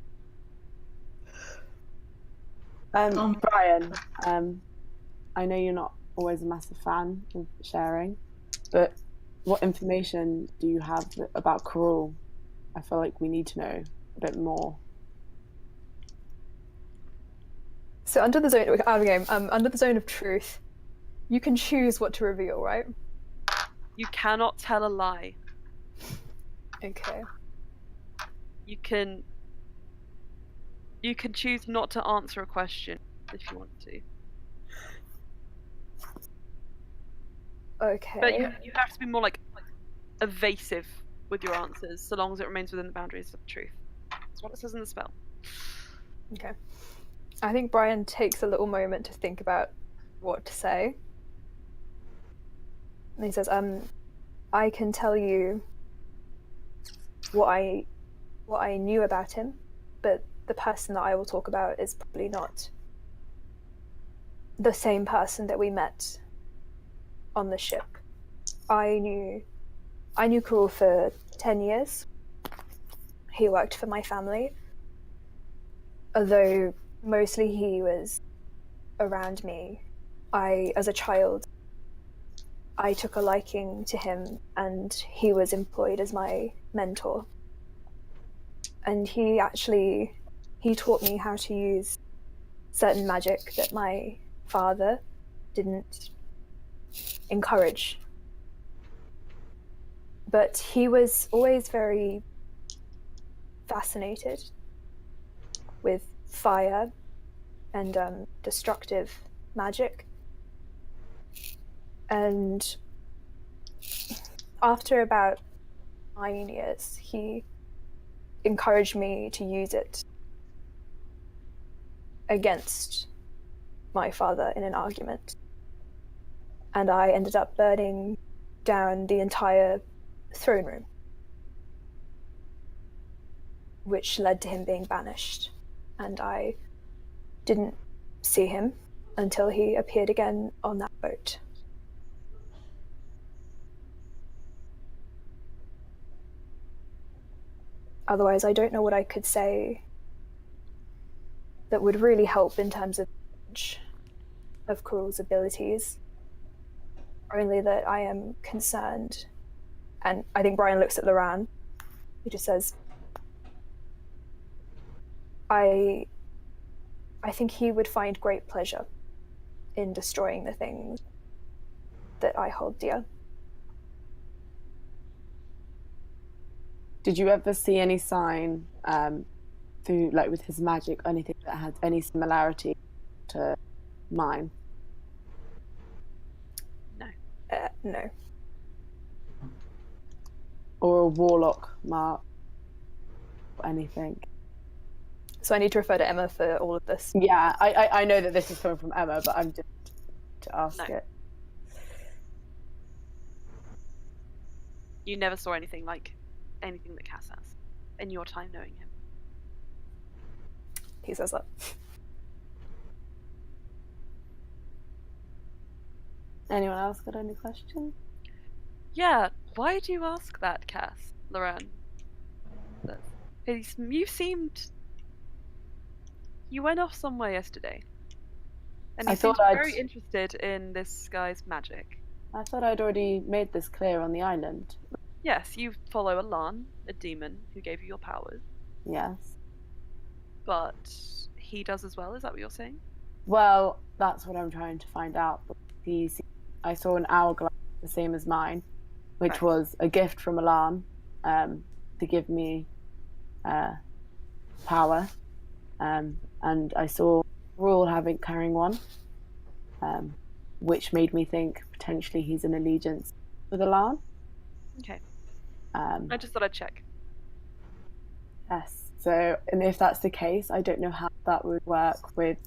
Brian, I know you're not always a massive fan of sharing, but what information do you have about Karul? I feel like we need to know a bit more. So under the zone, out of the game, under the zone of truth, you can choose what to reveal, right? You cannot tell a lie. Okay. You can choose not to answer a question if you want to. Okay. But you have to be more like evasive with your answers, so long as it remains within the boundaries of truth. That's what it says in the spell. Okay. I think Brian takes a little moment to think about what to say. And he says, I can tell you what I knew about him, but the person that I will talk about is probably not the same person that we met on the ship. I knew Karul for 10 years. He worked for my family, although mostly he was around me. As a child, I took a liking to him, and he was employed as my mentor. And he taught me how to use certain magic that my father didn't encourage. But he was always very fascinated with fire and destructive magic. And after about 9 years, he encouraged me to use it against my father in an argument. And I ended up burning down the entire throne room, which led to him being banished. And I didn't see him until he appeared again on that boat. Otherwise, I don't know what I could say that would really help in terms of Karul's abilities. Only that I am concerned, and I think Brian looks at Loran. He just says, I think he would find great pleasure in destroying the things that I hold dear. Did you ever see any sign through, like, with his magic, or anything that had any similarity to mine? No. Or a warlock mark? Or anything? So I need to refer to Emma for all of this. Yeah, I know that this is coming from Emma, but I'm just to ask it. You never saw anything like anything that Cass has in your time knowing him. He says that. Anyone else got any questions? Yeah, why do you ask that, Cass? Loran? You went off somewhere yesterday. And you seemed very interested in this guy's magic. I thought I'd already made this clear on the island. Yes, you follow Alan, a demon who gave you your powers. Yes. But he does as well. Is that what you're saying? Well, that's what I'm trying to find out. I saw an hourglass the same as mine, which Right. was a gift from Alan to give me power. And I saw Raul carrying one, which made me think potentially he's in allegiance with Alan. Okay. Um, I just thought I'd check. yes. So, and if that's the case, I don't know how that would work with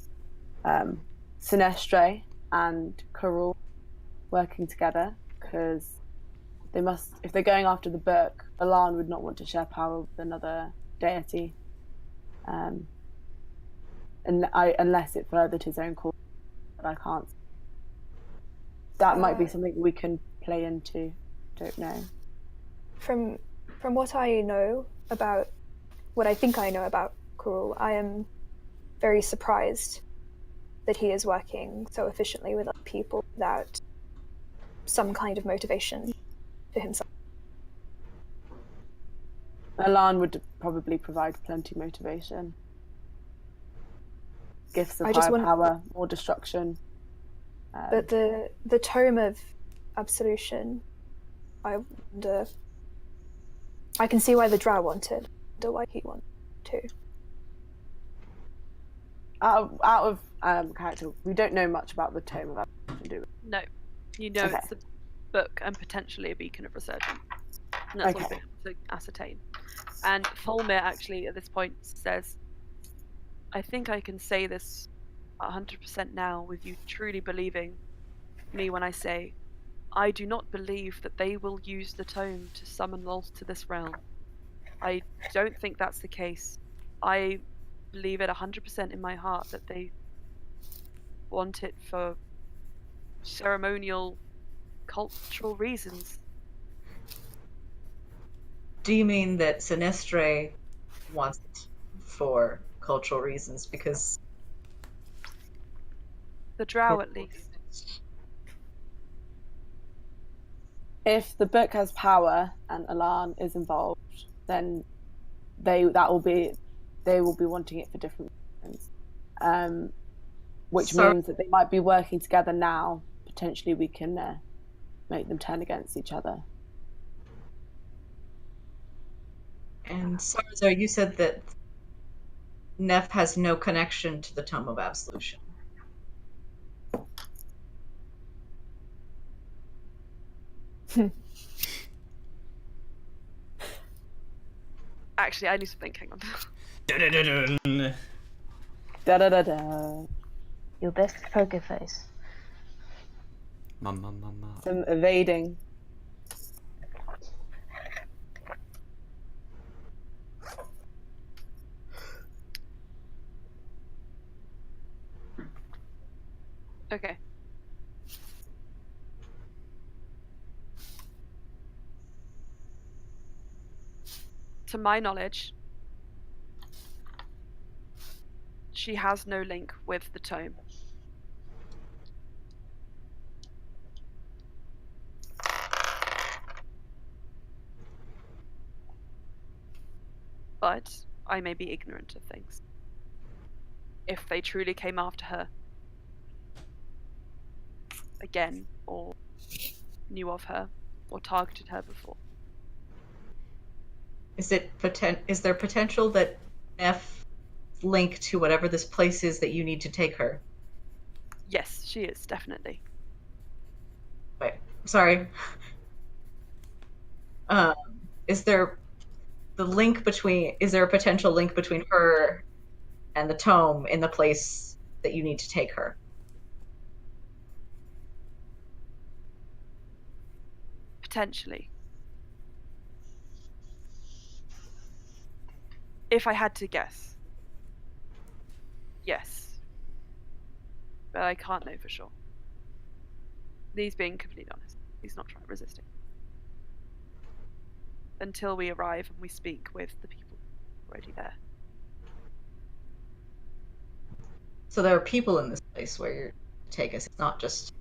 Sinestre and Karul working together, because they must, if they're going after the book, Alan would not want to share power with another deity, unless it furthered his own cause. But I can't. That might be something we can play into. Don't know. From what I know about, what I think I know about Kurul, I am very surprised that he is working so efficiently with other people without some kind of motivation for himself. Alan would probably provide plenty motivation. Gifts of I just higher want- power, more destruction. But the tome of absolution, I wonder. I can see why the Drow wanted. I wonder why he wanted to. Out of character, we don't know much about the tome of absolution, do we? No, you know Okay. it's a book and potentially a beacon of resurgence. And that's what we've been able to ascertain. And Fulmir actually at this point says, I think I can say this 100% now with you truly believing me when I say, I do not believe that they will use the tome to summon Lolth to this realm. I don't think that's the case. I believe it 100% in my heart that they want it for ceremonial, cultural reasons. Do you mean that Sinestre wants it for cultural reasons? Because The Drow, at least. If the book has power and Alan is involved, then they will be wanting it for different reasons. Which means that they might be working together now. Potentially, we can make them turn against each other. And Sarzo, you said that Neff has no connection to the Tome of Absolution. Actually, I need to think. Hang on. Dun-dun-dun-dun. Da da da da. Your best poker face. Mama. Some evading. Okay. To my knowledge, she has no link with the tome. But I may be ignorant of things. If they truly came after her again, or knew of her, or targeted her before. Is there potential that Neff link to whatever this place is that you need to take her? Yes, she is, definitely. Wait, sorry. Is there a potential link between her and the tome in the place that you need to take her? Potentially. If I had to guess. Yes. But I can't know for sure. He's being completely honest. He's not resisting. Until we arrive and we speak with the people already there. So there are people in this place where you're to take us. It's not just...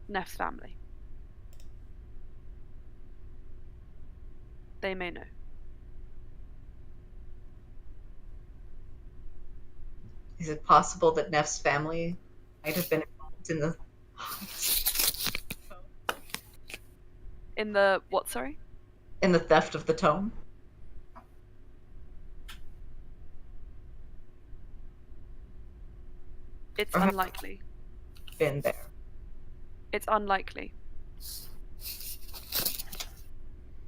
Neff's family. They may know. Is it possible that Neff's family might have been involved In the what? Sorry. in the theft of the tome? It's Uh-huh. unlikely. Been there. It's unlikely.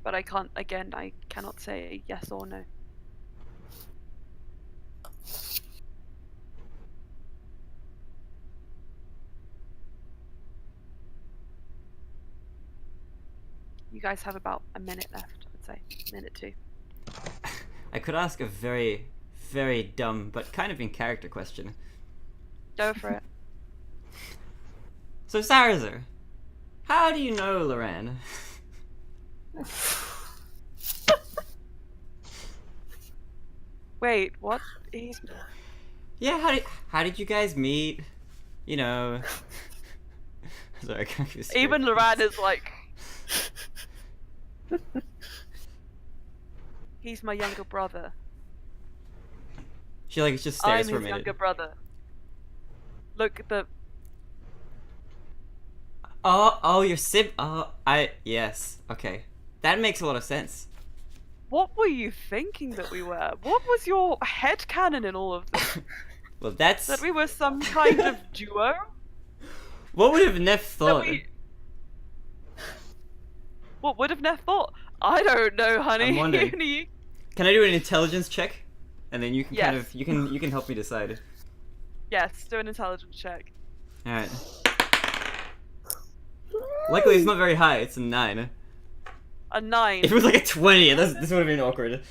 But I cannot say yes or no. You guys have about a minute left, I'd say. Minute 2. I could ask a very, very dumb but kind of in character question. Go for it. So, Sarazer, how do you know Loran? Wait, what? He's... Yeah, how did you guys meet? You know. Sorry, I can't keep this straight. Even Loran is like... He's my younger brother. She like just I'm stares for a his minute. younger brother. Look at the... Oh, your yes, okay. That makes a lot of sense. What were you thinking that we were? What was your headcanon in all of this? Well, that's... That we were some kind of duo? What would have Neff thought? What would have Neff thought? I don't know, honey. I'm wondering. You- Can I do an intelligence check? And then you can kind Yes. of, you can help me decide. Yes, do an intelligence check. Alright. Luckily it's not very high, it's a 9. A 9. If it was like a 20, this would have been awkward.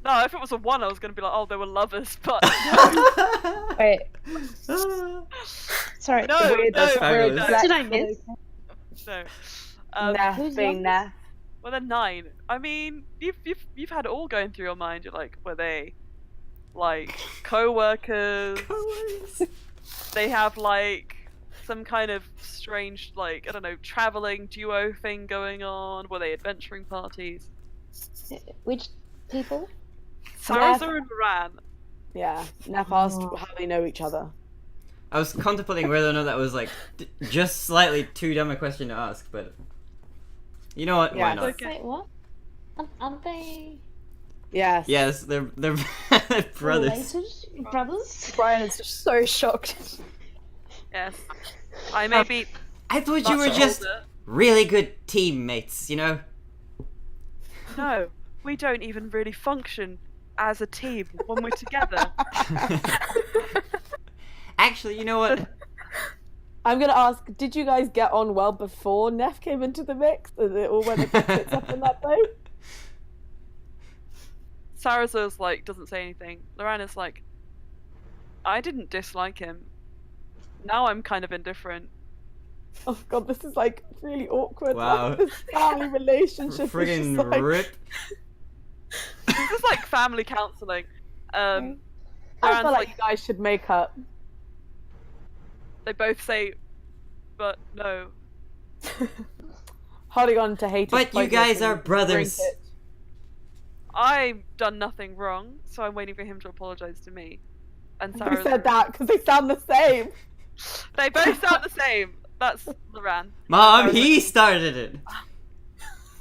No, if it was a 1, I was going to be like, oh, they were lovers, but... Wait, sorry. No, That's no, fabulous. no, Did I miss? no. Neff who's being youngest? Neff. Well, they're 9. I mean, you've had it all going through your mind. You're like, were they, like, co-workers? They have, like, some kind of strange, like, I don't know, traveling duo thing going on? Were they adventuring parties? Which people? Sarazer and Moran. Yeah, Neff asked how they know each other. I was contemplating whether or not that was like just slightly too dumb a question to ask, but you know what? Why Yeah. not? Okay. Wait, what? Aren't they Yes. Yes, they're brothers. related? Brothers? Brian is just so shocked. Yes. I may be I thought you much were just older. really good teammates, you know? No, we don't even really function as a team when we're together. Actually, you know what? I'm gonna ask, did you guys get on well before Neff came into the mix? Is it all when it fits up in that boat? Sarazer's like, doesn't say anything. Lorana's like, I didn't dislike him. Now I'm kind of indifferent. Oh god, this is like really awkward. Wow. Like, this family relationship is Friggin' just like... rip. This is like family counseling. I Loran's feel like you guys should make up. they both say, but no. Holding on to hate. But you guys are brothers. I've done nothing wrong, so I'm waiting for him to apologize to me. And Who Sarah's said that? Because they sound the same. They both sound the same. That's Loran. Mom, he started it.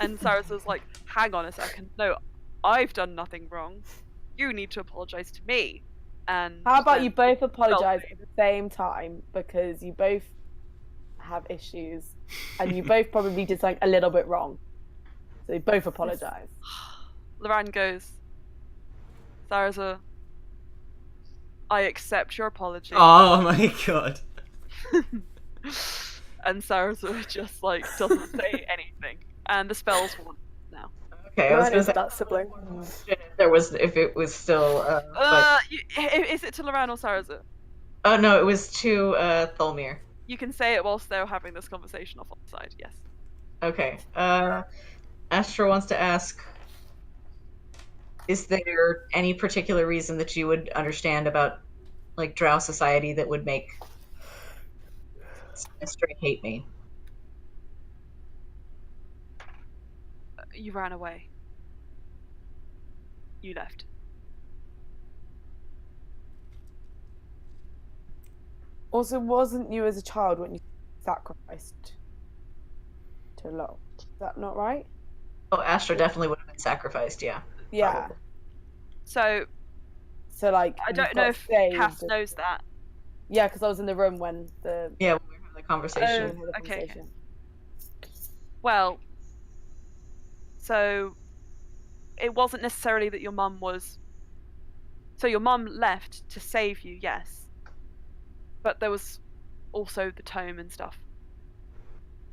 And Sarazer's like, hang on a second. No, I've done nothing wrong. You need to apologize to me. And How about then- you both apologise at the same time, because you both have issues and you both probably did something a little bit wrong. So you both apologise. Loran goes, Sarazer, I accept your apology. Oh my god. And Sarazer just like doesn't say anything. And the spell's won now. Okay, I was Brian gonna is say that sibling. if it was still Is it to Loran or Sarazer? oh no, it was to Tholmir. You can say it whilst they're having this conversation off on the side, yes. Okay. Astra wants to ask, is there any particular reason that you would understand about like Drow society that would make Astra hate me? You ran away. You left. Also, wasn't you as a child when you sacrificed to Lot? Is that not right? Oh, Astra definitely would have been sacrificed, yeah. Yeah. Probably. So So like, I you don't know got if saved Cass and- knows that. Yeah, because I was in the room when the Yeah, when we were having the conversation. when we had the okay. conversation. Well, so it wasn't necessarily that your mum was. So your mum left to save you, yes. But there was also the tome and stuff,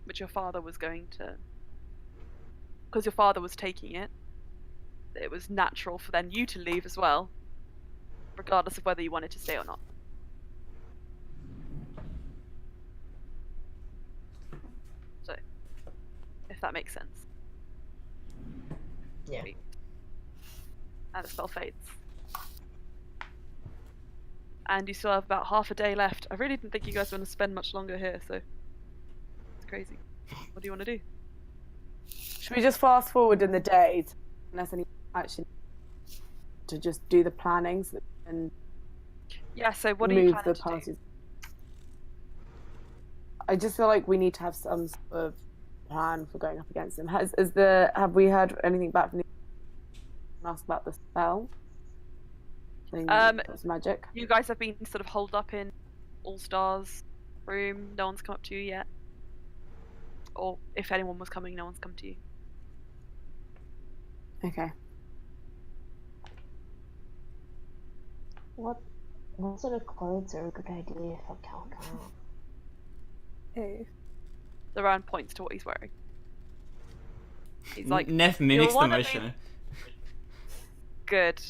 which your father was going to. Because your father was taking it, it was natural for then you to leave as well, regardless of whether you wanted to stay or not. So, if that makes sense. Yeah. And the spell fades. And you still have about half a day left. I really didn't think you guys were going to spend much longer here, so it's crazy. What do you want to do? Should we just fast forward in the day unless any actually to just do the plannings and Yeah, so what are you move planning the to parties? I just feel like we need to have some sort of plan for going up against them. Have we heard anything back from the asked about the spell? It's magic. You guys have been sort of holed up in All Stars room. No one's come up to you yet. Or if anyone was coming, no one's come to you. Okay. What sort of clothes are a good idea for Calcar? Oh. The round points to what he's wearing. He's like, Neff mimics the wanna motion. good.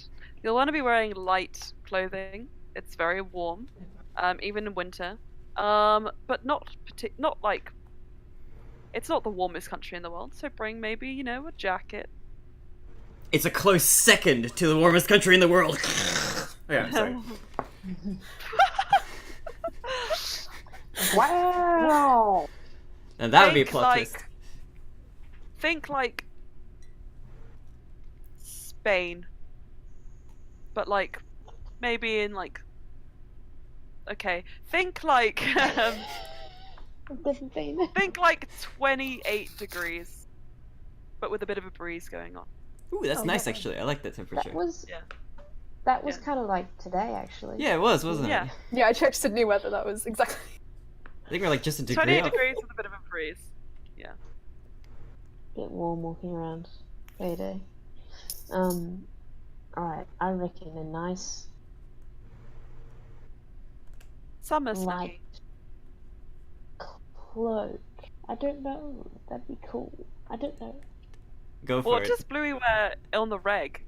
You'll want to be wearing light clothing. It's very warm, even in winter. But not like. It's not the warmest country in the world, so bring maybe a jacket. It's a close second to the warmest country in the world. Yeah, sorry. Wow. And that would be a Think plot like- twist. Think like Spain, but like maybe in like. Okay, think like think like 28 degrees, but with a bit of a breeze going on. Ooh, that's Oh, nice that- actually. I like that temperature. That was Yeah. kind of like today, actually. Yeah, it was, wasn't Yeah. it? Yeah, I checked Sydney weather. That was exactly. I think we're like just a degree 28 up. degrees with a bit of a breeze. Yeah. Bit warm walking around day day. Alright, I reckon a nice Summer light snowy. cloak. I don't know. That'd be cool. I don't know. Go for What it. does Bluey wear on the reg?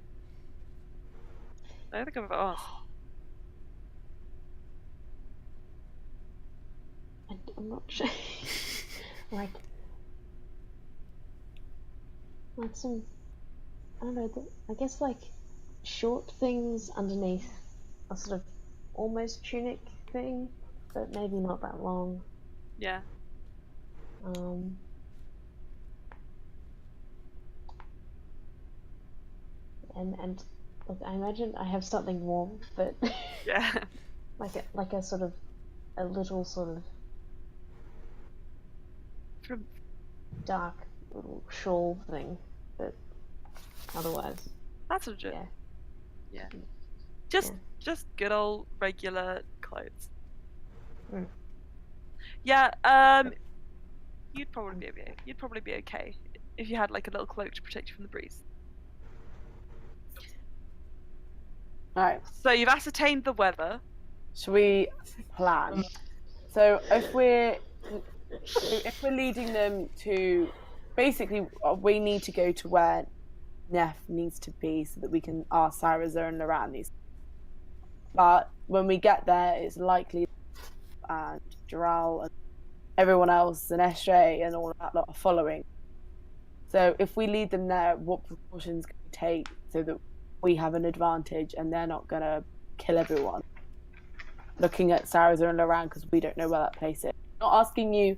I think I've asked. I'm not sure. like some, I don't know. I guess like short things underneath a sort of almost tunic thing, but maybe not that long. Yeah. And look, I imagine I have something warm, but Yeah. like a sort of a little sort of From dark little shawl thing, but otherwise, that's legit. yeah. Yeah. Yeah. Just good old regular clothes. Mm. Yeah, you'd probably be okay if you had like a little cloak to protect you from the breeze. Right. So you've ascertained the weather. Should we plan? So if we're leading them to, basically, we need to go to where Neff needs to be so that we can ask Syraza and Loran these. But when we get there, it's likely and Dural and everyone else and Estre and all that lot are following. So if we lead them there, what precautions can we take so that we have an advantage and they're not going to kill everyone? Looking at Syraza and Loran because we don't know where that place is. Not asking you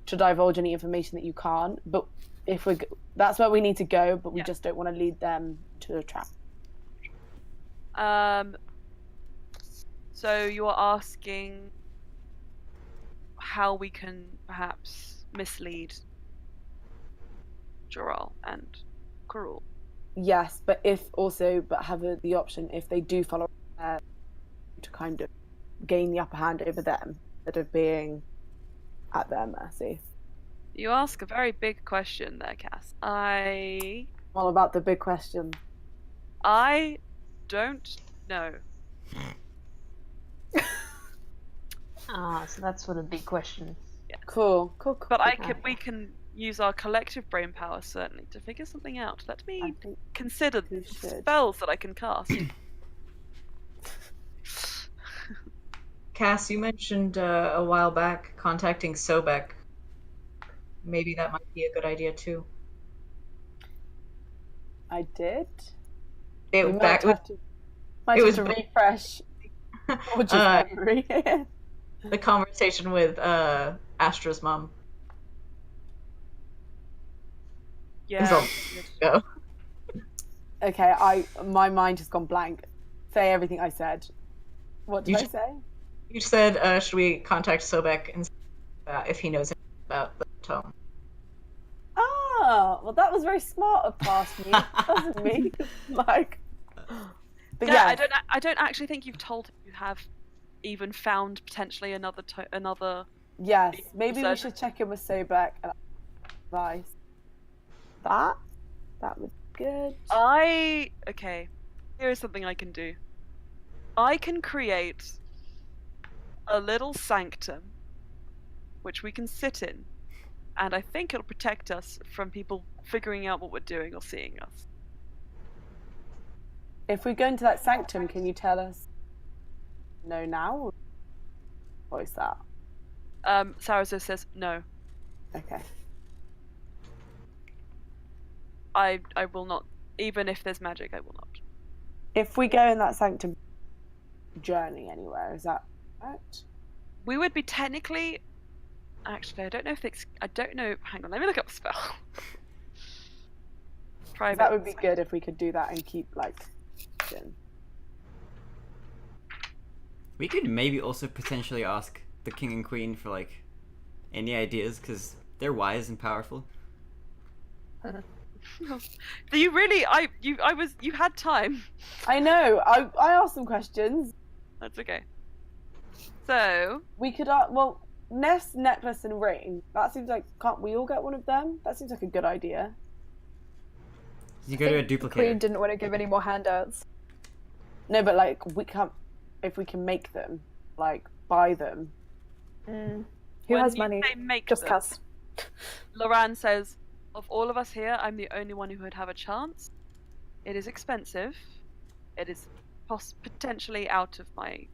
to divulge any information that you can't, but if that's where we need to go, but we just don't want to lead them to a trap. So you're asking how we can perhaps mislead Joral and Karul. Yes, but have the option if they do follow to kind of gain the upper hand over them instead of being at their mercy. You ask a very big question there, Cass. All about the big question. I don't know. So that's what a big question. Yeah. Cool. But we can use our collective brain power certainly to figure something out. Let me consider we the should. spells that I can cast. Cass, you mentioned a while back contacting Sobek. Maybe that might be a good idea too. I did. It You might have to refresh George's memory. the conversation with Astra's mom. Yeah. Go. Okay, my mind has gone blank. Say everything I said. What did I say? You said, should we contact Sobek and if he knows anything about the tome? Oh, well, that was very smart of past me, wasn't me? Like, but yeah, I don't actually think you've told him you have even found potentially another. Yes, maybe we should check in with Sobek and advice. That would be good. Okay. Here is something I can do. I can create a little sanctum which we can sit in, and I think it'll protect us from people figuring out what we're doing or seeing us. If we go into that sanctum, can you tell us no now? What is that? Sarazo says no. Okay. I will not, even if there's magic, I will not. If we go in that sanctum, journey anywhere, is that right? We would be technically. Actually, I don't know if it's. I don't know. Hang on, let me look up the spell. Private. That would be good if we could do that and keep in. We could maybe also potentially ask the king and queen for any ideas, because they're wise and powerful. Do you really? You had time. I know. I asked some questions. That's okay. So we could nest, necklace, and ring. That seems like, can't we all get one of them? That seems like a good idea. You go to a duplicator. The queen didn't want to give any more handouts. No, but we can't. If we can make them, buy them. Who when has you money? say make Just them, Cass. Loran says, of all of us here, I'm the only one who would have a chance. It is expensive. It is potentially out of my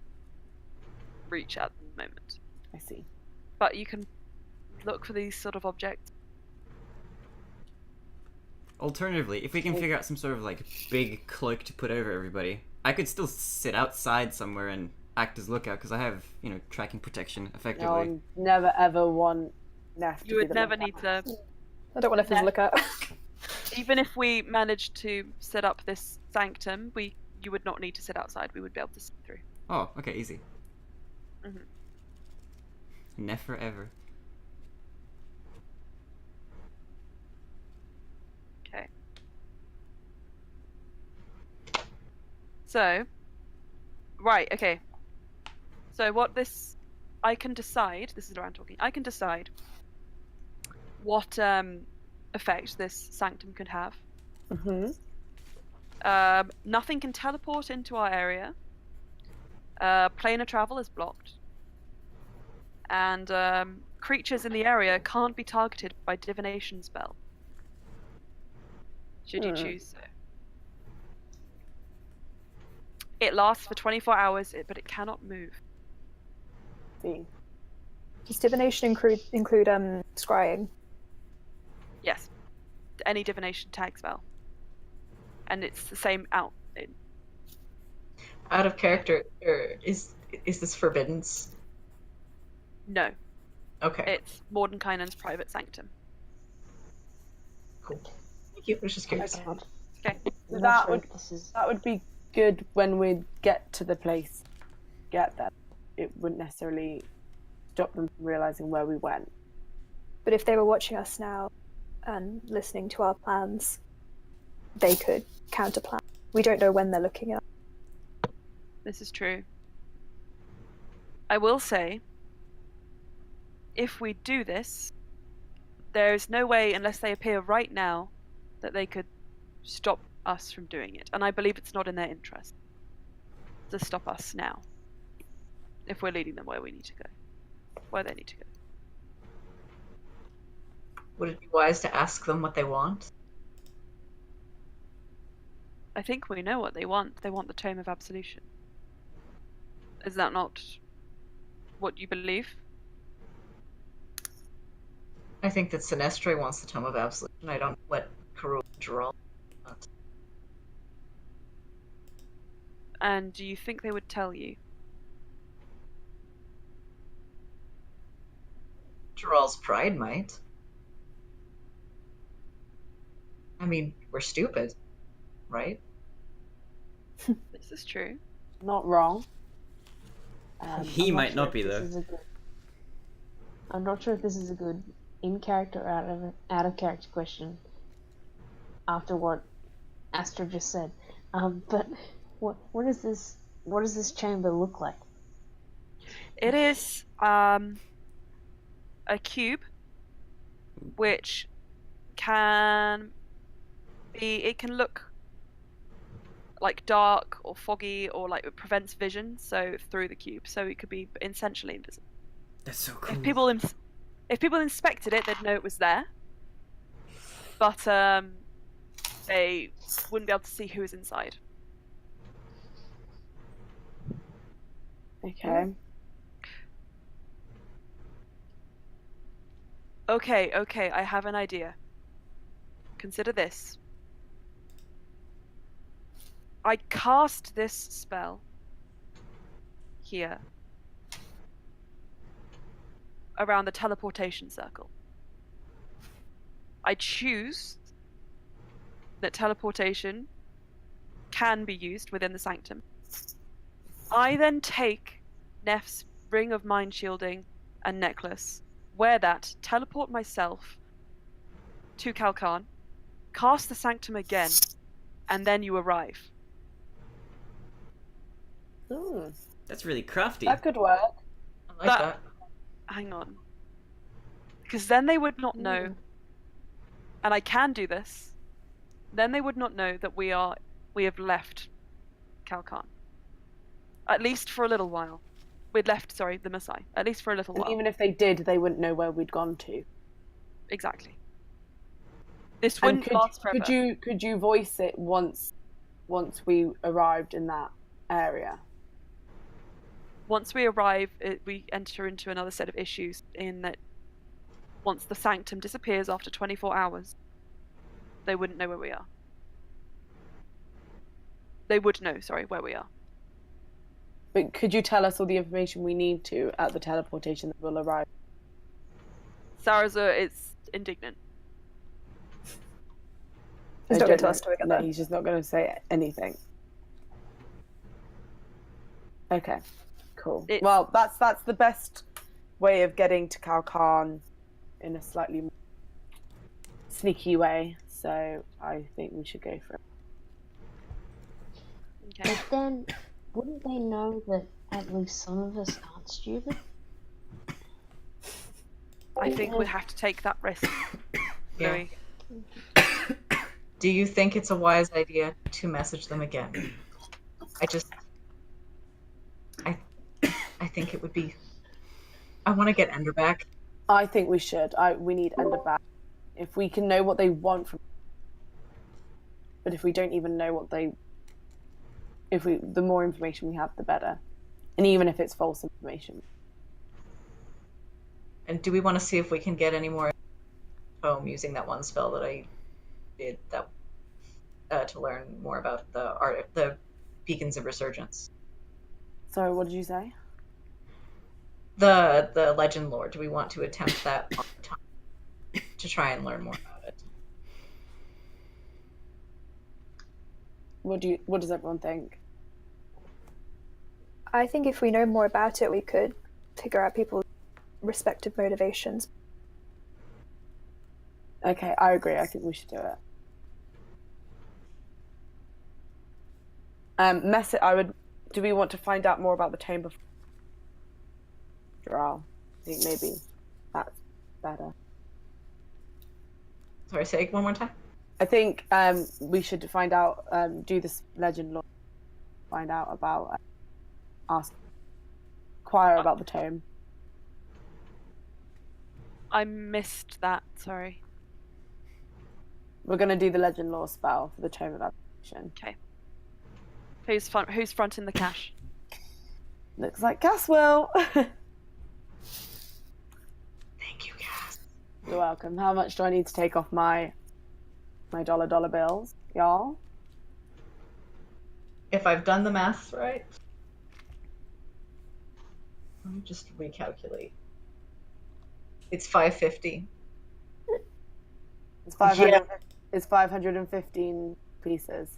reach at the moment. I see. But you can look for these sort of objects. Alternatively, if we can figure out some sort of big cloak to put over everybody, I could still sit outside somewhere and act as lookout, because I have, tracking protection effectively. No, I'll never ever want Neff to You would never need to. I don't want to look at. Even if we managed to set up this sanctum, you would not need to sit outside. We would be able to see through. Oh, okay, easy. Mhm. Never forever. Okay. So, right, okay. So I can decide, this is Loran talking, I can decide what effect this sanctum could have. Mm-hmm. Nothing can teleport into our area. Planar travel is blocked. And creatures in the area can't be targeted by divination spell. Should you choose so. It lasts for 24 hours, but it cannot move. See. Does divination include scrying? Yes. Any divination tag spell. And it's the same out Out of character, is this forbidden? No. Okay. It's Mordenkainen's private sanctum. Cool. Thank you. I was just curious. Okay. That would be good when we get to the place. Get there. It wouldn't necessarily stop them from realizing where we went. But if they were watching us now and listening to our plans, they could counterplan. We don't know when they're looking at. This is true. I will say, if we do this, there's no way, unless they appear right now, that they could stop us from doing it. And I believe it's not in their interest to stop us now, if we're leading them where we need to go, where they need to go. Would it be wise to ask them what they want? I think we know what they want. They want the Tome of Absolution. Is that not what you believe? I think that Sinestre wants the Tome of Absolution. I don't let Karul draw. And do you think they would tell you? Jiral's pride might. I mean, we're stupid, right? This is true. Not wrong. He I'm might not be, if this though. is a good- I'm not sure if this is a good in-character or out of character question after what Astra just said. But what does this chamber look like? It is a cube which can be, it can look like dark or foggy, or like it prevents vision, so through the cube, so it could be essentially invisible. That's so cool. If people inspected it, they'd know it was there, but they wouldn't be able to see who was inside. Okay. Okay, I have an idea. Consider this. I cast this spell here around the teleportation circle. I choose that teleportation can be used within the sanctum. I then take Neff's ring of mind shielding and necklace, wear that, teleport myself to Kalkan, cast the sanctum again, and then you arrive. Ooh, That's really crafty. that could work. I like that. Hang on. Because then they would not know, and I can do this, then they would not know that we have left Kalkan. At least for a little while. We'd left, the Maasai. At least for a little And while. even if they did, they wouldn't know where we'd gone to. Exactly. This And wouldn't last forever. could you voice it once we arrived in that area? Once we arrive, we enter into another set of issues in that once the sanctum disappears after 24 hours, they wouldn't know where we are. They would know, where we are. But could you tell us all the information we need to at the teleportation that will arrive? Sarazur is indignant. He's not going to tell us to No, he's just not going to say anything. Okay, cool. Well, that's the best way of getting to Kalkan in a slightly more sneaky way. So I think we should go for it. Okay. But then, wouldn't they know that at least some of us aren't stupid? I think we'd have to take that risk. Yeah. Louis. Do you think it's a wise idea to message them again? I think it would be. I want to get Ender back. I think we should. We need Ender back. If we can know what they want from, but if we don't even know what they, the more information we have, the better. And even if it's false information. And do we want to see if we can get any more home using that one spell that I did to learn more about the beacons of resurgence? Sorry, what did you say? The legend lore. Do we want to attempt that one time to try and learn more about it? What does everyone think? I think if we know more about it, we could figure out people's respective motivations. Okay, I agree. I think we should do it. Do we want to find out more about the tome before? I think maybe that's better. Sorry, say it one more time. I think we should find out, do this legend lore, find out about, inquire about the tome. I missed that. Sorry. We're going to do the legend lore spell for the tome of abolition. Okay. Who's fronting the cash? Looks like Cass will. Thank you, Cass. You're welcome. How much do I need to take off my dollar bills, y'all? If I've done the math right, let me just recalculate. It's 550. It's 500. Yeah. It's 515 pieces.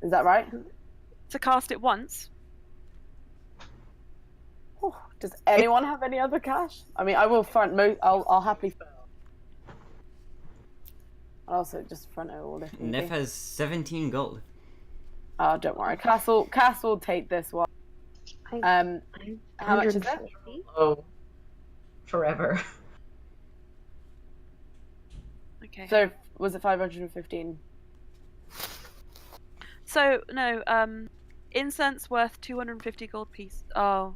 Is that right? To cast it once. Oh, does anyone have any other cash? I mean, I will front. I'll happily. I'll also just front it all. If Neff has 17 gold. Oh, don't worry. Cass will take this one. How much is it? Oh, forever. Okay. So was it 515? So no, incense worth 250 gold piece. Oh.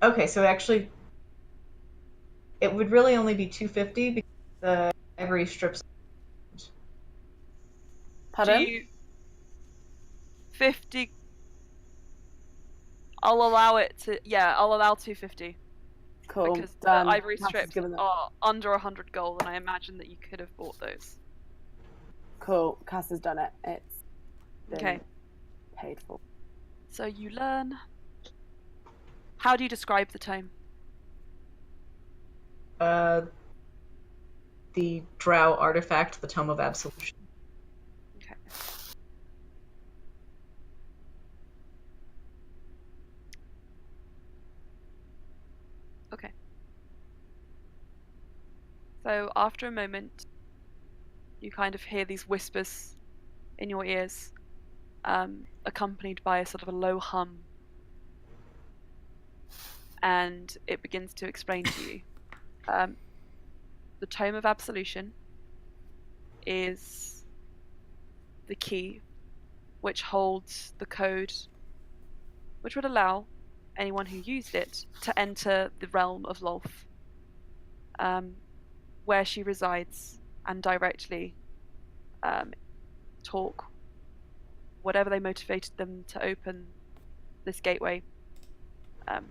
Okay, so actually, it would really only be 250 because the ivory strips. Pardon? 50. I'll allow it to. Yeah, I'll allow 250. Cool. Because the Done. ivory Cass has strips given that. are under 100 gold, and I imagine that you could have bought those. Cool. Cass has done it. It's been Okay. paid for. So you learn. How do you describe the tome? The drow artifact, the Tome of Absolution. Okay. Okay. So after a moment, you kind of hear these whispers in your ears, accompanied by a sort of a low hum. And it begins to explain to you. The Tome of Absolution is the key which holds the code which would allow anyone who used it to enter the realm of Lolth, where she resides, and directly talk whatever they motivated them to open this gateway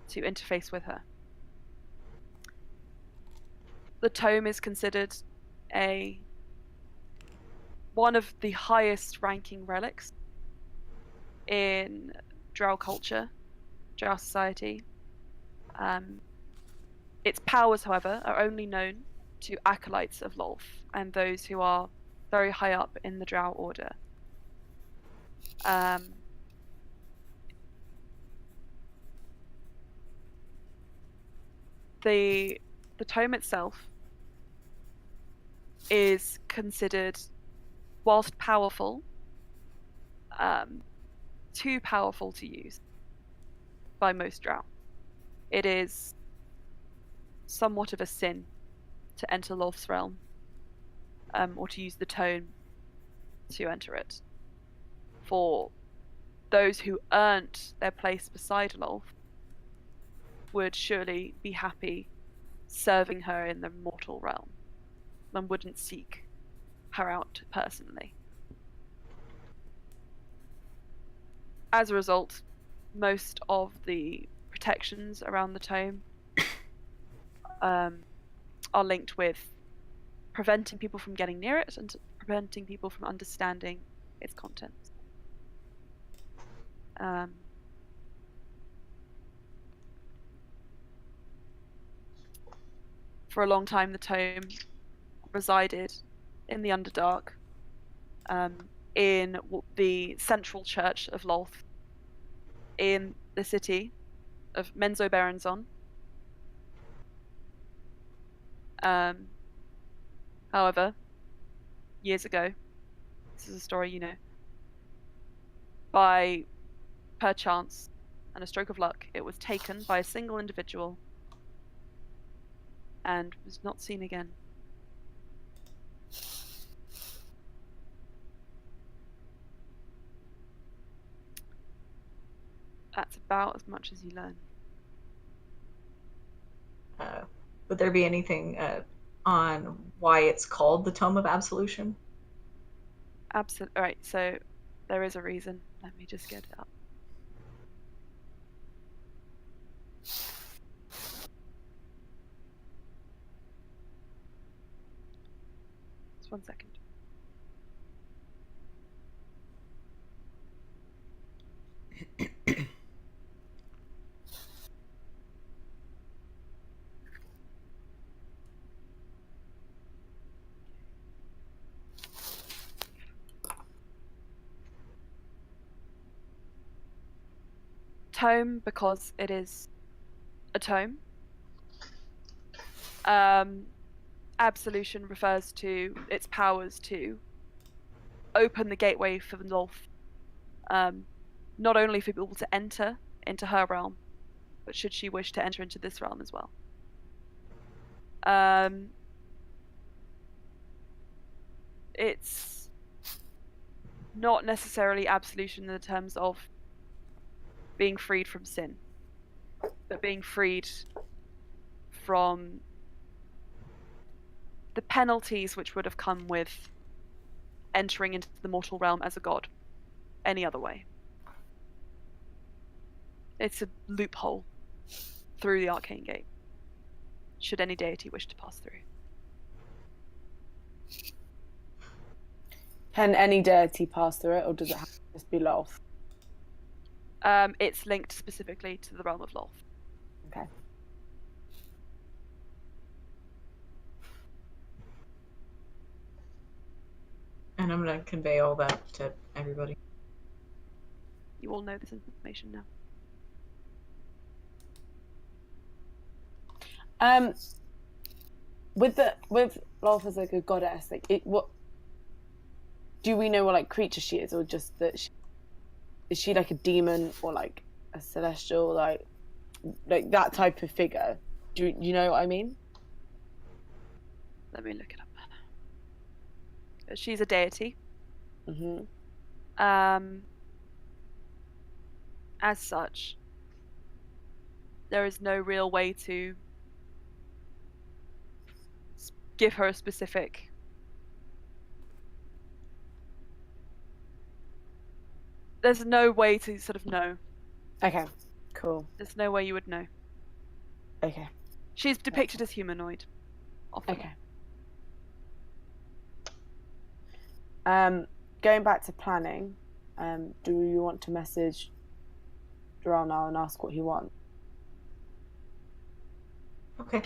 to interface with her. The tome is considered one of the highest ranking relics in Drow culture, Drow society. Its powers, however, are only known to acolytes of Lolth and those who are very high up in the Drow order. The tome itself is considered, whilst powerful, too powerful to use by most Drow. It is somewhat of a sin to enter Lolth's realm, or to use the tome to enter it. For those who earned their place beside Lolth would surely be happy serving her in the mortal realm and wouldn't seek her out personally. As a result, most of the protections around the tome are linked with preventing people from getting near it and preventing people from understanding its contents. For a long time, the tome resided in the Underdark, in the central church of Lolth, in the city, of TheBarinade. However, years ago, this is a story you know, by perchance and a stroke of luck, it was taken by a single individual and was not seen again. That's about as much as you learn. Would there be anything on why it's called the Tome of Absolution? Absolutely. Alright, so there is a reason. Let me just get it up. Just 1 second. Tome because it is a tome. Absolution refers to its powers to open the gateway for the North, not only for people to enter into her realm, but should she wish to enter into this realm as well. It's not necessarily absolution in the terms of being freed from sin, but being freed from the penalties which would have come with entering into the mortal realm as a god any other way. It's a loophole through the arcane gate, should any deity wish to pass through. Can any deity pass through it, or does it have to just be Lolth? It's linked specifically to the realm of Lolth. Okay. And I'm going to convey all that to everybody. You all know this information now. With Lolth as like a goddess, like what do we know what like creature she is, or just that is she like a demon or like a celestial, like that type of figure? Do you know what I mean? Let me look it up. She's a deity. Mm-hmm. As such, there is no real way to give her a specific. There's no way to sort of know. Okay, cool. There's no way you would know. Okay. She's depicted as humanoid. Often. Okay. Going back to planning, do you want to message Doral now and ask what he wants? Okay.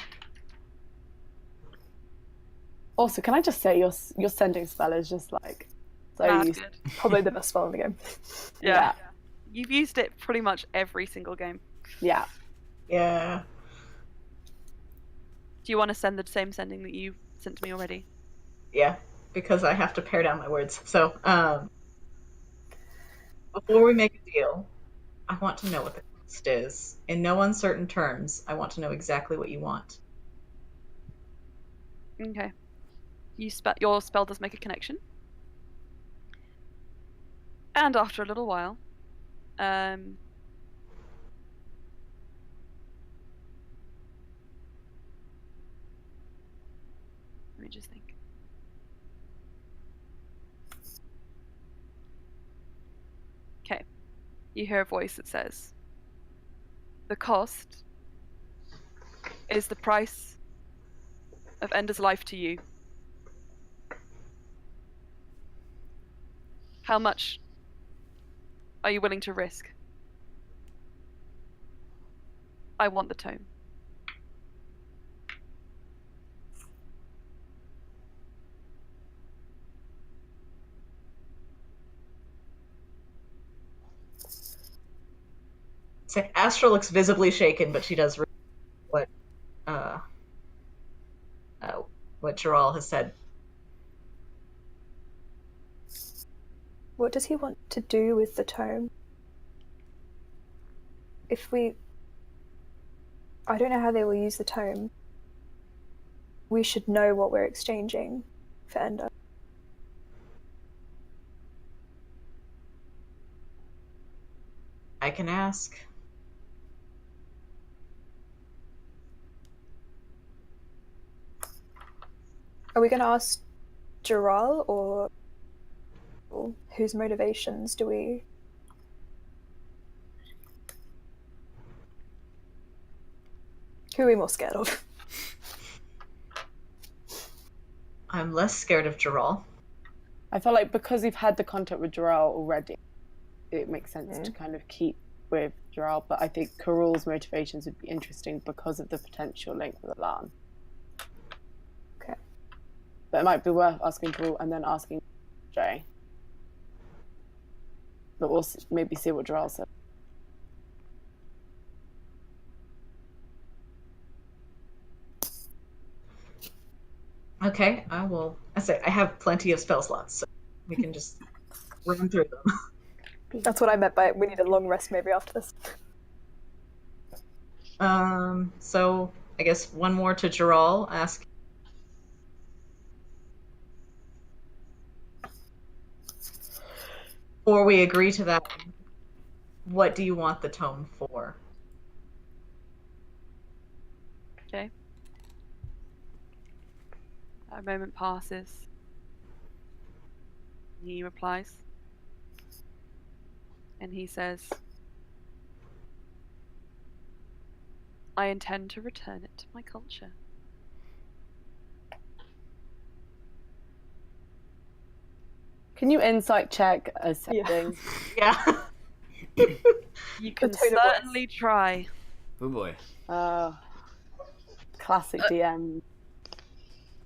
Also, can I just say your sending spell is just like so Mad useful. good. Probably the best spell in the game. Yeah. You've used it pretty much every single game. Yeah. Yeah. Do you want to send the same sending that you sent to me already? Yeah, because I have to pare down my words. So, before we make a deal, I want to know what the cost is. In no uncertain terms, I want to know exactly what you want. Okay. Your spell does make a connection. And after a little while, let me just think. Okay. You hear a voice that says, "The cost is the price of Ender's life to you. How much are you willing to risk?" I want the tome. say Astra looks visibly shaken, but she does what what Gerald has said. What does he want to do with the tome? I don't know how they will use the tome. We should know what we're exchanging for Ender. I can ask. Are we going to ask Gerald, or whose motivations do we... Who are we more scared of? I'm less scared of Gerald. I feel like because we've had the contact with Gerald already, it makes sense to kind of keep with Gerald, but I think Karul's motivations would be interesting because of the potential link with Alan. Okay. But it might be worth asking Karul and then asking Jay. But we'll maybe see what Gerald says. Okay, I will. I have plenty of spell slots, so we can just run through them. That's what I meant by we need a long rest maybe after this. So I guess one more to Gerald. Ask. Before we agree to that, what do you want the tome for? Okay. A moment passes. He replies. And he says, I intend to return it to my culture. Can you insight check a setting? Yeah. You can tone of voice. certainly try. Oh boy. Classic DM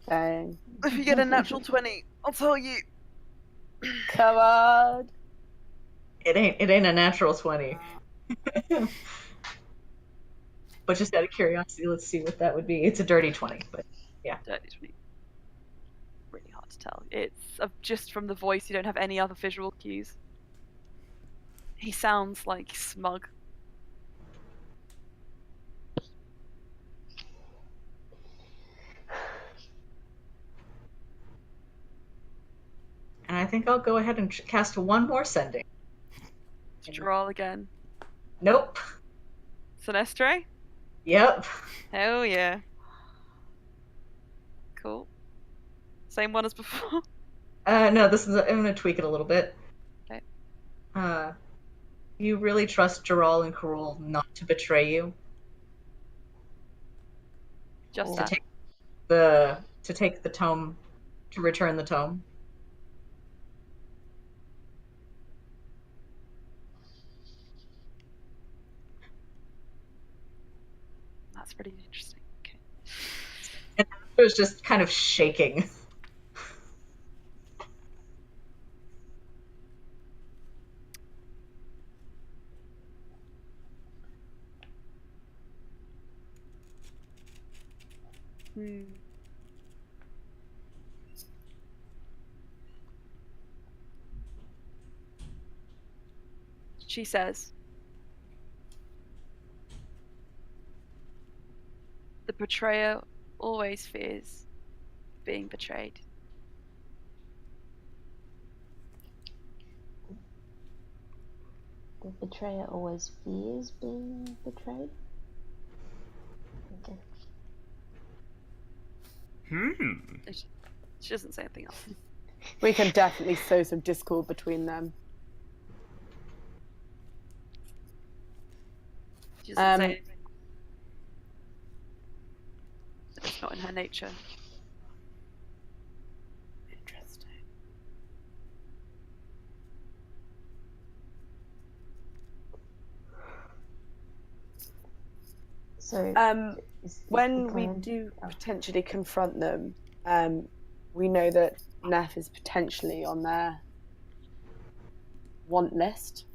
thing. If you get a natural 20, I'll tell you. Come on. It ain't a natural 20. But just out of curiosity, let's see what that would be. It's a dirty 20, but yeah. Dirty 20. Really hard to tell. It's just from the voice, you don't have any other visual cues. He sounds like smug. And I think I'll go ahead and cast one more sending. Draw again. Nope. Sinestre? Yep. Hell yeah. Cool. Same one as before? No, this is. I'm gonna tweak it a little bit. Okay. You really trust Gerald and Karul not to betray you? Just To that. take the tome, to return the tome? That's pretty interesting. Okay. And I was just kind of shaking. She says, the betrayer always fears being betrayed. The betrayer always fears being betrayed. Okay. She doesn't say anything else. We can definitely sow some discord between them. She doesn't say anything. It's not in her nature. Interesting. So, when we do potentially confront them, we know that Neff is potentially on their want list.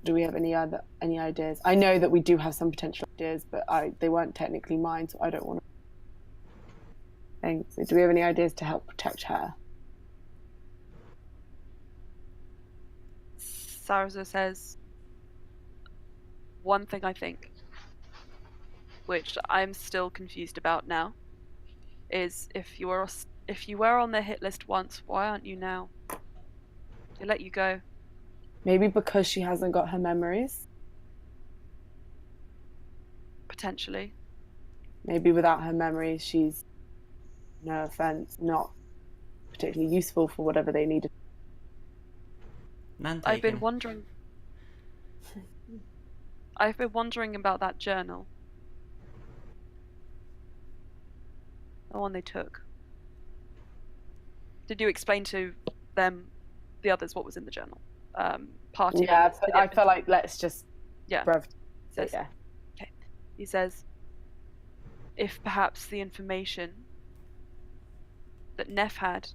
do we have any ideas? I know that we do have some potential ideas, but they weren't technically mine, so I don't want to. Thanks. So do we have any ideas to help protect her? Sarza says, one thing I think, which I'm still confused about now, is if you were on the hit list once, why aren't you now? They let you go. Maybe because she hasn't got her memories. Potentially. Maybe without her memories, she's, no offense, not particularly useful for whatever they needed. None I've been taken. wondering about that journal. The one they took. Did you explain to them, the others, what was in the journal? Party Yeah, members, but I feel like let's just. Yeah. So, yeah. Okay. He says, if perhaps the information that Neff had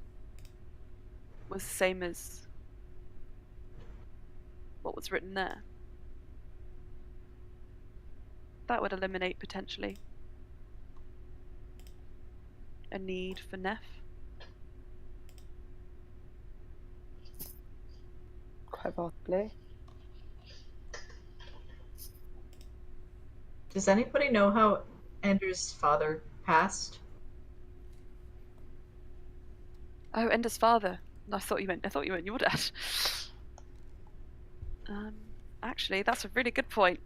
was the same as what was written there, that would eliminate potentially a need for Neff. Quite possibly. Does anybody know how Ender's father passed? Oh, Ender's father. I thought you meant your dad. Actually, that's a really good point.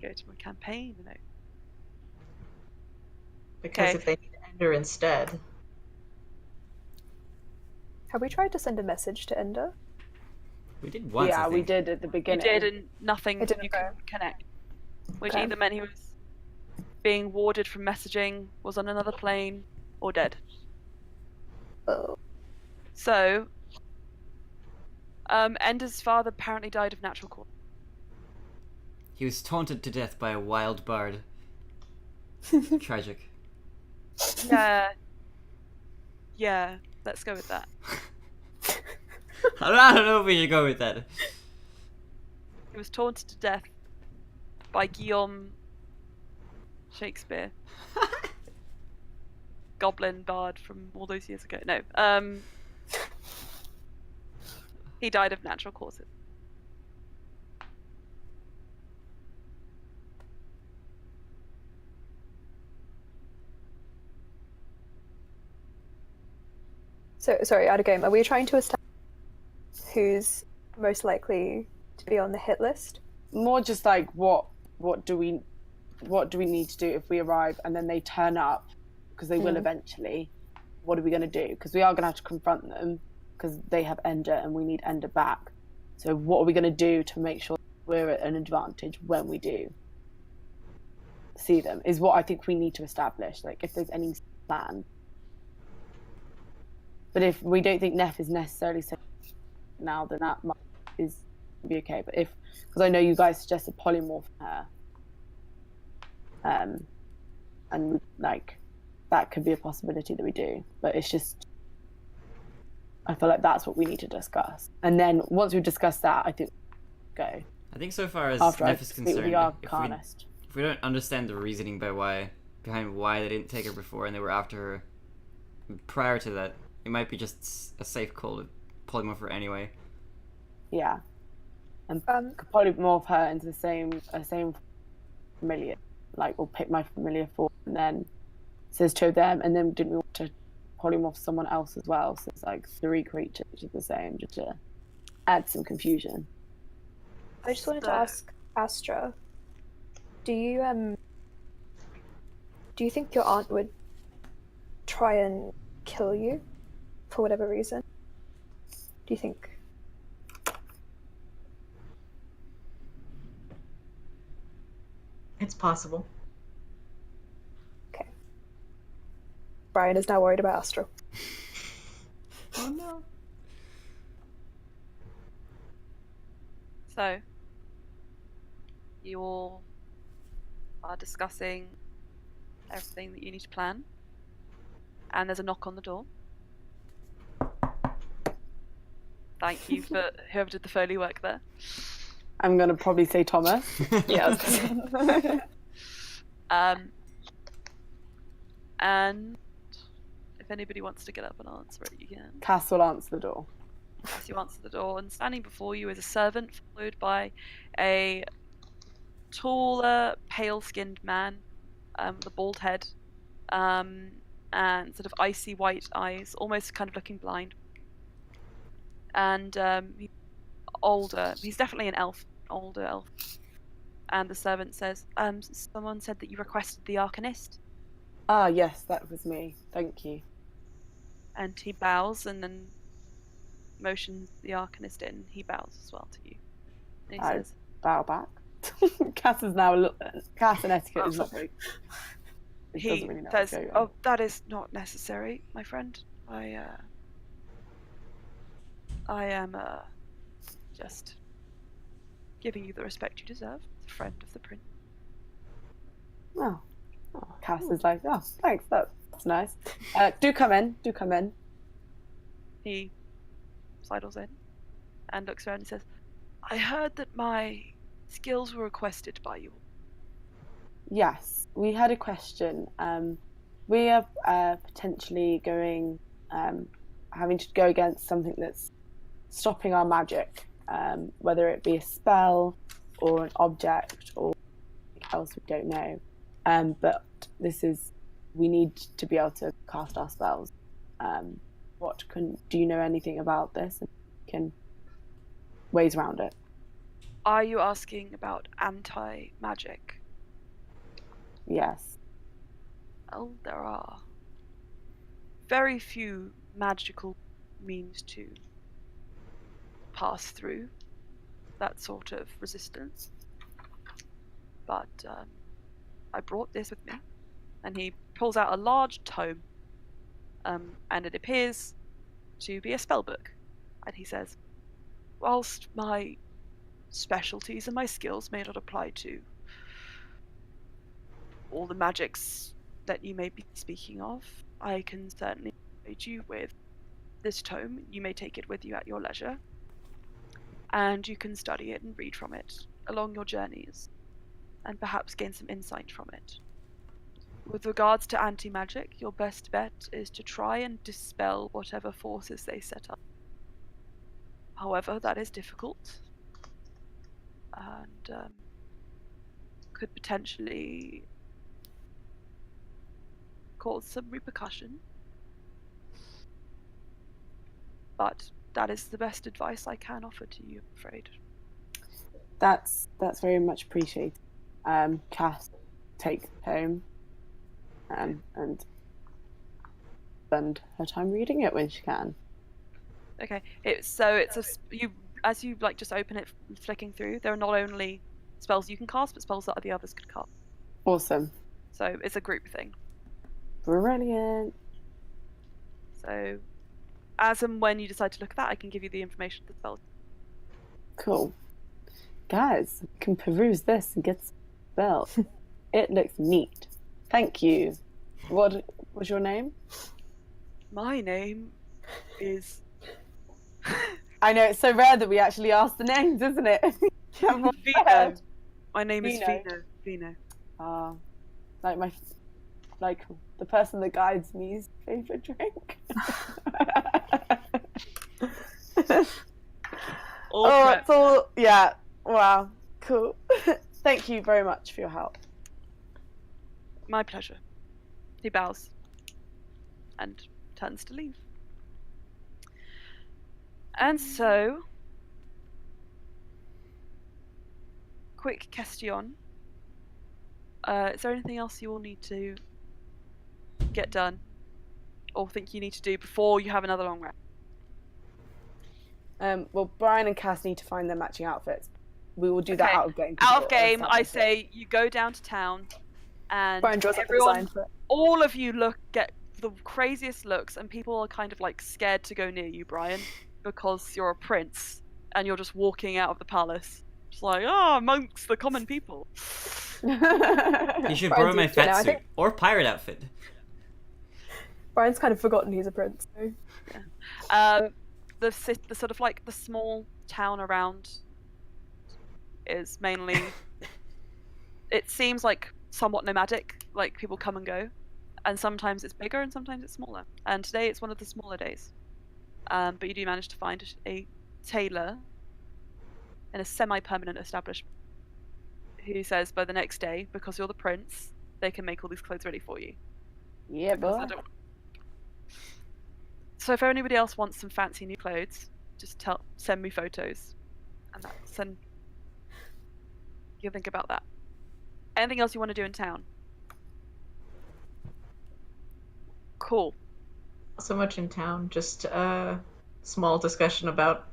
Go to my campaign, Because Okay. if they need Ender instead. Have we tried to send a message to Ender? We did once. Yeah, I we think. did at the You beginning. did, and nothing It didn't you go. could connect. Which Okay. either meant he was being warded from messaging, was on another plane, or dead. Oh. So, Ender's father apparently died of natural causes. He was taunted to death by a wild bard. Tragic. Yeah, let's go with that. I don't know if we should go with that. He was taunted to death by Guillaume Shakespeare. Goblin bard from all those years ago. No. He died of natural causes. So, sorry, out of game. Are we trying to establish who's most likely to be on the hit list? More just like what do we need to do if we arrive and then they turn up, because they will eventually. What are we going to do? Because we are going to have to confront them because they have Ender and we need Ender back. So what are we going to do to make sure we're at an advantage when we do see them? Is what I think we need to establish. Like if there's any plan. But if we don't think Neff is necessarily safe now, then that might be okay. But because I know you guys suggested polymorph her, and like that could be a possibility that we do. But it's just, I feel like that's what we need to discuss. And then once we discuss that, I think go. I think so far as After Neff I is speak with concerned, the if Arcanist. we don't understand the reasoning behind why they didn't take her before and they were after her prior to that, it might be just a safe call to polymorph her anyway. Yeah. And could polymorph her into the same familiar. Like, we'll pick my familiar form and then says two of them, and then didn't we want to polymorph someone else as well? So it's like 3 creatures, which is the same, just to add some confusion. I just wanted to ask Astra, do you think your aunt would try and kill you for whatever reason? Do you think? It's possible. Okay. Brian is now worried about Astra. Oh no. So, you all are discussing everything that you need to plan, and there's a knock on the door. Thank you for whoever did the Foley work there. I'm gonna probably say Thomas. Yeah. And if anybody wants to get up and answer it, you can. Cass will answer the door. As you answer the door, and standing before you is a servant, followed by a taller, pale-skinned man, with a bald head, and sort of icy white eyes, almost kind of looking blind. And he's older. He's definitely an elf, older elf. And the servant says, "Someone said that you requested the Arcanist." Ah, yes, that was me. Thank you. And he bows and then motions the Arcanist in. He bows as well to you. And he I says, bow back. Cass is now Cass and etiquette is not very. It he doesn't really know says, what's going on. "Oh, that is not necessary, my friend. I am just giving you the respect you deserve, as a friend of the prince." Oh, Cass is like, oh, thanks. That's nice. Do come in. Do come in. He sidles in and looks around and says, "I heard that my skills were requested by you." Yes, we had a question. We are potentially having to go against something that's stopping our magic, whether it be a spell or an object or something else, we don't know. But we need to be able to cast our spells. Do you know anything about this? And can ways around it? Are you asking about anti-magic? Yes. Well, there are very few magical means to pass through that sort of resistance. But I brought this with me. And he pulls out a large tome. And it appears to be a spell book. And he says, "Whilst my specialties and my skills may not apply to all the magics that you may be speaking of, I can certainly aid you with this tome. You may take it with you at your leisure, and you can study it and read from it along your journeys, and perhaps gain some insight from it. With regards to anti-magic, your best bet is to try and dispel whatever forces they set up. However, that is difficult, and could potentially cause some repercussion. But that is the best advice I can offer to you, I'm afraid." That's very much appreciated. Cass takes it home and spend her time reading it when she can. Okay, as you like just open it, flicking through, there are not only spells you can cast, but spells that the others could cast. Awesome. So it's a group thing. Brilliant. So, as and when you decide to look at that, I can give you the information of the spells. Cool. Guys, we can peruse this and get some spells. It looks neat. Thank you. What was your name? My name is I know, it's so rare that we actually ask the names, isn't it? Vino. My name is Vino. Vino. Like the person that guides me's favorite drink. It's all, yeah. Wow, cool. Thank you very much for your help. My pleasure. He bows and turns to leave. And so, quick question. Is there anything else you all need to get done or think you need to do before you have another long rest? Well, Brian and Cass need to find their matching outfits. We will do that out of game. Out of game, I say you go down to town and Brian draws up a design for it. all of you get the craziest looks, and people are kind of like scared to go near you, Brian, because you're a prince and you're just walking out of the palace. It's like, amongst the common people. You should borrow my fat suit or pirate outfit. Brian's kind of forgotten he's a prince. So. Yeah. the sort of like the small town around is mainly. It seems like somewhat nomadic, like people come and go, and sometimes it's bigger and sometimes it's smaller. And today it's one of the smaller days. But you do manage to find a tailor in a semi-permanent establishment who says by the next day, because you're the prince, they can make all these clothes ready for you. Yeah, boy. So if anybody else wants some fancy new clothes, just send me photos, and you think about that. Anything else you want to do in town? Cool. Not so much in town, just a small discussion about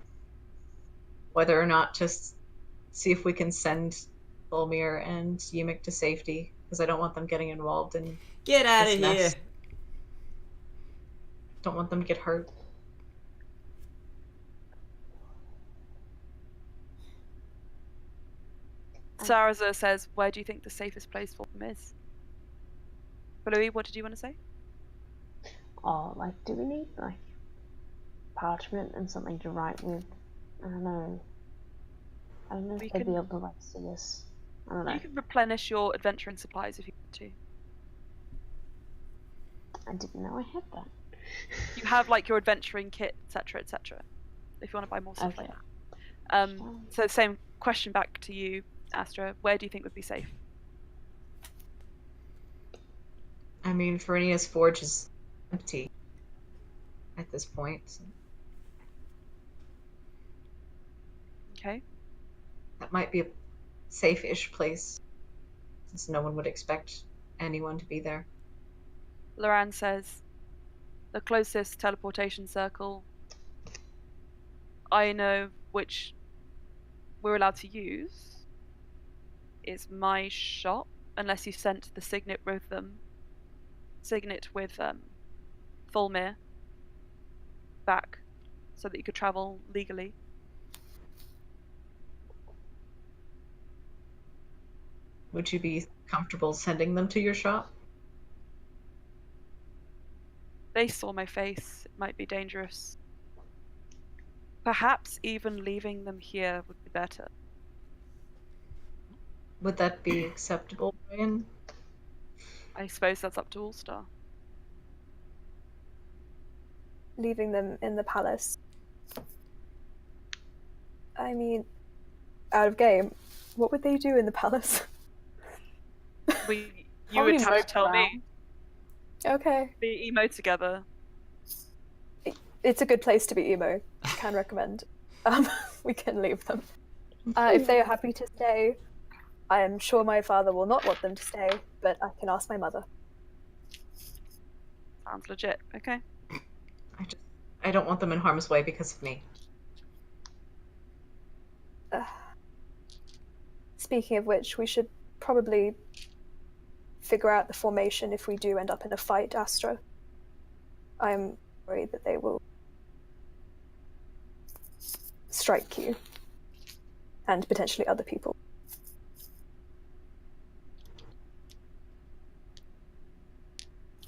whether or not to see if we can send Volmir and Yumik to safety, because I don't want them getting involved in Get out this of mess. here! Don't want them to get hurt. Saraza says, where do you think the safest place for them is? Bluey, what did you want to say? Oh, like, do we need, like, parchment and something to write with? I don't know. I don't know if they'd be able to, like, see us. I don't know. You can replenish your adventuring supplies if you want to. I didn't know I had that. You have, like, your adventuring kit, etc., etc. If you want to buy more stuff like that. So same question back to you, Astra. Where do you think would be safe? I mean, Farinia's forge is empty at this point. So Okay. that might be a safe-ish place, since no one would expect anyone to be there. Loran says, the closest teleportation circle I know which we're allowed to use is my shop, unless you sent the signet with Volmir back so that you could travel legally. Would you be comfortable sending them to your shop? They saw my face. It might be dangerous. Perhaps even leaving them here would be better. Would that be acceptable, Ryan? I suppose that's up to All-Star. Leaving them in the palace. I mean, out of game, what would they do in the palace? You Probably would have to mope tell me. around. Okay. Be emo together. It's a good place to be emo. Can recommend. We can leave them. If they are happy to stay, I am sure my father will not want them to stay, but I can ask my mother. Sounds legit. Okay. I don't want them in harm's way because of me. Speaking of which, we should probably figure out the formation if we do end up in a fight, Astra. I'm worried that they will strike you and potentially other people.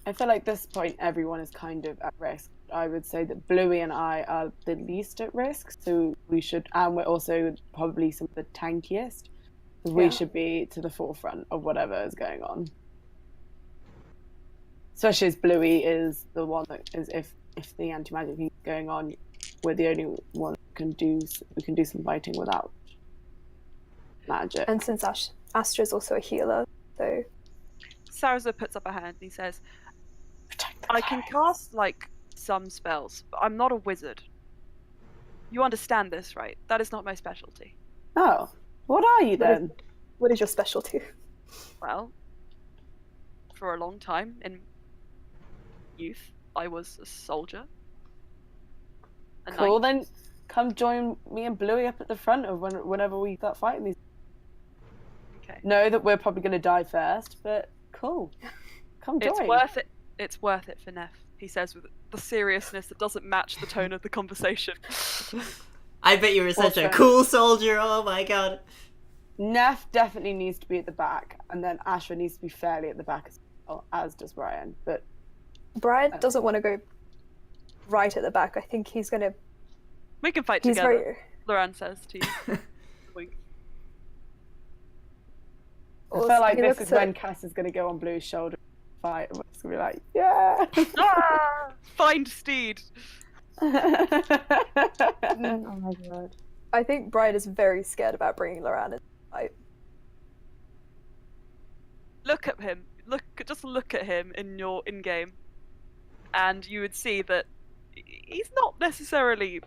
I feel like at this point everyone is kind of at risk. I would say that Bluey and I are the least at risk, so we should, and we're also probably some of the tankiest. We should be to the forefront of whatever is going on. Especially as Bluey is the one that is, if the anti-magic thing is going on, we're the only one who can do some fighting without magic. And since Astra's also a healer, so Saraza puts up a hand and he says, I can cast, like, some spells, but I'm not a wizard. You understand this, right? That is not my specialty. Oh, what are you then? What is your specialty? Well, for a long time in youth, I was a soldier. Cool, then come join me and Bluey up at the front of whenever we start fighting these. Okay. Know that we're probably going to die first, but cool. Come join. It's worth it. It's worth it for Neff, he says with the seriousness that doesn't match the tone of the conversation. I bet you were such a cool soldier, oh my god. Neff definitely needs to be at the back, and then Asher needs to be fairly at the back as well, as does Brian. But Brian doesn't want to go right at the back. I think he's going to We can fight He's together. very. Loran says to you. Wink. I feel like he this looks is when at- Cass is going to go on Blue's shoulder and fight. And we're just going to be like, yeah. Ah! Find steed. Oh my god. I think Brian is very scared about bringing Loran in the fight. Look at him. Just look at him in your in-game, and you would see that he's not necessarily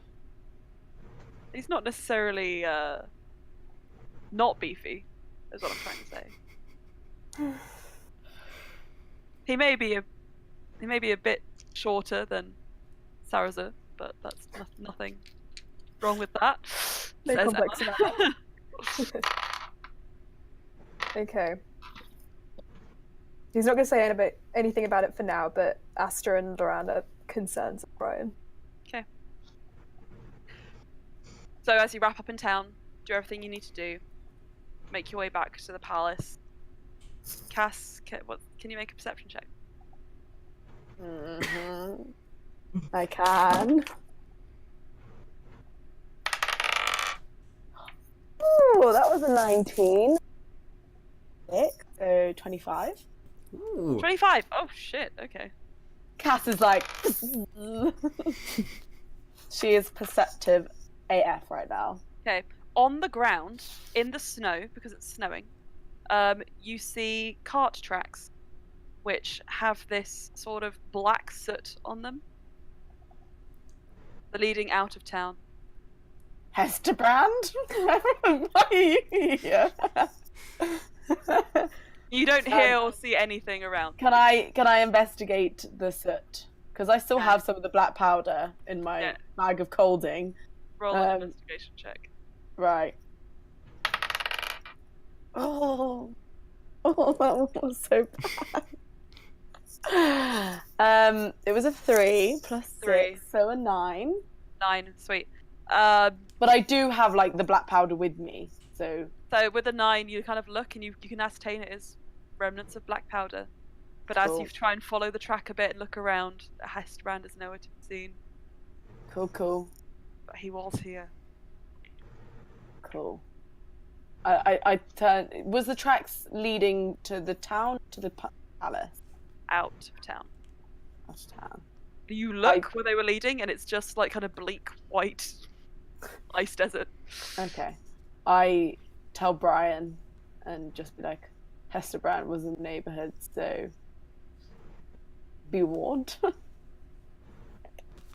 not beefy, is what I'm trying to say. He may be a bit shorter than Saraza, but that's nothing wrong with that. No says complex Emma. about that. Okay. He's not going to say anything about it for now, but Asta and Loran are concerned of Brian. Okay. So as you wrap up in town, do everything you need to do, make your way back to the palace. Cass, can you make a perception check? I can. Oh, that was a 19. So 25. Ooh. 25. Oh shit. Okay. Cass is like, she is perceptive AF right now. Okay. On the ground, in the snow, because it's snowing, you see cart tracks, which have this sort of black soot on them. They're leading out of town. Hesterbrand? Why are you here? You don't hear or see anything around. Can I investigate the soot? Because I still Yeah. have some of the black powder in my Yeah. bag of colding. Roll an investigation check. Right. Oh, that was so bad. It was a 3 plus 3. 6, so a 9. 9. Sweet. But I do have like the black powder with me, so. So with a 9, you kind of look and you can ascertain it is remnants of black powder. But as Cool. you try and follow the track a bit and look around, Hesterbrand is nowhere to be seen. Cool. But he was here. Cool. I turn. Was the tracks leading to the town, to the palace? Out of town. Out of town. You look where they were leading and it's just like kind of bleak white ice desert. Okay. I tell Brian and just be like, Hesterbrand was in the neighborhood, so be warned.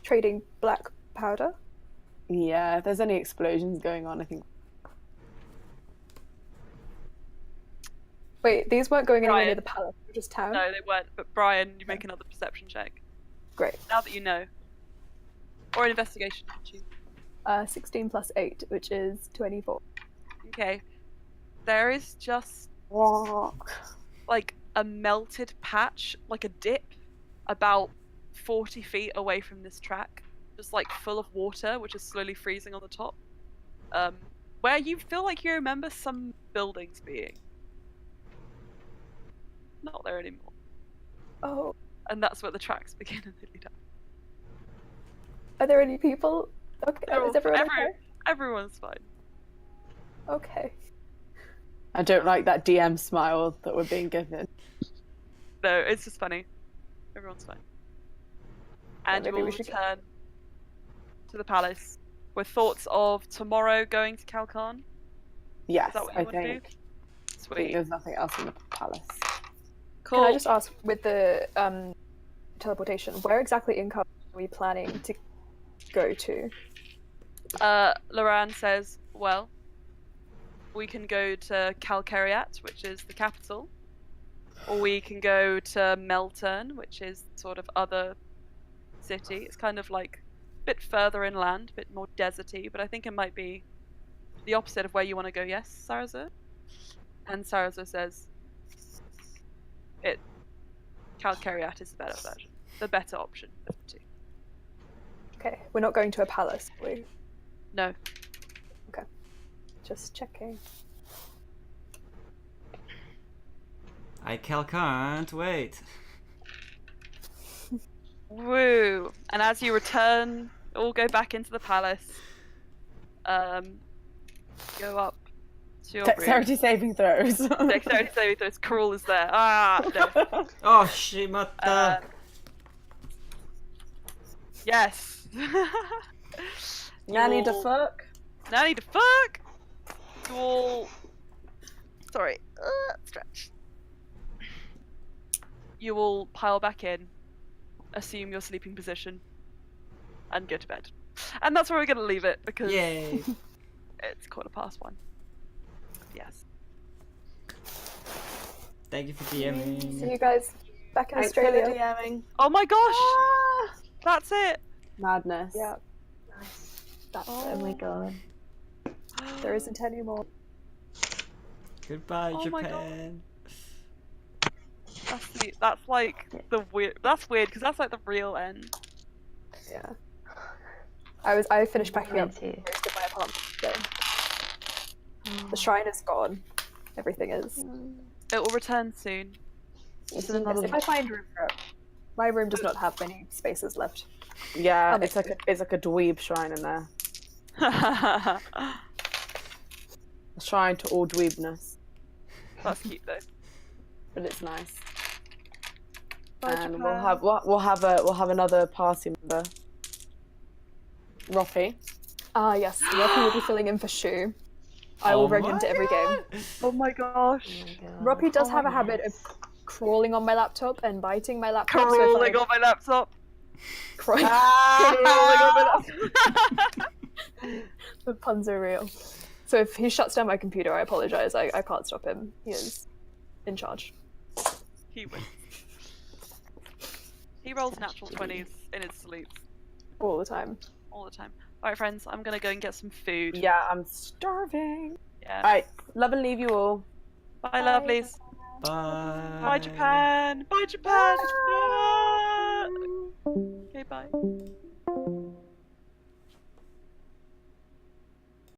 Trading black powder? Yeah, if there's any explosions going on, I think. Wait, these weren't going anywhere Brian. near the palace, they were just town? No, they weren't. But Brian, you make another perception check. Great. Now that you know. Or an investigation. Choose. 16 plus 8, which is 24. Okay. There is just What? like a melted patch, like a dip, about 40 feet away from this track. Just like full of water, which is slowly freezing on the top. Where you feel like you remember some buildings being. Not there anymore. Oh, And that's where the tracks begin and they lead up. are there any people? Okay, They're all- is everyone okay? Everyone's fine. Okay. I don't like that DM smile that we're being given. No, it's just funny. Everyone's fine. And you maybe will we should go. return to the palace with thoughts of tomorrow going to Kalkan. Yes, Is that what you I want to do? think. I think Sweet. there's nothing else in the palace. Cool. Can I just ask, with the teleportation, where exactly in Kalkan are we planning to go to? Loran says, well, we can go to Kalkariat, which is the capital, or we can go to Melturn, which is sort of other city. It's kind of like a bit further inland, a bit more deserty, but I think it might be the opposite of where you want to go, yes, Saraza? And Saraza says, Kalkariat is the better version, the better option of the two. Okay, we're not going to a palace, are we? No. Just checking. I can't wait. Woo! And as you return, all go back into the palace. go up to your room. Dexterity saving throws. Dexterity saving throws. Cruel is there. Ah, no. Oh, shimata. Yes. Nanny You the will- fuck. Nanny the fuck. You all. Sorry. Stretch. You will pile back in, assume your sleeping position, and go to bed. And that's where we're going to leave it because Yay. it's 1:15. Yes. Thank you for See DMing. you guys back in Thanks for the Australia. DMing. Oh my gosh! That's it! Madness. Yeah. That's Oh my god. There isn't any more. Goodbye, Oh my God. Japan. That's like the weird. That's weird because that's like the real end. Yeah. I finished packing up Me too. most of my apartment today. The shrine is gone. Everything is. It will return soon. It's Yes, another. if I find room for it. My room does not have many spaces left. Yeah, Oh, it's like a dweeb shrine in there. That's A shrine to all dweebness, cute though. but it's nice. Bye, And Japan. we'll have another party member. Roffy. Ah, yes. Rocky will be filling in for Shu. I will ring into every game. Oh my gosh. Rocky does Oh have my a habit of crawling on my laptop and biting my laptop. so if Crawling I- on my laptop. Crawling Ah! on my laptop. The puns are real. So if he shuts down my computer, I apologize. I can't stop him. He is in charge. He wins. He rolls natural 20s in his sleep All the time. all the time. Alright, friends, I'm gonna go and get some food. Yeah, I'm starving. Yeah. Alright, love and leave you all. Bye, lovelies. Bye. Bye, Japan. Bye, Japan. Okay, bye.